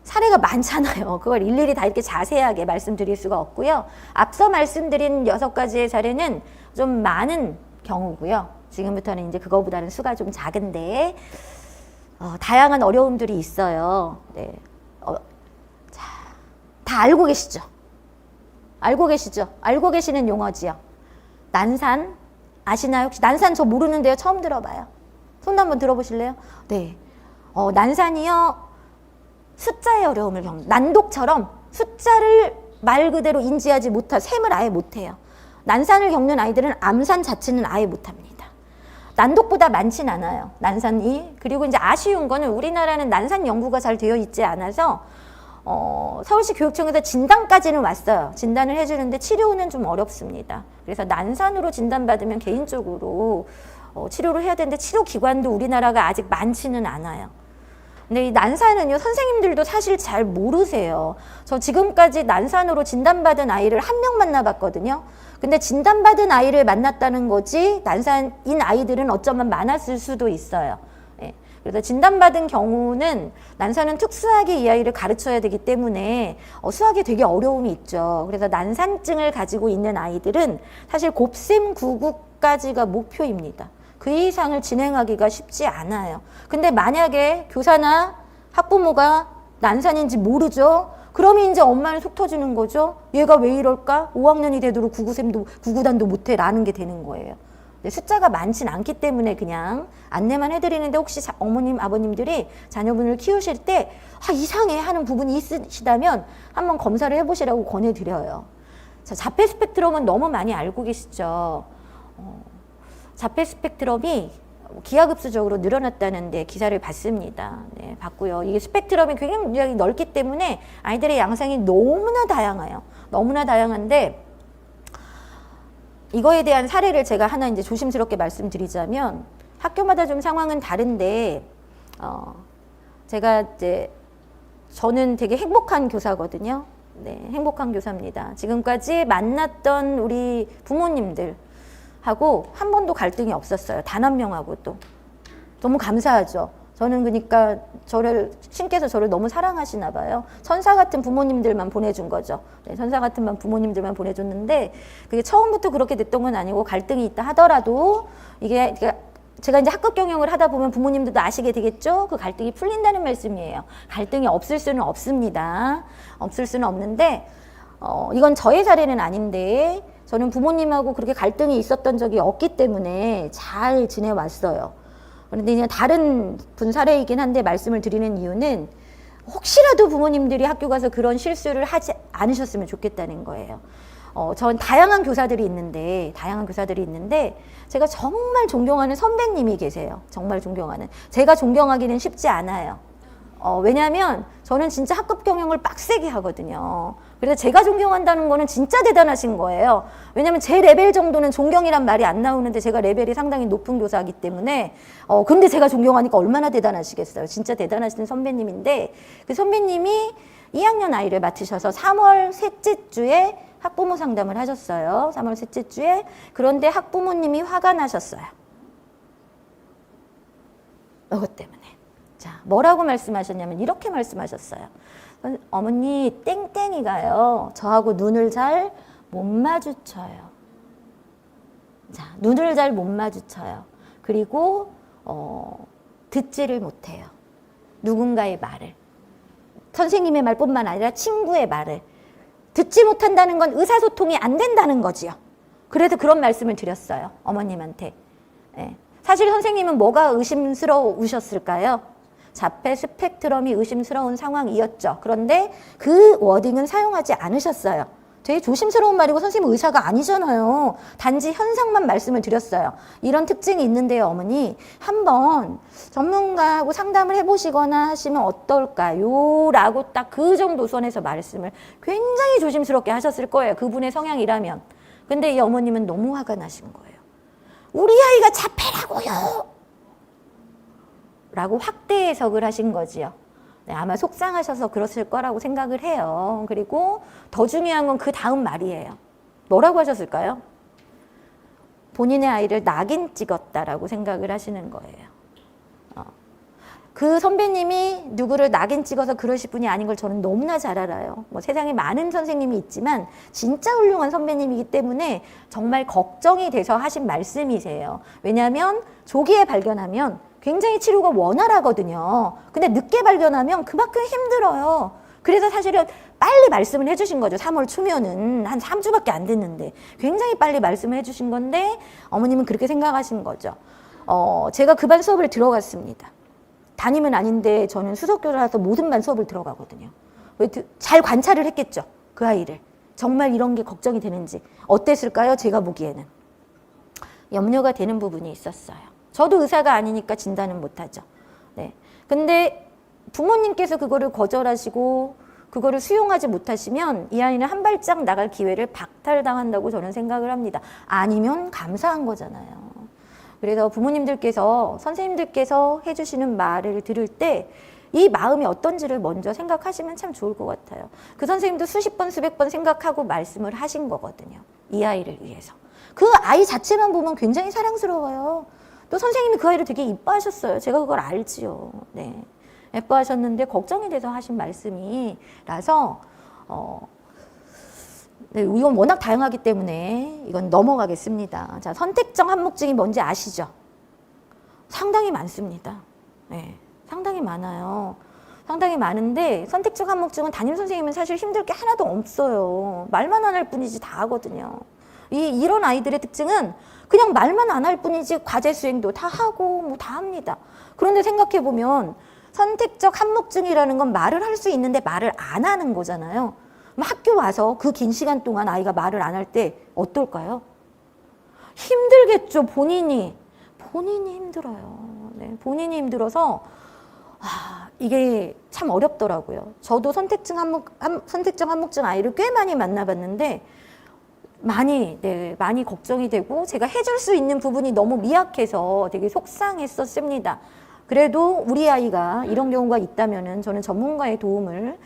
사례가 많잖아요. 그걸 일일이 다 이렇게 자세하게 말씀드릴 수가 없고요. 앞서 말씀드린 6가지의 사례는 좀 많은 경우고요. 지금부터는 이제 그거보다는 수가 좀 작은데 다양한 어려움들이 있어요. 네. 자, 다 알고 계시죠? 알고 계시죠? 알고 계시는 용어지요. 난산 아시나요? 혹시 난산 저 모르는데요. 처음 들어봐요. 손 한번 들어보실래요? 네. 난산이요. 숫자의 어려움을 겪는 난독처럼 숫자를 말 그대로 인지하지 못한 셈을 아예 못해요. 난산을 겪는 아이들은 암산 자체는 아예 못합니다. 난독보다 많진 않아요. 난산이. 그리고 이제 아쉬운 거는 우리나라는 난산 연구가 잘 되어 있지 않아서 서울시 교육청에서 진단까지는 왔어요. 진단을 해주는데 치료는 좀 어렵습니다. 그래서 난산으로 진단받으면 개인적으로 치료를 해야 되는데 치료 기관도 우리나라가 아직 많지는 않아요. 근데 이 난산은요, 선생님들도 사실 잘 모르세요. 저 지금까지 난산으로 진단받은 아이를 한 명 만나봤거든요. 근데 진단받은 아이를 만났다는 거지 난산인 아이들은 어쩌면 많았을 수도 있어요. 예. 그래서 진단받은 경우는 난산은 특수하게 이 아이를 가르쳐야 되기 때문에 수학에 되게 어려움이 있죠. 그래서 난산증을 가지고 있는 아이들은 사실 곱셈 99까지가 목표입니다. 그 이상을 진행하기가 쉽지 않아요. 근데 만약에 교사나 학부모가 난산인지 모르죠? 그러면 이제 엄마는 속 터지는 거죠. 얘가 왜 이럴까? 5학년이 되도록 99단도 못해 라는 게 되는 거예요. 숫자가 많진 않기 때문에 그냥 안내만 해드리는데 혹시 어머님, 아버님들이 자녀분을 키우실 때 이상해 하는 부분이 있으시다면 한번 검사를 해보시라고 권해드려요. 자, 자폐 스펙트럼은 너무 많이 알고 계시죠? 자폐 스펙트럼이 기하급수적으로 늘어났다는데 기사를 봤습니다. 네, 봤고요. 이게 스펙트럼이 굉장히 넓기 때문에 아이들의 양상이 너무나 다양해요. 너무나 다양한데 이거에 대한 사례를 제가 하나 이제 조심스럽게 말씀드리자면 학교마다 좀 상황은 다른데 제가 이제 저는 되게 행복한 교사거든요. 네, 행복한 교사입니다. 지금까지 만났던 우리 부모님들 하고 한 번도 갈등이 없었어요. 단 한 명하고도. 너무 감사하죠. 저는 그러니까 신께서 저를 너무 사랑하시나 봐요. 천사 같은 부모님들만 보내준 거죠. 네, 천사 같은 부모님들만 보내줬는데 그게 처음부터 그렇게 됐던 건 아니고 갈등이 있다 하더라도 이게 제가 이제 학급 경영을 하다 보면 부모님들도 아시게 되겠죠? 그 갈등이 풀린다는 말씀이에요. 갈등이 없을 수는 없습니다. 없을 수는 없는데 이건 저의 사례는 아닌데 저는 부모님하고 그렇게 갈등이 있었던 적이 없기 때문에 잘 지내왔어요. 그런데 이제 다른 분 사례이긴 한데 말씀을 드리는 이유는 혹시라도 부모님들이 학교 가서 그런 실수를 하지 않으셨으면 좋겠다는 거예요. 전 다양한 교사들이 있는데 제가 정말 존경하는 선배님이 계세요. 정말 존경하는. 제가 존경하기는 쉽지 않아요. 왜냐하면 저는 진짜 학급 경영을 빡세게 하거든요. 그래서 제가 존경한다는 거는 진짜 대단하신 거예요. 왜냐하면 제 레벨 정도는 존경이란 말이 안 나오는데 제가 레벨이 상당히 높은 교사이기 때문에 근데 제가 존경하니까 얼마나 대단하시겠어요. 진짜 대단하신 선배님인데 그 선배님이 2학년 아이를 맡으셔서 3월 셋째 주에 학부모 상담을 하셨어요. 3월 셋째 주에. 그런데 학부모님이 화가 나셨어요. 이것 때문에. 자, 뭐라고 말씀하셨냐면 이렇게 말씀하셨어요. 어머니, 땡땡이가요, 저하고 눈을 잘 못 마주쳐요. 자, 눈을 잘 못 마주쳐요. 그리고 듣지를 못해요. 누군가의 말을. 선생님의 말뿐만 아니라 친구의 말을. 듣지 못한다는 건 의사소통이 안 된다는 거지요. 그래서 그런 말씀을 드렸어요. 어머님한테. 네. 사실 선생님은 뭐가 의심스러우셨을까요? 자폐 스펙트럼이 의심스러운 상황이었죠. 그런데 그 워딩은 사용하지 않으셨어요. 되게 조심스러운 말이고 선생님 의사가 아니잖아요. 단지 현상만 말씀을 드렸어요. 이런 특징이 있는데요, 어머니. 한번 전문가하고 상담을 해보시거나 하시면 어떨까요? 라고 딱 그 정도 선에서 말씀을 굉장히 조심스럽게 하셨을 거예요. 그분의 성향이라면. 근데 이 어머님은 너무 화가 나신 거예요. 우리 아이가 자폐라고요! 라고 확대 해석을 하신 거지요. 네, 아마 속상하셔서 그랬을 거라고 생각을 해요. 그리고 더 중요한 건 그 다음 말이에요. 뭐라고 하셨을까요? 본인의 아이를 낙인 찍었다라고 생각을 하시는 거예요. 그 선배님이 누구를 낙인 찍어서 그러실 분이 아닌 걸 저는 너무나 잘 알아요. 뭐 세상에 많은 선생님이 있지만 진짜 훌륭한 선배님이기 때문에 정말 걱정이 돼서 하신 말씀이세요. 왜냐하면 조기에 발견하면 굉장히 치료가 원활하거든요. 근데 늦게 발견하면 그만큼 힘들어요. 그래서 사실은 빨리 말씀을 해주신 거죠. 3월 초면은 한 3주밖에 안 됐는데 굉장히 빨리 말씀을 해주신 건데 어머님은 그렇게 생각하신 거죠. 제가 그 반 수업을 들어갔습니다. 담임은 아닌데 저는 수석교사라서 모든 반 수업을 들어가거든요. 잘 관찰을 했겠죠. 그 아이를. 정말 이런 게 걱정이 되는지. 어땠을까요? 제가 보기에는. 염려가 되는 부분이 있었어요. 저도 의사가 아니니까 진단은 못하죠. 네. 근데 부모님께서 그거를 거절하시고 그거를 수용하지 못하시면 이 아이는 한 발짝 나갈 기회를 박탈당한다고 저는 생각을 합니다. 아니면 감사한 거잖아요. 그래서 부모님들께서 선생님들께서 해주시는 말을 들을 때 이 마음이 어떤지를 먼저 생각하시면 참 좋을 것 같아요. 그 선생님도 수십 번 수백 번 생각하고 말씀을 하신 거거든요. 이 아이를 위해서. 그 아이 자체만 보면 굉장히 사랑스러워요. 또 선생님이 그 아이를 되게 이뻐하셨어요. 제가 그걸 알지요. 네. 예뻐하셨는데 걱정이 돼서 하신 말씀이라서 네, 이건 워낙 다양하기 때문에 이건 넘어가겠습니다. 자, 선택적 한묵증이 뭔지 아시죠? 상당히 많습니다. 네, 상당히 많아요. 상당히 많은데 선택적 한묵증은 담임선생님은 사실 힘들 게 하나도 없어요. 말만 안 할 뿐이지 다 하거든요. 이런 아이들의 특징은 그냥 말만 안 할 뿐이지 과제 수행도 다 하고 뭐 다 합니다. 그런데 생각해보면 선택적 한묵증이라는 건 말을 할 수 있는데 말을 안 하는 거잖아요. 학교 와서 그 긴 시간 동안 아이가 말을 안 할 때 어떨까요? 힘들겠죠. 본인이 힘들어요. 네, 본인이 힘들어서 이게 참 어렵더라고요. 저도 선택적 한묵증 아이를 꽤 많이 만나봤는데 많이 걱정이 되고 제가 해줄 수 있는 부분이 너무 미약해서 되게 속상했었습니다. 그래도 우리 아이가 이런 경우가 있다면은 저는 전문가의 도움을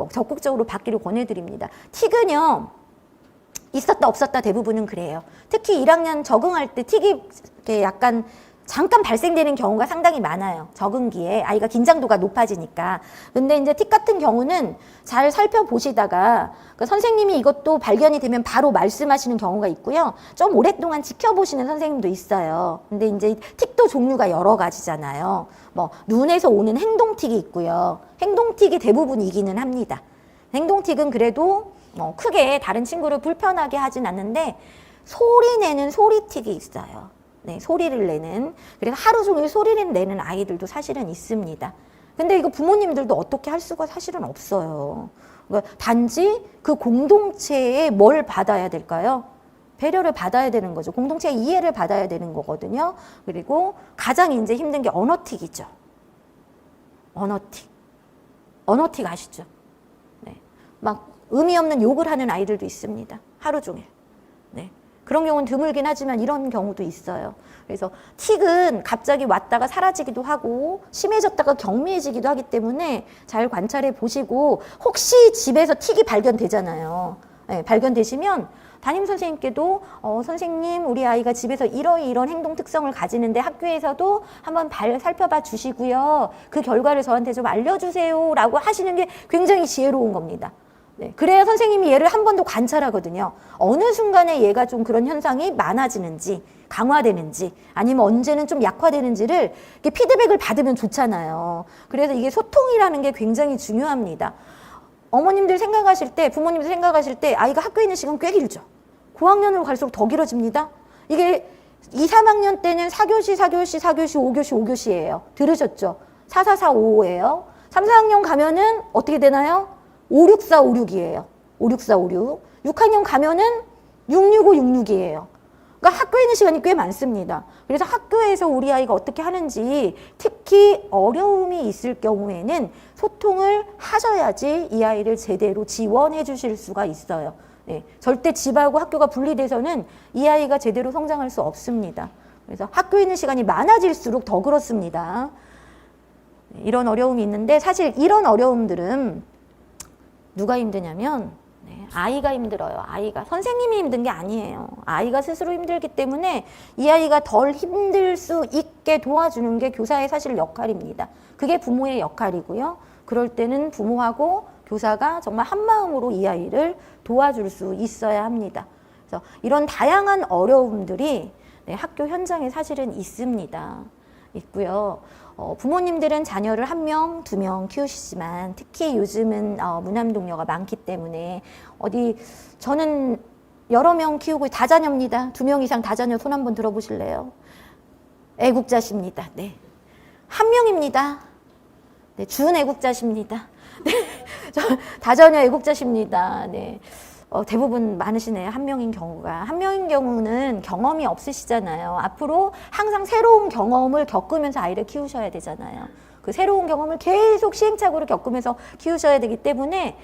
적극적으로 받기를 권해드립니다. 틱은요, 있었다 없었다 대부분은 그래요. 특히 1학년 적응할 때 틱이 약간 잠깐 발생되는 경우가 상당히 많아요. 적응기에 아이가 긴장도가 높아지니까. 근데 이제 틱 같은 경우는 잘 살펴보시다가 선생님이 이것도 발견이 되면 바로 말씀하시는 경우가 있고요. 좀 오랫동안 지켜보시는 선생님도 있어요. 근데 이제 틱도 종류가 여러 가지잖아요. 뭐 눈에서 오는 행동틱이 있고요. 행동틱이 대부분이기는 합니다. 행동틱은 그래도 크게 다른 친구를 불편하게 하진 않는데 소리 내는 소리틱이 있어요. 네, 소리를 내는. 그래서 하루 종일 소리를 내는 아이들도 사실은 있습니다. 근데 이거 부모님들도 어떻게 할 수가 사실은 없어요. 그러니까 단지 그 공동체에 뭘 받아야 될까요? 배려를 받아야 되는 거죠. 공동체의 이해를 받아야 되는 거거든요. 그리고 가장 이제 힘든 게 언어틱이죠. 언어틱 아시죠? 네. 막 의미 없는 욕을 하는 아이들도 있습니다. 하루 종일. 네. 그런 경우는 드물긴 하지만 이런 경우도 있어요. 그래서 틱은 갑자기 왔다가 사라지기도 하고 심해졌다가 경미해지기도 하기 때문에 잘 관찰해 보시고 혹시 집에서 틱이 발견되잖아요. 네, 발견되시면 담임선생님께도 선생님 우리 아이가 집에서 이런 행동 특성을 가지는데 학교에서도 한번 살펴봐 주시고요. 그 결과를 저한테 좀 알려주세요 라고 하시는 게 굉장히 지혜로운 겁니다. 네, 그래야 선생님이 얘를 한 번 더 관찰하거든요. 어느 순간에 얘가 좀 그런 현상이 많아지는지 강화되는지 아니면 언제는 좀 약화되는지를 이렇게 피드백을 받으면 좋잖아요. 그래서 이게 소통이라는 게 굉장히 중요합니다. 어머님들 생각하실 때 부모님들 생각하실 때 아이가 학교에 있는 시간 꽤 길죠. 고학년으로 갈수록 더 길어집니다. 이게 2, 3학년 때는 4교시, 5교시, 5교시예요. 들으셨죠? 4, 4, 4, 5예요. 3, 4학년 가면은 어떻게 되나요? 5, 6, 4, 5, 6이에요. 5, 6, 4, 5, 6. 6학년 가면은 6, 6, 5, 6, 6이에요. 그러니까 학교에 있는 시간이 꽤 많습니다. 그래서 학교에서 우리 아이가 어떻게 하는지 특히 어려움이 있을 경우에는 소통을 하셔야지 이 아이를 제대로 지원해 주실 수가 있어요. 네, 절대 집하고 학교가 분리돼서는 이 아이가 제대로 성장할 수 없습니다. 그래서 학교에 있는 시간이 많아질수록 더 그렇습니다. 이런 어려움이 있는데 사실 이런 어려움들은 누가 힘드냐면 아이가 힘들어요. 아이가. 선생님이 힘든 게 아니에요. 아이가 스스로 힘들기 때문에 이 아이가 덜 힘들 수 있게 도와주는 게 교사의 사실 역할입니다. 그게 부모의 역할이고요. 그럴 때는 부모하고 교사가 정말 한마음으로 이 아이를 도와줄 수 있어야 합니다. 그래서 이런 다양한 어려움들이 학교 현장에 사실은 있고요. 부모님들은 자녀를 1명, 2명 키우시지만 특히 요즘은 무남동녀가 많기 때문에 저는 여러 명 키우고 다자녀입니다. 2명 이상 다자녀 손 한번 들어보실래요? 애국자십니다. 네. 1명입니다. 네, 준 애국자십니다. 네. 다자녀 애국자십니다. 네. 대부분 많으시네요. 1명인 경우가. 1명인 경우는 경험이 없으시잖아요. 앞으로 항상 새로운 경험을 겪으면서 아이를 키우셔야 되잖아요. 그 새로운 경험을 계속 시행착오를 겪으면서 키우셔야 되기 때문에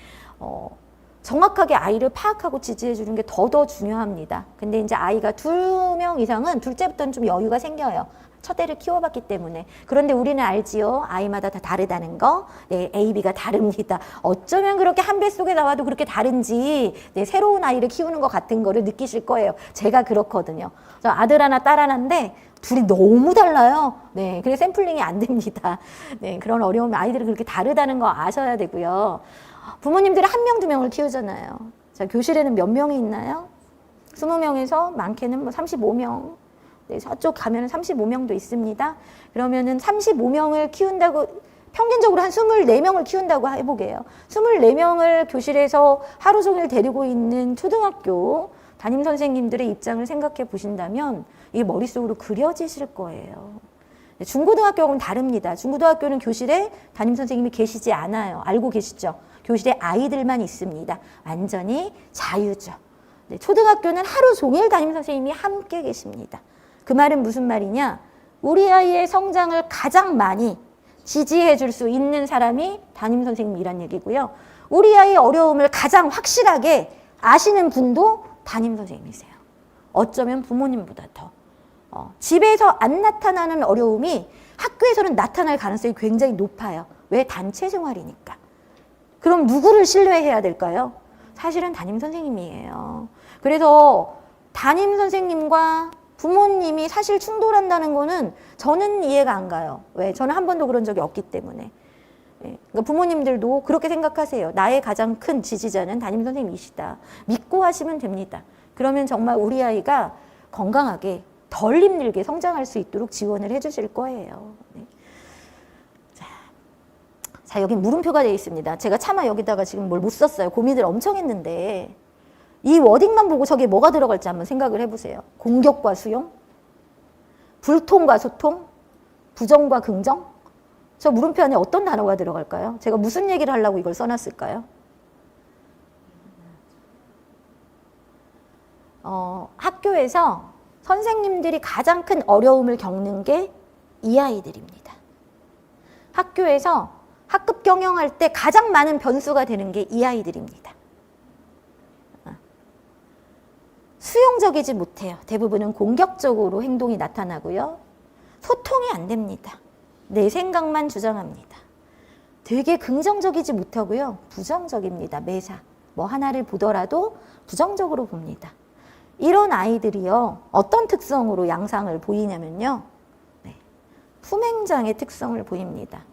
정확하게 아이를 파악하고 지지해 주는 게 더 중요합니다. 근데 이제 아이가 2명 이상은 둘째부터는 좀 여유가 생겨요. 첫 애를 키워봤기 때문에. 그런데 우리는 알지요. 아이마다 다 다르다는 거. 네, A, B가 다릅니다. 어쩌면 그렇게 한 배 속에 나와도 그렇게 다른지 새로운 아이를 키우는 것 같은 거를 느끼실 거예요. 제가 그렇거든요. 저 아들 하나, 딸 하나인데 둘이 너무 달라요. 네, 그래서 샘플링이 안 됩니다. 네, 그런 어려움이 아이들이 그렇게 다르다는 거 아셔야 되고요. 부모님들이 1명, 2명을 키우잖아요. 자, 교실에는 몇 명이 있나요? 20명에서 많게는 35명. 네, 저쪽 가면은 35명도 있습니다. 그러면은 35명을 키운다고, 평균적으로 한 24명을 키운다고 해보게요. 24명을 교실에서 하루 종일 데리고 있는 초등학교 담임 선생님들의 입장을 생각해 보신다면 이게 머릿속으로 그려지실 거예요. 중고등학교는 다릅니다. 중고등학교는 교실에 담임 선생님이 계시지 않아요. 알고 계시죠? 교실에 아이들만 있습니다. 완전히 자유죠. 네, 초등학교는 하루 종일 담임 선생님이 함께 계십니다. 그 말은 무슨 말이냐? 우리 아이의 성장을 가장 많이 지지해 줄 수 있는 사람이 담임 선생님이란 얘기고요. 우리 아이의 어려움을 가장 확실하게 아시는 분도 담임 선생님이세요. 어쩌면 부모님보다 더. 집에서 안 나타나는 어려움이 학교에서는 나타날 가능성이 굉장히 높아요. 왜? 단체 생활이니까. 그럼 누구를 신뢰해야 될까요? 사실은 담임 선생님이에요. 그래서 담임 선생님과 부모님이 사실 충돌한다는 거는 저는 이해가 안 가요. 왜? 저는 한 번도 그런 적이 없기 때문에. 그러니까 부모님들도 그렇게 생각하세요. 나의 가장 큰 지지자는 담임 선생님이시다. 믿고 하시면 됩니다. 그러면 정말 우리 아이가 건강하게 덜 힘들게 성장할 수 있도록 지원을 해주실 거예요. 네. 자, 여기 물음표가 되어 있습니다. 제가 차마 여기다가 지금 뭘 못 썼어요. 고민을 엄청 했는데 이 워딩만 보고 저게 뭐가 들어갈지 한번 생각을 해보세요. 공격과 수용, 불통과 소통, 부정과 긍정. 저 물음표 안에 어떤 단어가 들어갈까요? 제가 무슨 얘기를 하려고 이걸 써놨을까요? 학교에서 선생님들이 가장 큰 어려움을 겪는 게 이 아이들입니다. 학교에서 학급 경영할 때 가장 많은 변수가 되는 게 이 아이들입니다. 수용적이지 못해요. 대부분은 공격적으로 행동이 나타나고요. 소통이 안 됩니다. 내 생각만 주장합니다. 되게 긍정적이지 못하고요. 부정적입니다. 매사. 뭐 하나를 보더라도 부정적으로 봅니다. 이런 아이들이요. 어떤 특성으로 양상을 보이냐면요. 품행장의 특성을 보입니다.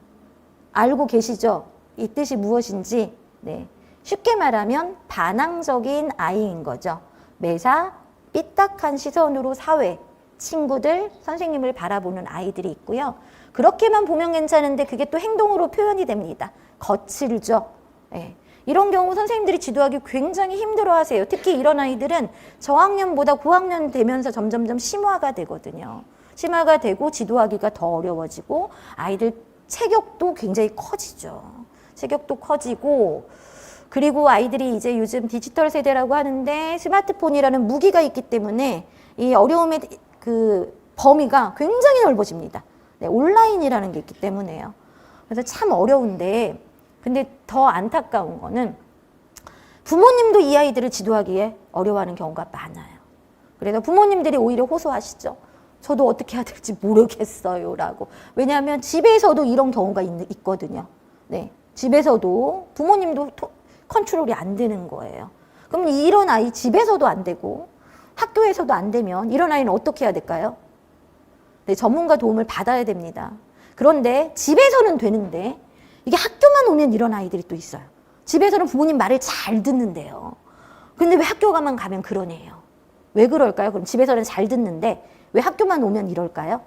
알고 계시죠? 이 뜻이 무엇인지. 네. 쉽게 말하면 반항적인 아이인 거죠. 매사 삐딱한 시선으로 사회, 친구들, 선생님을 바라보는 아이들이 있고요. 그렇게만 보면 괜찮은데 그게 또 행동으로 표현이 됩니다. 거칠죠. 네. 이런 경우 선생님들이 지도하기 굉장히 힘들어하세요. 특히 이런 아이들은 저학년보다 고학년 되면서 점점점 심화가 되거든요. 심화가 되고 지도하기가 더 어려워지고 아이들 체격도 굉장히 커지죠. 체격도 커지고 그리고 아이들이 이제 요즘 디지털 세대라고 하는데 스마트폰이라는 무기가 있기 때문에 이 어려움의 그 범위가 굉장히 넓어집니다. 네, 온라인이라는 게 있기 때문에요. 그래서 참 어려운데 근데 더 안타까운 거는 부모님도 이 아이들을 지도하기에 어려워하는 경우가 많아요. 그래서 부모님들이 오히려 호소하시죠. 저도 어떻게 해야 될지 모르겠어요 라고. 왜냐하면 집에서도 이런 경우가 있거든요. 네, 집에서도 부모님도 컨트롤이 안 되는 거예요. 그럼 이런 아이 집에서도 안 되고 학교에서도 안 되면 이런 아이는 어떻게 해야 될까요? 네, 전문가 도움을 받아야 됩니다. 그런데 집에서는 되는데 이게 학교만 오면 이런 아이들이 또 있어요. 집에서는 부모님 말을 잘 듣는데요. 근데 왜 학교가만 가면 그런 애예요? 왜 그럴까요? 그럼 집에서는 잘 듣는데 왜 학교만 오면 이럴까요?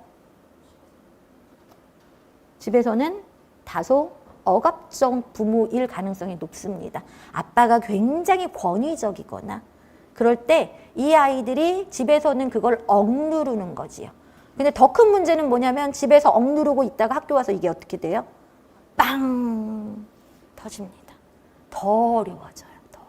집에서는 다소 억압적 부모일 가능성이 높습니다. 아빠가 굉장히 권위적이거나 그럴 때 이 아이들이 집에서는 그걸 억누르는 거지요. 근데 더 큰 문제는 뭐냐면 집에서 억누르고 있다가 학교 와서 이게 어떻게 돼요? 빵 터집니다. 더 어려워져요. 더.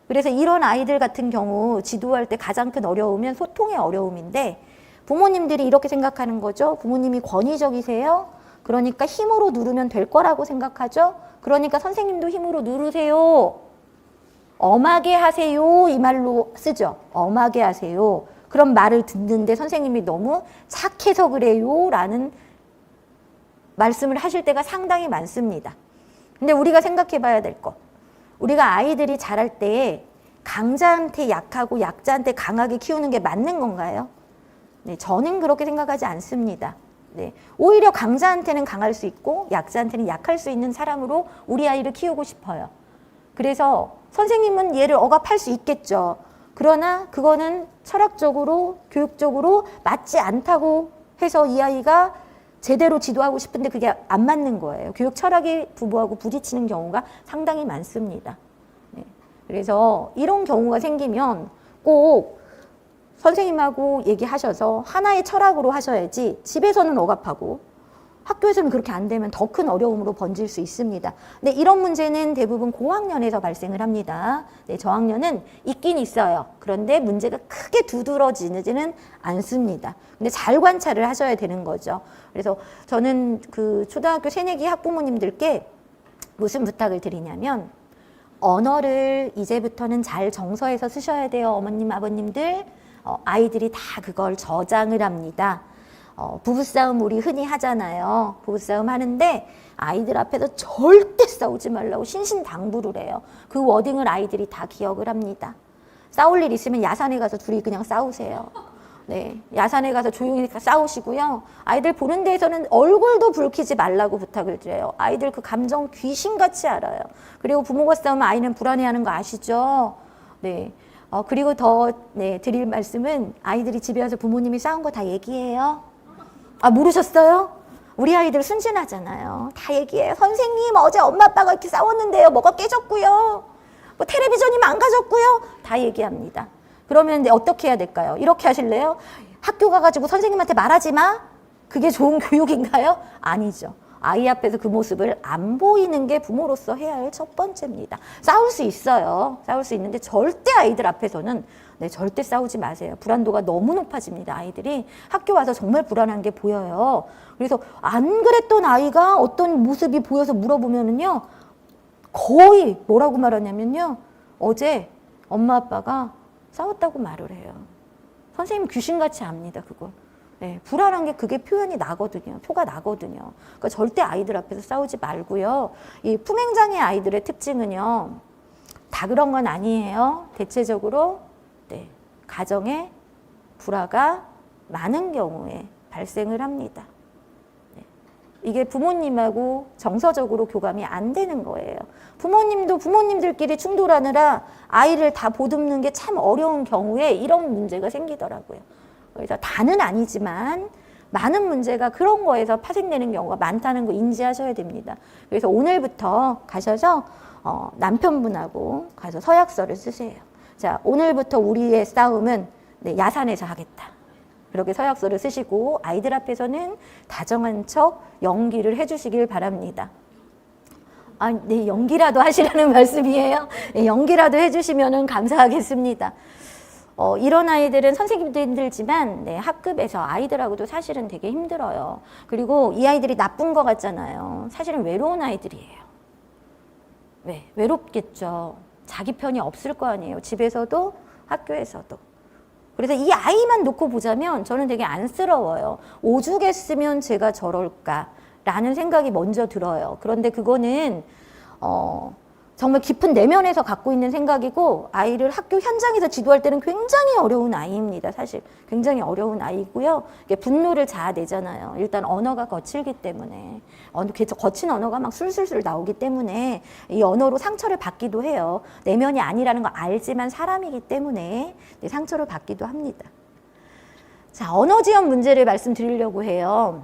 그래서 이런 아이들 같은 경우 지도할 때 가장 큰 어려움은 소통의 어려움인데 부모님들이 이렇게 생각하는 거죠. 부모님이 권위적이세요. 그러니까 힘으로 누르면 될 거라고 생각하죠. 그러니까 선생님도 힘으로 누르세요. 엄하게 하세요. 이 말로 쓰죠. 엄하게 하세요. 그런 말을 듣는데 선생님이 너무 착해서 그래요 라는 말씀을 하실 때가 상당히 많습니다. 근데 우리가 생각해 봐야 될 것. 우리가 아이들이 자랄 때 강자한테 약하고 약자한테 강하게 키우는 게 맞는 건가요? 네, 저는 그렇게 생각하지 않습니다. 네, 오히려 강자한테는 강할 수 있고 약자한테는 약할 수 있는 사람으로 우리 아이를 키우고 싶어요. 그래서 선생님은 얘를 억압할 수 있겠죠. 그러나 그거는 철학적으로 교육적으로 맞지 않다고 해서 이 아이가 제대로 지도하고 싶은데 그게 안 맞는 거예요. 교육 철학이 부부하고 부딪히는 경우가 상당히 많습니다. 네. 그래서 이런 경우가 생기면 꼭 선생님하고 얘기하셔서 하나의 철학으로 하셔야지 집에서는 억압하고 학교에서는 그렇게 안 되면 더 큰 어려움으로 번질 수 있습니다. 근데 이런 문제는 대부분 고학년에서 발생을 합니다. 네, 저학년은 있긴 있어요. 그런데 문제가 크게 두드러지지는 않습니다. 근데 잘 관찰을 하셔야 되는 거죠. 그래서 저는 그 초등학교 새내기 학부모님들께 무슨 부탁을 드리냐면 언어를 이제부터는 잘 정서해서 쓰셔야 돼요. 어머님, 아버님들. 아이들이 다 그걸 저장을 합니다. 부부싸움 우리 흔히 하잖아요. 부부싸움 하는데 아이들 앞에서 절대 싸우지 말라고 신신당부를 해요. 그 워딩을 아이들이 다 기억을 합니다. 싸울 일 있으면 야산에 가서 둘이 그냥 싸우세요. 네, 야산에 가서 조용히 싸우시고요. 아이들 보는 데에서는 얼굴도 붉히지 말라고 부탁을 드려요. 아이들 그 감정 귀신같이 알아요. 그리고 부모가 싸우면 아이는 불안해하는 거 아시죠? 네. 그리고 더 드릴 말씀은 아이들이 집에 와서 부모님이 싸운 거 다 얘기해요. 아, 모르셨어요? 우리 아이들 순진하잖아요. 다 얘기해요. 선생님, 어제 엄마 아빠가 이렇게 싸웠는데요. 뭐가 깨졌고요. 뭐 텔레비전이 망가졌고요. 다 얘기합니다. 그러면 어떻게 해야 될까요? 이렇게 하실래요? 학교 가가지고 선생님한테 말하지 마? 그게 좋은 교육인가요? 아니죠. 아이 앞에서 그 모습을 안 보이는 게 부모로서 해야 할 첫 번째입니다. 싸울 수 있어요. 싸울 수 있는데 절대 아이들 앞에서는 절대 싸우지 마세요. 불안도가 너무 높아집니다. 아이들이 학교 와서 정말 불안한 게 보여요. 그래서 안 그랬던 아이가 어떤 모습이 보여서 물어보면은요, 거의 뭐라고 말하냐면요, 어제 엄마 아빠가 싸웠다고 말을 해요. 선생님 귀신같이 압니다, 그걸. 네, 불안한 게 그게 표현이 나거든요. 표가 나거든요. 그러니까 절대 아이들 앞에서 싸우지 말고요. 이 품행장애 아이들의 특징은요, 다 그런 건 아니에요. 대체적으로 가정에 불화가 많은 경우에 발생을 합니다. 네. 이게 부모님하고 정서적으로 교감이 안 되는 거예요. 부모님도 부모님들끼리 충돌하느라 아이를 다 보듬는 게 참 어려운 경우에 이런 문제가 생기더라고요. 그래서 다는 아니지만 많은 문제가 그런 거에서 파생되는 경우가 많다는 거 인지하셔야 됩니다. 그래서 오늘부터 가셔서 남편분하고 가서 서약서를 쓰세요. 자, 오늘부터 우리의 싸움은 야산에서 하겠다. 그렇게 서약서를 쓰시고 아이들 앞에서는 다정한 척 연기를 해주시길 바랍니다. 아, 네, 연기라도 하시라는 말씀이에요. 네, 연기라도 해주시면 감사하겠습니다. 이런 아이들은 선생님도 힘들지만 학급에서 아이들하고도 사실은 되게 힘들어요. 그리고 이 아이들이 나쁜 것 같잖아요. 사실은 외로운 아이들이에요. 왜? 외롭겠죠. 자기 편이 없을 거 아니에요. 집에서도 학교에서도. 그래서 이 아이만 놓고 보자면 저는 되게 안쓰러워요. 오죽했으면 제가 저럴까라는 생각이 먼저 들어요. 그런데 그거는 정말 깊은 내면에서 갖고 있는 생각이고 아이를 학교 현장에서 지도할 때는 굉장히 어려운 아이입니다. 사실 굉장히 어려운 아이고요. 분노를 자아내잖아요. 일단 언어가 거칠기 때문에 거친 언어가 막 술술술 나오기 때문에 이 언어로 상처를 받기도 해요. 내면이 아니라는 거 알지만 사람이기 때문에 상처를 받기도 합니다. 자, 언어 지원 문제를 말씀드리려고 해요.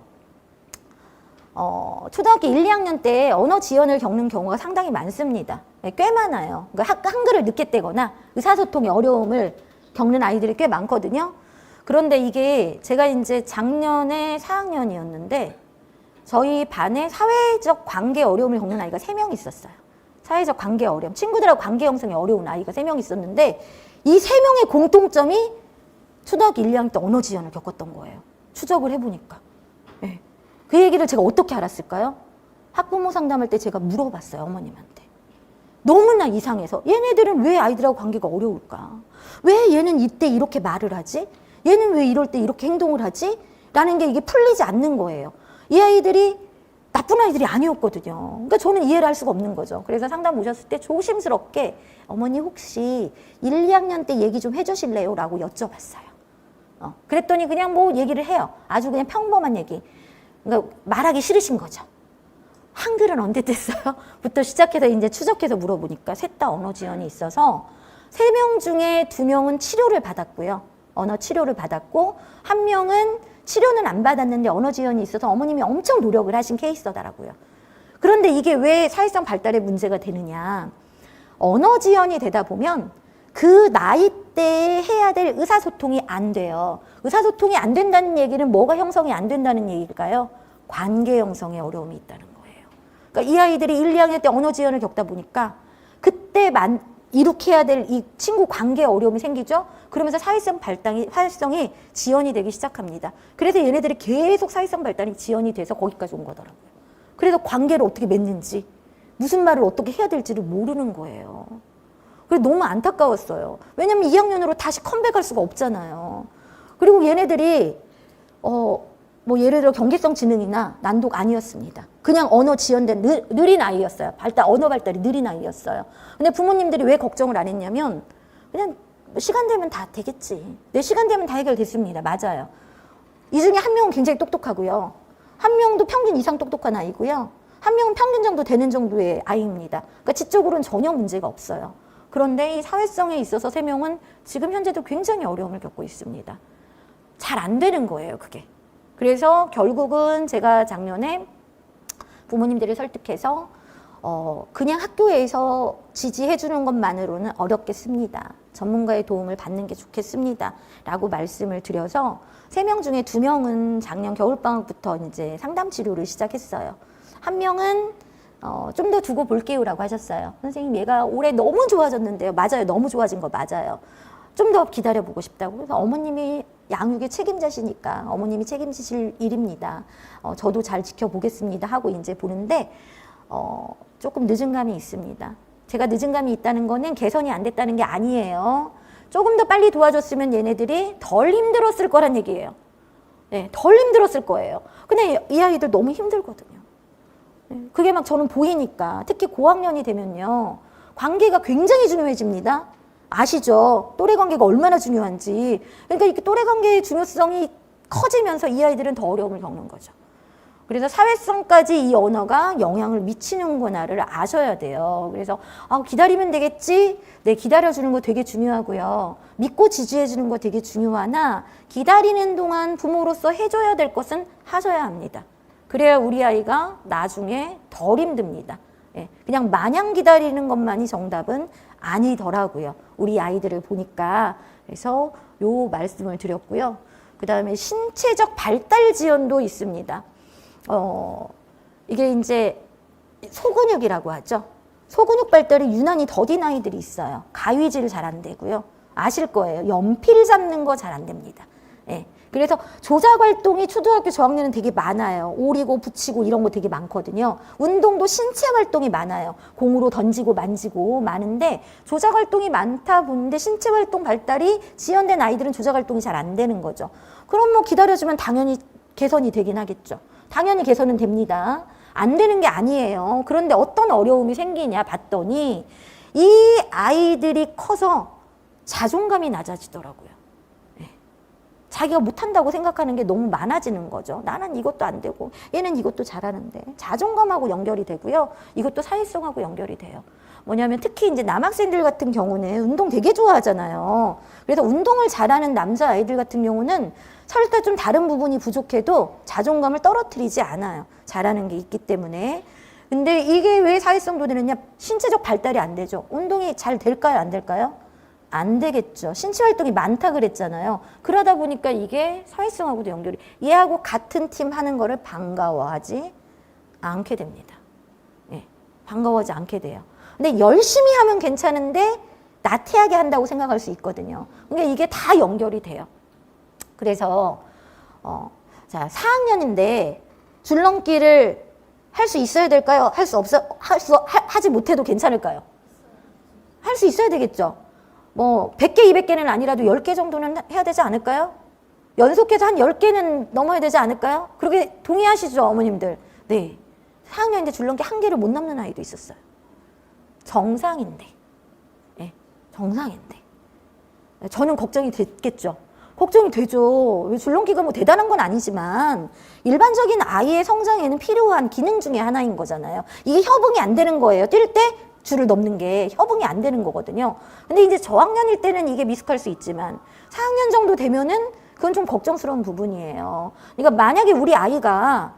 초등학교 1, 2학년 때 언어 지연을 겪는 경우가 상당히 많습니다. 꽤 많아요. 그러니까 한글을 늦게 떼거나 의사소통의 어려움을 겪는 아이들이 꽤 많거든요. 그런데 이게 제가 이제 작년에 4학년이었는데 저희 반에 사회적 관계 어려움을 겪는 아이가 3명 있었어요. 사회적 관계 어려움, 친구들하고 관계 형성이 어려운 아이가 3명 있었는데 이 3명의 공통점이 초등학교 1, 2학년 때 언어 지연을 겪었던 거예요. 추적을 해보니까. 네. 그 얘기를 제가 어떻게 알았을까요? 학부모 상담할 때 제가 물어봤어요, 어머님한테. 너무나 이상해서 얘네들은 왜 아이들하고 관계가 어려울까? 왜 얘는 이때 이렇게 말을 하지? 얘는 왜 이럴 때 이렇게 행동을 하지? 라는 게 이게 풀리지 않는 거예요. 이 아이들이 나쁜 아이들이 아니었거든요. 그러니까 저는 이해를 할 수가 없는 거죠. 그래서 상담 오셨을 때 조심스럽게 어머니 혹시 1, 2학년 때 얘기 좀 해주실래요? 라고 여쭤봤어요. 그랬더니 그냥 뭐 얘기를 해요. 아주 그냥 평범한 얘기. 그러니까 말하기 싫으신 거죠. 한글은 언제 뗐어요? 부터 시작해서 이제 추적해서 물어보니까 셋 다 언어 지연이 있어서 3명 중에 2명은 치료를 받았고요. 언어 치료를 받았고 1명은 치료는 안 받았는데 언어 지연이 있어서 어머님이 엄청 노력을 하신 케이스더라고요. 그런데 이게 왜 사회성 발달에 문제가 되느냐. 언어 지연이 되다 보면 그 나이 때에 해야 될 의사소통이 안 돼요. 의사소통이 안 된다는 얘기는 뭐가 형성이 안 된다는 얘기일까요? 관계 형성에 어려움이 있다는 거예요. 그러니까 이 아이들이 1, 2학년 때 언어 지연을 겪다 보니까 그때만 이룩해야 될 이 친구 관계에 어려움이 생기죠. 그러면서 사회성이 지연이 되기 시작합니다. 그래서 얘네들이 계속 사회성 발달이 지연이 돼서 거기까지 온 거더라고요. 그래서 관계를 어떻게 맺는지 무슨 말을 어떻게 해야 될지를 모르는 거예요. 그래서 너무 안타까웠어요. 왜냐면 2학년으로 다시 컴백할 수가 없잖아요. 그리고 얘네들이 뭐 예를 들어 경계성 지능이나 난독 아니었습니다. 그냥 언어 지연된 느린 아이였어요. 언어 발달이 느린 아이였어요. 근데 부모님들이 왜 걱정을 안 했냐면 그냥 시간 되면 다 되겠지. 내 시간 되면 다 해결됐습니다. 맞아요. 이 중에 1명은 굉장히 똑똑하고요. 1명도 평균 이상 똑똑한 아이고요. 1명은 평균 정도 되는 정도의 아이입니다. 그러니까 지적으로는 전혀 문제가 없어요. 그런데 이 사회성에 있어서 3명은 지금 현재도 굉장히 어려움을 겪고 있습니다. 잘 안 되는 거예요, 그게. 그래서 결국은 제가 작년에 부모님들을 설득해서 그냥 학교에서 지지해 주는 것만으로는 어렵겠습니다. 전문가의 도움을 받는 게 좋겠습니다. 라고 말씀을 드려서 3명 중에 2명은 작년 겨울방학부터 이제 상담 치료를 시작했어요. 1명은 좀 더 두고 볼게요 라고 하셨어요. 선생님 얘가 올해 너무 좋아졌는데요. 맞아요. 너무 좋아진 거 맞아요. 좀 더 기다려보고 싶다고. 그래서 어머님이 양육의 책임자시니까 어머님이 책임지실 일입니다. 저도 잘 지켜보겠습니다 하고 이제 보는데 조금 늦은 감이 있습니다. 제가 늦은 감이 있다는 거는 개선이 안 됐다는 게 아니에요. 조금 더 빨리 도와줬으면 얘네들이 덜 힘들었을 거란 얘기예요. 네, 덜 힘들었을 거예요. 근데 이 아이들 너무 힘들거든요. 네, 그게 막 저는 보이니까. 특히 고학년이 되면요. 관계가 굉장히 중요해집니다. 아시죠? 또래 관계가 얼마나 중요한지. 그러니까 이렇게 또래 관계의 중요성이 커지면서 이 아이들은 더 어려움을 겪는 거죠. 그래서 사회성까지 이 언어가 영향을 미치는구나를 아셔야 돼요. 그래서 기다리면 되겠지? 네, 기다려주는 거 되게 중요하고요. 믿고 지지해주는 거 되게 중요하나 기다리는 동안 부모로서 해줘야 될 것은 하셔야 합니다. 그래야 우리 아이가 나중에 덜 힘듭니다. 예, 그냥 마냥 기다리는 것만이 정답은 아니더라고요. 우리 아이들을 보니까. 그래서 요 말씀을 드렸고요. 그 다음에 신체적 발달 지연도 있습니다. 이게 이제 소근육이라고 하죠. 소근육 발달이 유난히 더딘 아이들이 있어요. 가위질 잘 안 되고요. 아실 거예요. 연필 잡는 거 잘 안 됩니다. 예. 그래서 조작 활동이 초등학교 저학년은 되게 많아요. 오리고 붙이고 이런 거 되게 많거든요. 운동도 신체 활동이 많아요. 공으로 던지고 만지고 많은데 조작 활동이 많다 보는데 신체 활동 발달이 지연된 아이들은 조작 활동이 잘 안 되는 거죠. 그럼 뭐 기다려주면 당연히 개선이 되긴 하겠죠. 당연히 개선은 됩니다. 안 되는 게 아니에요. 그런데 어떤 어려움이 생기냐 봤더니 이 아이들이 커서 자존감이 낮아지더라고요. 네. 자기가 못한다고 생각하는 게 너무 많아지는 거죠. 나는 이것도 안 되고 얘는 이것도 잘하는데. 자존감하고 연결이 되고요. 이것도 사회성하고 연결이 돼요. 뭐냐면 특히 이제 남학생들 같은 경우는 운동 되게 좋아하잖아요. 그래서 운동을 잘하는 남자아이들 같은 경우는 설사 좀 다른 부분이 부족해도 자존감을 떨어뜨리지 않아요. 잘하는 게 있기 때문에. 근데 이게 왜 사회성도 되느냐? 신체적 발달이 안 되죠. 운동이 잘 될까요? 안 될까요? 안 되겠죠. 신체 활동이 많다 그랬잖아요. 그러다 보니까 이게 사회성하고도 연결이, 얘하고 같은 팀 하는 거를 반가워하지 않게 됩니다. 예, 반가워하지 않게 돼요. 근데 열심히 하면 괜찮은데 나태하게 한다고 생각할 수 있거든요. 그러니까 이게 다 연결이 돼요. 그래서 자, 4학년인데 줄넘기를 할 수 있어야 될까요? 하지 못해도 괜찮을까요? 할 수 있어야 되겠죠. 뭐 100개, 200개는 아니라도 10개 정도는 해야 되지 않을까요? 연속해서 한 10개는 넘어야 되지 않을까요? 그렇게 동의하시죠, 어머님들? 네. 4학년인데 줄넘기 1개를 못 넘는 아이도 있었어요. 정상인데. 네, 정상인데. 저는 걱정이 됐겠죠. 걱정이 되죠. 줄넘기가 뭐 대단한 건 아니지만 일반적인 아이의 성장에는 필요한 기능 중에 하나인 거잖아요. 이게 협응이 안 되는 거예요. 뛸 때 줄을 넘는 게 협응이 안 되는 거거든요. 근데 이제 저학년일 때는 이게 미숙할 수 있지만 4학년 정도 되면은 그건 좀 걱정스러운 부분이에요. 그러니까 만약에 우리 아이가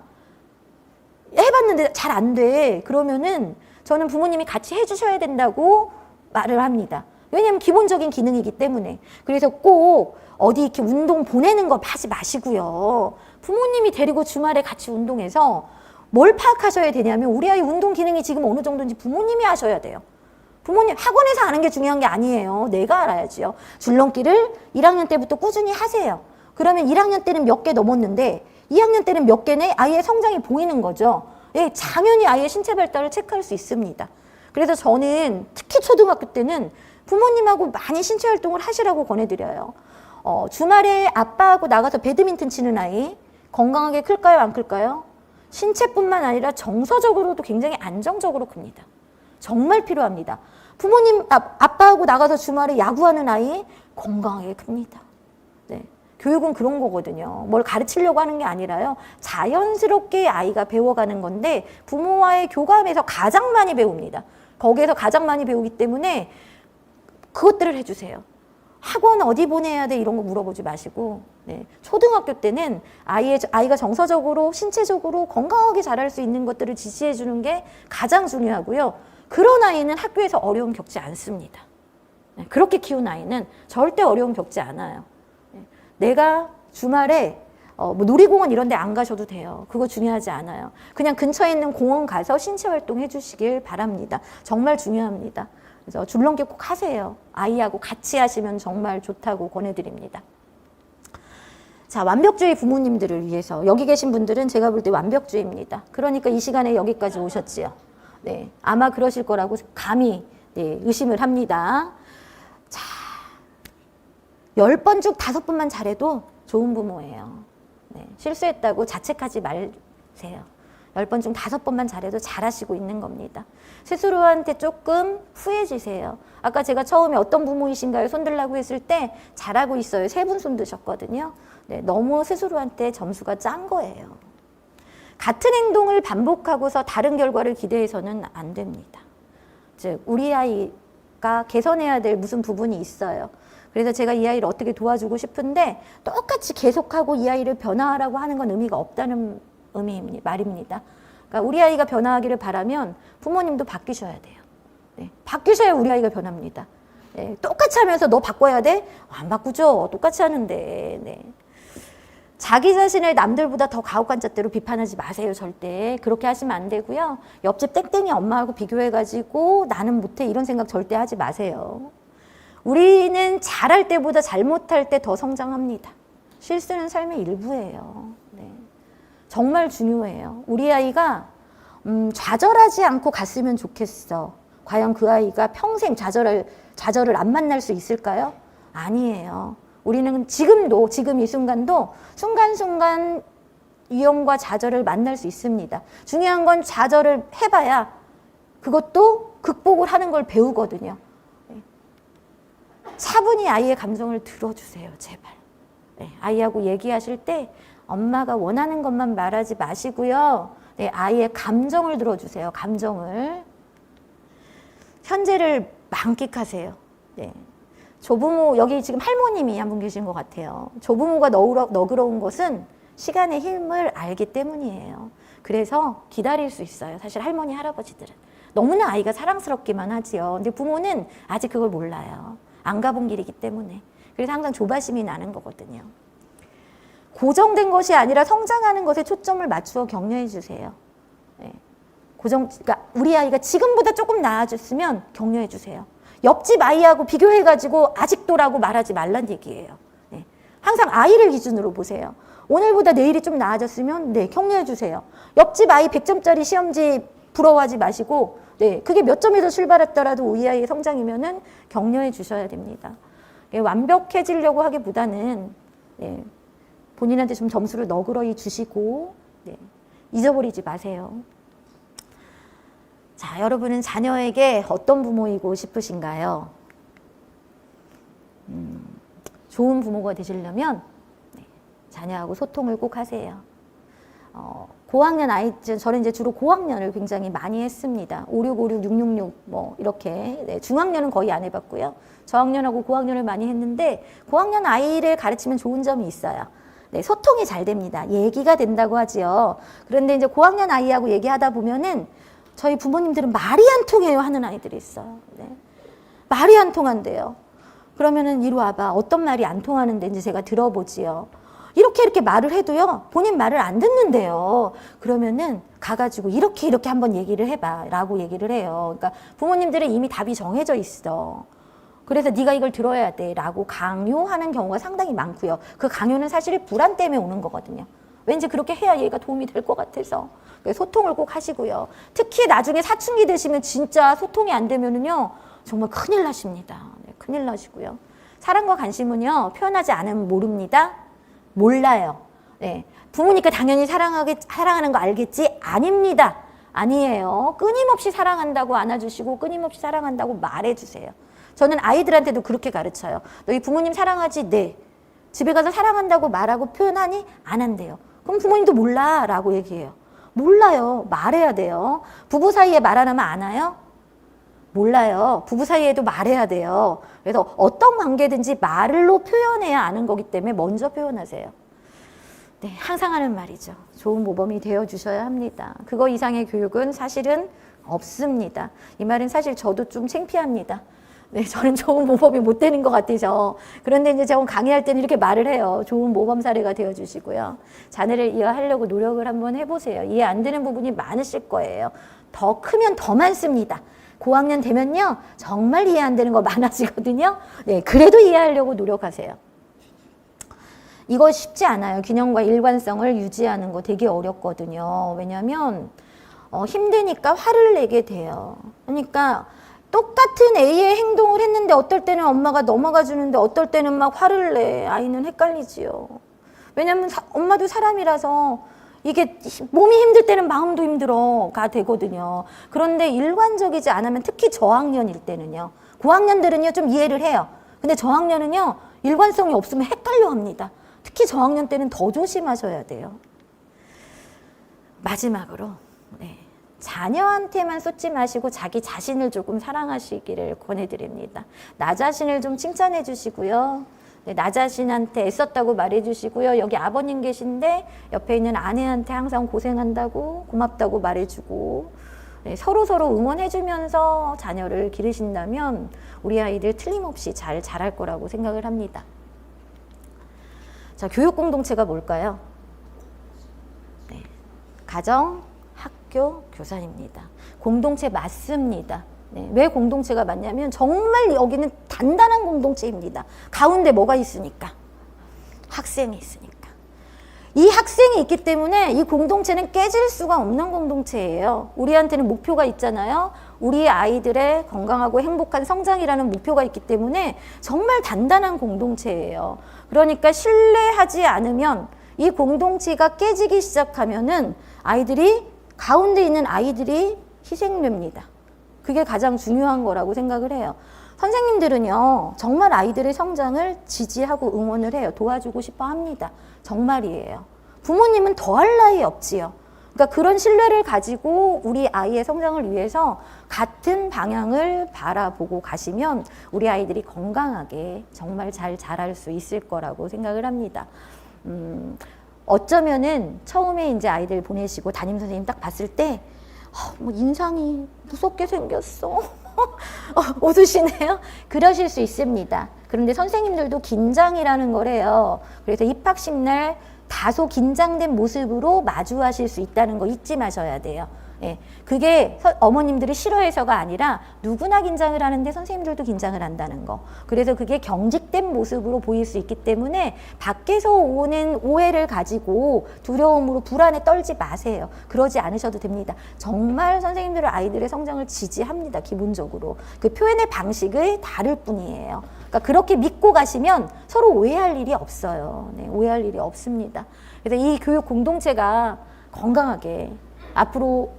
해봤는데 잘 안 돼. 그러면은 저는 부모님이 같이 해주셔야 된다고 말을 합니다. 왜냐하면 기본적인 기능이기 때문에. 그래서 꼭 어디 이렇게 운동 보내는 거 하지 마시고요. 부모님이 데리고 주말에 같이 운동해서 뭘 파악하셔야 되냐면 우리 아이 운동 기능이 지금 어느 정도인지 부모님이 아셔야 돼요. 부모님 학원에서 아는 게 중요한 게 아니에요. 내가 알아야지요. 줄넘기를 1학년 때부터 꾸준히 하세요. 그러면 1학년 때는 몇 개 넘었는데 2학년 때는 몇 개네 아이의 성장이 보이는 거죠. 예, 당연히 아이의 신체 발달을 체크할 수 있습니다. 그래서 저는 특히 초등학교 때는 부모님하고 많이 신체 활동을 하시라고 권해드려요. 주말에 아빠하고 나가서 배드민턴 치는 아이 건강하게 클까요? 안 클까요? 신체뿐만 아니라 정서적으로도 굉장히 안정적으로 큽니다. 정말 필요합니다. 부모님, 아빠하고 나가서 주말에 야구하는 아이 건강하게 큽니다. 네. 교육은 그런 거거든요. 뭘 가르치려고 하는 게 아니라요. 자연스럽게 아이가 배워가는 건데 부모와의 교감에서 가장 많이 배웁니다. 거기에서 가장 많이 배우기 때문에 그것들을 해주세요. 학원 어디 보내야 돼 이런 거 물어보지 마시고 네. 초등학교 때는 아이가 정서적으로 신체적으로 건강하게 자랄 수 있는 것들을 지시해 주는 게 가장 중요하고요. 그런 아이는 학교에서 어려움 겪지 않습니다. 네. 그렇게 키운 아이는 절대 어려움 겪지 않아요. 네. 내가 주말에 뭐 놀이공원 이런 데 안 가셔도 돼요. 그거 중요하지 않아요. 그냥 근처에 있는 공원 가서 신체 활동 해주시길 바랍니다. 정말 중요합니다. 그래서 줄넘기 꼭 하세요. 아이하고 같이 하시면 정말 좋다고 권해드립니다. 자, 완벽주의 부모님들을 위해서 여기 계신 분들은 제가 볼 때 완벽주의입니다. 그러니까 이 시간에 여기까지 오셨지요. 네, 아마 그러실 거라고 감히 네, 의심을 합니다. 자, 10번 중 5번만 잘해도 좋은 부모예요. 네, 실수했다고 자책하지 마세요. 10번 중 5번만 잘해도 잘하시고 있는 겁니다. 스스로한테 조금 후회지세요. 아까 제가 처음에 어떤 부모이신가요? 손 들라고 했을 때 잘하고 있어요. 3분 손 드셨거든요. 네, 너무 스스로한테 점수가 짠 거예요. 같은 행동을 반복하고서 다른 결과를 기대해서는 안 됩니다. 즉 우리 아이가 개선해야 될 무슨 부분이 있어요. 그래서 제가 이 아이를 어떻게 도와주고 싶은데 똑같이 계속하고 이 아이를 변화하라고 하는 건 의미가 없다는 말입니다. 그러니까 우리 아이가 변화하기를 바라면 부모님도 바뀌셔야 돼요. 네, 바뀌셔야 우리 아이가 변합니다. 네, 똑같이 하면서 너 바꿔야 돼? 안 바꾸죠. 똑같이 하는데. 네. 자기 자신을 남들보다 더 가혹한잣대로 비판하지 마세요. 절대. 그렇게 하시면 안 되고요. 옆집 땡땡이 엄마하고 비교해가지고 나는 못해 이런 생각 절대 하지 마세요. 우리는 잘할 때보다 잘못할 때 더 성장합니다. 실수는 삶의 일부예요. 네. 정말 중요해요. 우리 아이가 좌절하지 않고 갔으면 좋겠어. 과연 그 아이가 평생 좌절을 안 만날 수 있을까요? 아니에요. 우리는 지금도, 지금 이 순간도 순간순간 위험과 좌절을 만날 수 있습니다. 중요한 건 좌절을 해봐야 그것도 극복을 하는 걸 배우거든요. 차분히 아이의 감정을 들어주세요, 제발. 네, 아이하고 얘기하실 때 엄마가 원하는 것만 말하지 마시고요. 네, 아이의 감정을 들어주세요, 감정을. 현재를 만끽하세요. 네. 조부모, 여기 지금 할머님이 한 분 계신 것 같아요. 조부모가 너그러운 것은 시간의 힘을 알기 때문이에요. 그래서 기다릴 수 있어요. 사실 할머니, 할아버지들은. 너무나 아이가 사랑스럽기만 하지요. 근데 부모는 아직 그걸 몰라요. 안 가본 길이기 때문에. 그래서 항상 조바심이 나는 거거든요. 고정된 것이 아니라 성장하는 것에 초점을 맞추어 격려해 주세요. 네. 그러니까 우리 아이가 지금보다 조금 나아졌으면 격려해 주세요. 옆집 아이하고 비교해가지고 아직도라고 말하지 말란 얘기예요. 네. 항상 아이를 기준으로 보세요. 오늘보다 내일이 좀 나아졌으면 네, 격려해 주세요. 옆집 아이 100점짜리 시험지 부러워하지 마시고 네, 그게 몇 점에서 출발했더라도 우리 아이의 성장이면은 격려해 주셔야 됩니다. 네, 완벽해지려고 하기보다는 네, 본인한테 좀 점수를 너그러이 주시고 네, 잊어버리지 마세요. 자, 여러분은 자녀에게 어떤 부모이고 싶으신가요? 좋은 부모가 되시려면 네, 자녀하고 소통을 꼭 하세요. 고학년 아이, 저는 이제 주로 고학년을 굉장히 많이 했습니다. 5656, 666 뭐 이렇게. 네, 중학년은 거의 안 해봤고요. 저학년하고 고학년을 많이 했는데 고학년 아이를 가르치면 좋은 점이 있어요. 네, 소통이 잘 됩니다. 얘기가 된다고 하지요. 그런데 이제 고학년 아이하고 얘기하다 보면은 저희 부모님들은 말이 안 통해요 하는 아이들이 있어요. 네. 말이 안 통한대요. 그러면은 이리 와봐. 어떤 말이 안 통하는데 이제 제가 들어보지요. 이렇게 말을 해도요, 본인 말을 안 듣는데요. 그러면은 가가지고 이렇게 한번 얘기를 해봐 라고 얘기를 해요. 그러니까 부모님들은 이미 답이 정해져 있어. 그래서 네가 이걸 들어야 돼 라고 강요하는 경우가 상당히 많고요. 그 강요는 사실 불안 때문에 오는 거거든요. 왠지 그렇게 해야 얘가 도움이 될 것 같아서. 소통을 꼭 하시고요. 특히 나중에 사춘기 되시면 진짜 소통이 안 되면은요, 정말 큰일 나십니다. 네, 큰일 나시고요. 사랑과 관심은요, 표현하지 않으면 모릅니다. 몰라요. 네. 부모니까 당연히 사랑하는 거 알겠지? 아닙니다. 아니에요. 끊임없이 사랑한다고 안아주시고 끊임없이 사랑한다고 말해주세요. 저는 아이들한테도 그렇게 가르쳐요. 너희 부모님 사랑하지? 네. 집에 가서 사랑한다고 말하고 표현하니? 안 한대요. 그럼 부모님도 몰라 라고 얘기해요. 몰라요. 말해야 돼요. 부부 사이에 말 안 하면 아나요? 몰라요. 부부 사이에도 말해야 돼요. 그래서 어떤 관계든지 말로 표현해야 아는 거기 때문에 먼저 표현하세요. 네, 항상 하는 말이죠. 좋은 모범이 되어주셔야 합니다. 그거 이상의 교육은 사실은 없습니다. 이 말은 사실 저도 좀 창피합니다. 네, 저는 좋은 모범이 못 되는 것 같아서. 그런데 이제 제가 강의할 때는 이렇게 말을 해요. 좋은 모범 사례가 되어주시고요. 자녀를 이해하려고 노력을 한번 해보세요. 이해 안 되는 부분이 많으실 거예요. 더 크면 더 많습니다. 고학년 되면요, 정말 이해 안 되는 거 많아지거든요. 네, 그래도 이해하려고 노력하세요. 이거 쉽지 않아요. 균형과 일관성을 유지하는 거 되게 어렵거든요. 왜냐면 힘드니까 화를 내게 돼요. 그러니까 똑같은 A의 행동을 했는데 어떨 때는 엄마가 넘어가 주는데 어떨 때는 막 화를 내. 아이는 헷갈리지요. 왜냐면 엄마도 사람이라서 이게 몸이 힘들 때는 마음도 힘들어가 되거든요. 그런데 일관적이지 않으면 특히 저학년일 때는요. 고학년들은요 좀 이해를 해요. 근데 저학년은요 일관성이 없으면 헷갈려 합니다. 특히 저학년 때는 더 조심하셔야 돼요. 마지막으로 네. 자녀한테만 쏟지 마시고 자기 자신을 조금 사랑하시기를 권해드립니다. 나 자신을 좀 칭찬해 주시고요. 네, 나 자신한테 애썼다고 말해 주시고요. 여기 아버님 계신데 옆에 있는 아내한테 항상 고생한다고 고맙다고 말해주고 네, 서로 응원해 주면서 자녀를 기르신다면 우리 아이들 틀림없이 잘 자랄 거라고 생각을 합니다. 자, 교육 공동체가 뭘까요? 네, 가정, 학교, 교사입니다. 공동체 맞습니다. 네, 왜 공동체가 맞냐면 정말 여기는 단단한 공동체입니다. 가운데 뭐가 있으니까? 학생. 학생이 있으니까. 이 학생이 있기 때문에 이 공동체는 깨질 수가 없는 공동체예요. 우리한테는 목표가 있잖아요. 우리 아이들의 건강하고 행복한 성장이라는 목표가 있기 때문에 정말 단단한 공동체예요. 그러니까 신뢰하지 않으면 이 공동체가 깨지기 시작하면은 가운데 있는 아이들이 희생됩니다. 그게 가장 중요한 거라고 생각을 해요. 선생님들은요, 정말 아이들의 성장을 지지하고 응원을 해요. 도와주고 싶어 합니다. 정말이에요. 부모님은 더할 나위 없지요. 그러니까 그런 신뢰를 가지고 우리 아이의 성장을 위해서 같은 방향을 바라보고 가시면 우리 아이들이 건강하게 정말 잘 자랄 수 있을 거라고 생각을 합니다. 어쩌면은 처음에 이제 아이들 보내시고 담임 선생님 딱 봤을 때 뭐 인상이 무섭게 생겼어. 웃으시네요. 그러실 수 있습니다. 그런데 선생님들도 긴장이라는 거래요. 그래서 입학식 날 다소 긴장된 모습으로 마주하실 수 있다는 거 잊지 마셔야 돼요. 예, 그게 어머님들이 싫어해서가 아니라 누구나 긴장을 하는데 선생님들도 긴장을 한다는 거. 그래서 그게 경직된 모습으로 보일 수 있기 때문에 밖에서 오는 오해를 가지고 두려움으로 불안에 떨지 마세요. 그러지 않으셔도 됩니다. 정말 선생님들은 아이들의 성장을 지지합니다. 기본적으로. 그 표현의 방식이 다를 뿐이에요. 그러니까 그렇게 믿고 가시면 서로 오해할 일이 없어요. 네, 오해할 일이 없습니다. 그래서 이 교육 공동체가 건강하게 앞으로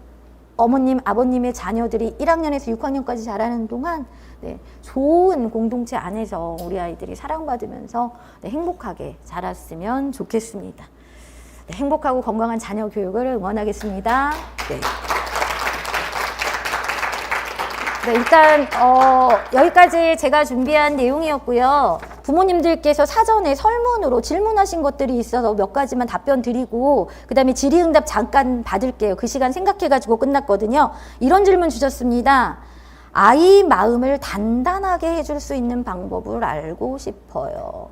어머님, 아버님의 자녀들이 1학년에서 6학년까지 자라는 동안 네, 좋은 공동체 안에서 우리 아이들이 사랑받으면서 네, 행복하게 자랐으면 좋겠습니다. 네, 행복하고 건강한 자녀 교육을 응원하겠습니다. 네. 네, 일단 여기까지 제가 준비한 내용이었고요. 부모님들께서 사전에 설문으로 질문하신 것들이 있어서 몇 가지만 답변 드리고 그 다음에 질의응답 잠깐 받을게요. 그 시간 생각해가지고 끝났거든요. 이런 질문 주셨습니다. 아이 마음을 단단하게 해줄 수 있는 방법을 알고 싶어요.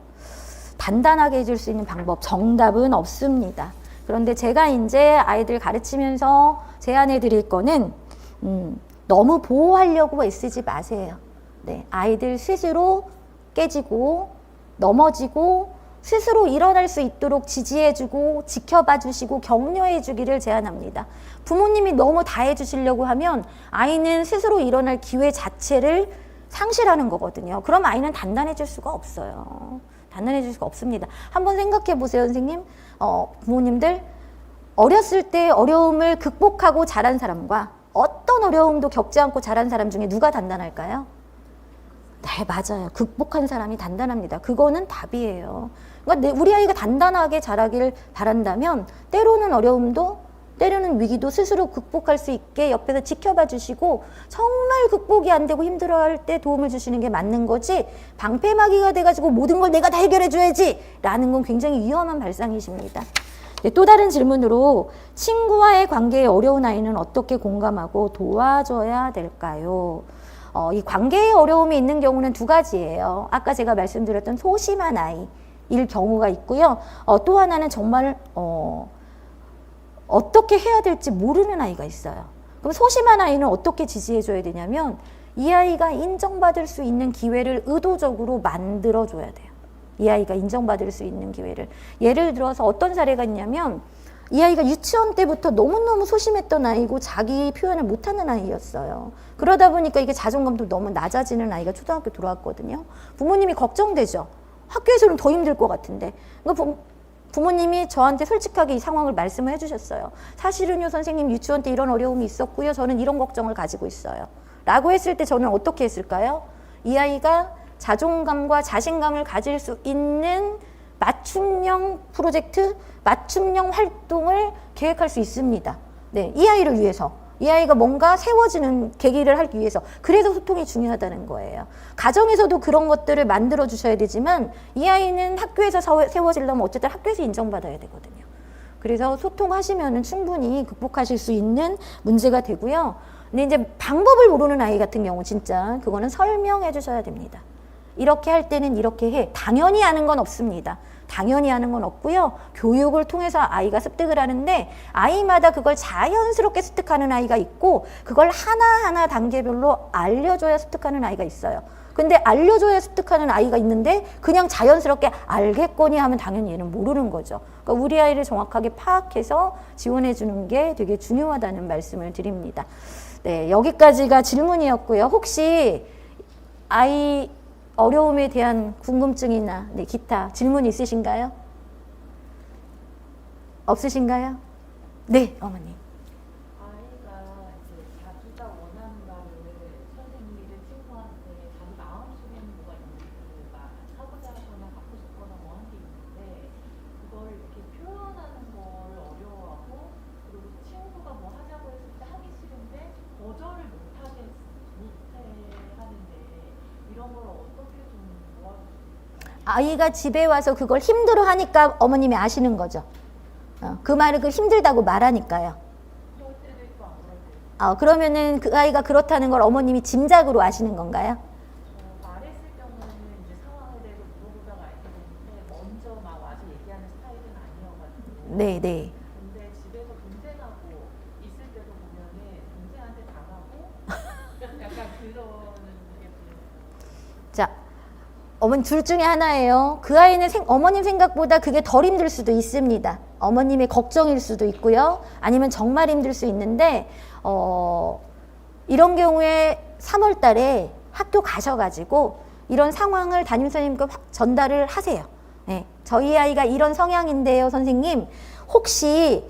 단단하게 해줄 수 있는 방법, 정답은 없습니다. 그런데 제가 이제 아이들 가르치면서 제안해 드릴 거는 너무 보호하려고 애쓰지 마세요. 네, 아이들 스스로 깨지고 넘어지고 스스로 일어날 수 있도록 지지해주고 지켜봐 주시고 격려해 주기를 제안합니다. 부모님이 너무 다 해주시려고 하면 아이는 스스로 일어날 기회 자체를 상실하는 거거든요. 그럼 아이는 단단해질 수가 없어요. 단단해질 수가 없습니다. 한번 생각해 보세요, 선생님. 부모님들 어렸을 때 어려움을 극복하고 자란 사람과 어떤 어려움도 겪지 않고 자란 사람 중에 누가 단단할까요? 네, 맞아요. 극복한 사람이 단단합니다. 그거는 답이에요. 그러니까 우리 아이가 단단하게 자라기를 바란다면 때로는 어려움도 때로는 위기도 스스로 극복할 수 있게 옆에서 지켜봐 주시고 정말 극복이 안 되고 힘들어할 때 도움을 주시는 게 맞는 거지 방패막이가 돼가지고 모든 걸 내가 다 해결해 줘야지 라는 건 굉장히 위험한 발상이십니다. 네, 또 다른 질문으로 친구와의 관계에 어려운 아이는 어떻게 공감하고 도와줘야 될까요? 이 관계에 어려움이 있는 경우는 두 가지예요. 아까 제가 말씀드렸던 소심한 아이일 경우가 있고요. 또 하나는 정말 어떻게 해야 될지 모르는 아이가 있어요. 그럼 소심한 아이는 어떻게 지지해줘야 되냐면 이 아이가 인정받을 수 있는 기회를 의도적으로 만들어줘야 돼요. 이 아이가 인정받을 수 있는 기회를. 예를 들어서 어떤 사례가 있냐면 이 아이가 유치원 때부터 너무너무 소심했던 아이고 자기 표현을 못하는 아이였어요. 그러다 보니까 이게 자존감도 너무 낮아지는 아이가 초등학교 들어왔거든요. 부모님이 걱정되죠. 학교에서는 더 힘들 것 같은데. 그러니까 부모님이 저한테 솔직하게 이 상황을 말씀을 해주셨어요. 사실은요, 선생님 유치원 때 이런 어려움이 있었고요. 저는 이런 걱정을 가지고 있어요. 라고 했을 때 저는 어떻게 했을까요? 이 아이가 자존감과 자신감을 가질 수 있는 맞춤형 프로젝트, 맞춤형 활동을 계획할 수 있습니다. 네, 이 아이를 위해서. 이 아이가 뭔가 세워지는 계기를 하기 위해서. 그래서 소통이 중요하다는 거예요. 가정에서도 그런 것들을 만들어 주셔야 되지만 이 아이는 학교에서 세워지려면 어쨌든 학교에서 인정받아야 되거든요. 그래서 소통하시면은 충분히 극복하실 수 있는 문제가 되고요. 근데 이제 방법을 모르는 아이 같은 경우 진짜 그거는 설명해 주셔야 됩니다. 이렇게 할 때는 이렇게 해. 당연히 아는 건 없습니다. 당연히 하는 건 없고요. 교육을 통해서 아이가 습득을 하는데 아이마다 그걸 자연스럽게 습득하는 아이가 있고 그걸 하나하나 단계별로 알려줘야 습득하는 아이가 있어요. 근데 알려줘야 습득하는 아이가 있는데 그냥 자연스럽게 알겠거니 하면 당연히 얘는 모르는 거죠. 그러니까 우리 아이를 정확하게 파악해서 지원해 주는 게 되게 중요하다는 말씀을 드립니다. 네, 여기까지가 질문이었고요. 혹시 아이 어려움에 대한 궁금증이나 네, 기타 질문 있으신가요? 없으신가요? 네, 어머니. 아이가 이제 자기가 원하는 말을 선생님이든 친구한테 자기 마음속에 있는 뭐가 있는지 막 하고자 하거나 갖고 싶거나 뭐 한 게 있는데 그걸 이렇게 표현하는 걸 어려워하고 그리고 친구가 뭐 하자고 했을 때 하기 싫은데 거절을 못해 하는데 이런 걸 어떻게 좀 도와주실까요? 아이가 집에 와서 그걸 힘들어 하니까 어머님이 아시는 거죠. 그 말을 그 힘들다고 말하니까요. 그럴 때도 있고 안 그럴 때도 있고 그러면은 그 아이가 그렇다는 걸 어머님이 짐작으로 아시는 건가요? 말했을 경우에는 이제 상황에 대해서 물어보다가 알게 됐는데 먼저 막 와서 얘기하는 스타일은 아니어가지고 네, 네. 근데 집에서 동생하고 있을 때도 보면은 동생한테 당하고 약간 그런 게 보여요. 자, 어머니 둘 중에 하나예요. 그 아이는 어머님 생각보다 그게 덜 힘들 수도 있습니다. 어머님의 걱정일 수도 있고요. 아니면 정말 힘들 수 있는데 이런 경우에 3월 달에 학교 가셔가지고 이런 상황을 담임선생님께 전달을 하세요. 네, 저희 아이가 이런 성향인데요, 선생님. 혹시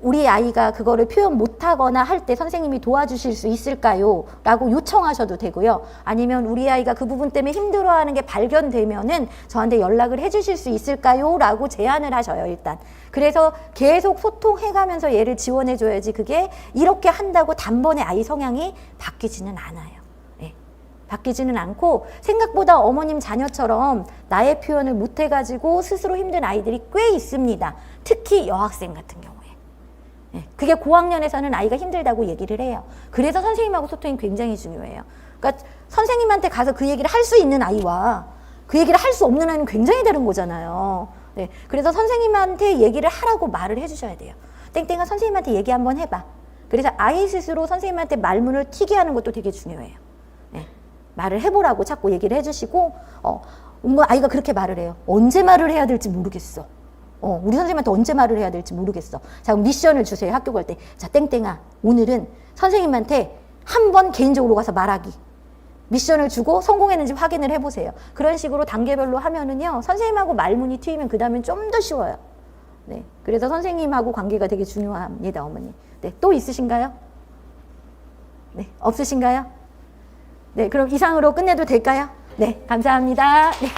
우리 아이가 그거를 표현 못하거나 할 때 선생님이 도와주실 수 있을까요? 라고 요청하셔도 되고요. 아니면 우리 아이가 그 부분 때문에 힘들어하는 게 발견되면은 저한테 연락을 해주실 수 있을까요? 라고 제안을 하셔요, 일단. 그래서 계속 소통해가면서 얘를 지원해줘야지 그게 이렇게 한다고 단번에 아이 성향이 바뀌지는 않아요. 네. 바뀌지는 않고 생각보다 어머님 자녀처럼 나의 표현을 못해가지고 스스로 힘든 아이들이 꽤 있습니다. 특히 여학생 같은 경우에. 그게 고학년에서는 아이가 힘들다고 얘기를 해요. 그래서 선생님하고 소통이 굉장히 중요해요. 그러니까 선생님한테 가서 그 얘기를 할 수 있는 아이와 그 얘기를 할 수 없는 아이는 굉장히 다른 거잖아요. 네. 그래서 선생님한테 얘기를 하라고 말을 해주셔야 돼요. 땡땡아 선생님한테 얘기 한번 해봐. 그래서 아이 스스로 선생님한테 말문을 튀게 하는 것도 되게 중요해요. 네. 말을 해보라고 자꾸 얘기를 해주시고 아이가 그렇게 말을 해요. 언제 말을 해야 될지 모르겠어. 우리 선생님한테 언제 말을 해야 될지 모르겠어. 자, 그럼 미션을 주세요. 학교 갈 때. 자, 땡땡아, 오늘은 선생님한테 한 번 개인적으로 가서 말하기. 미션을 주고 성공했는지 확인을 해보세요. 그런 식으로 단계별로 하면은요, 선생님하고 말문이 트이면 그 다음엔 좀 더 쉬워요. 네. 그래서 선생님하고 관계가 되게 중요합니다, 어머니. 네. 또 있으신가요? 네. 없으신가요? 네. 그럼 이상으로 끝내도 될까요? 네. 감사합니다. 네.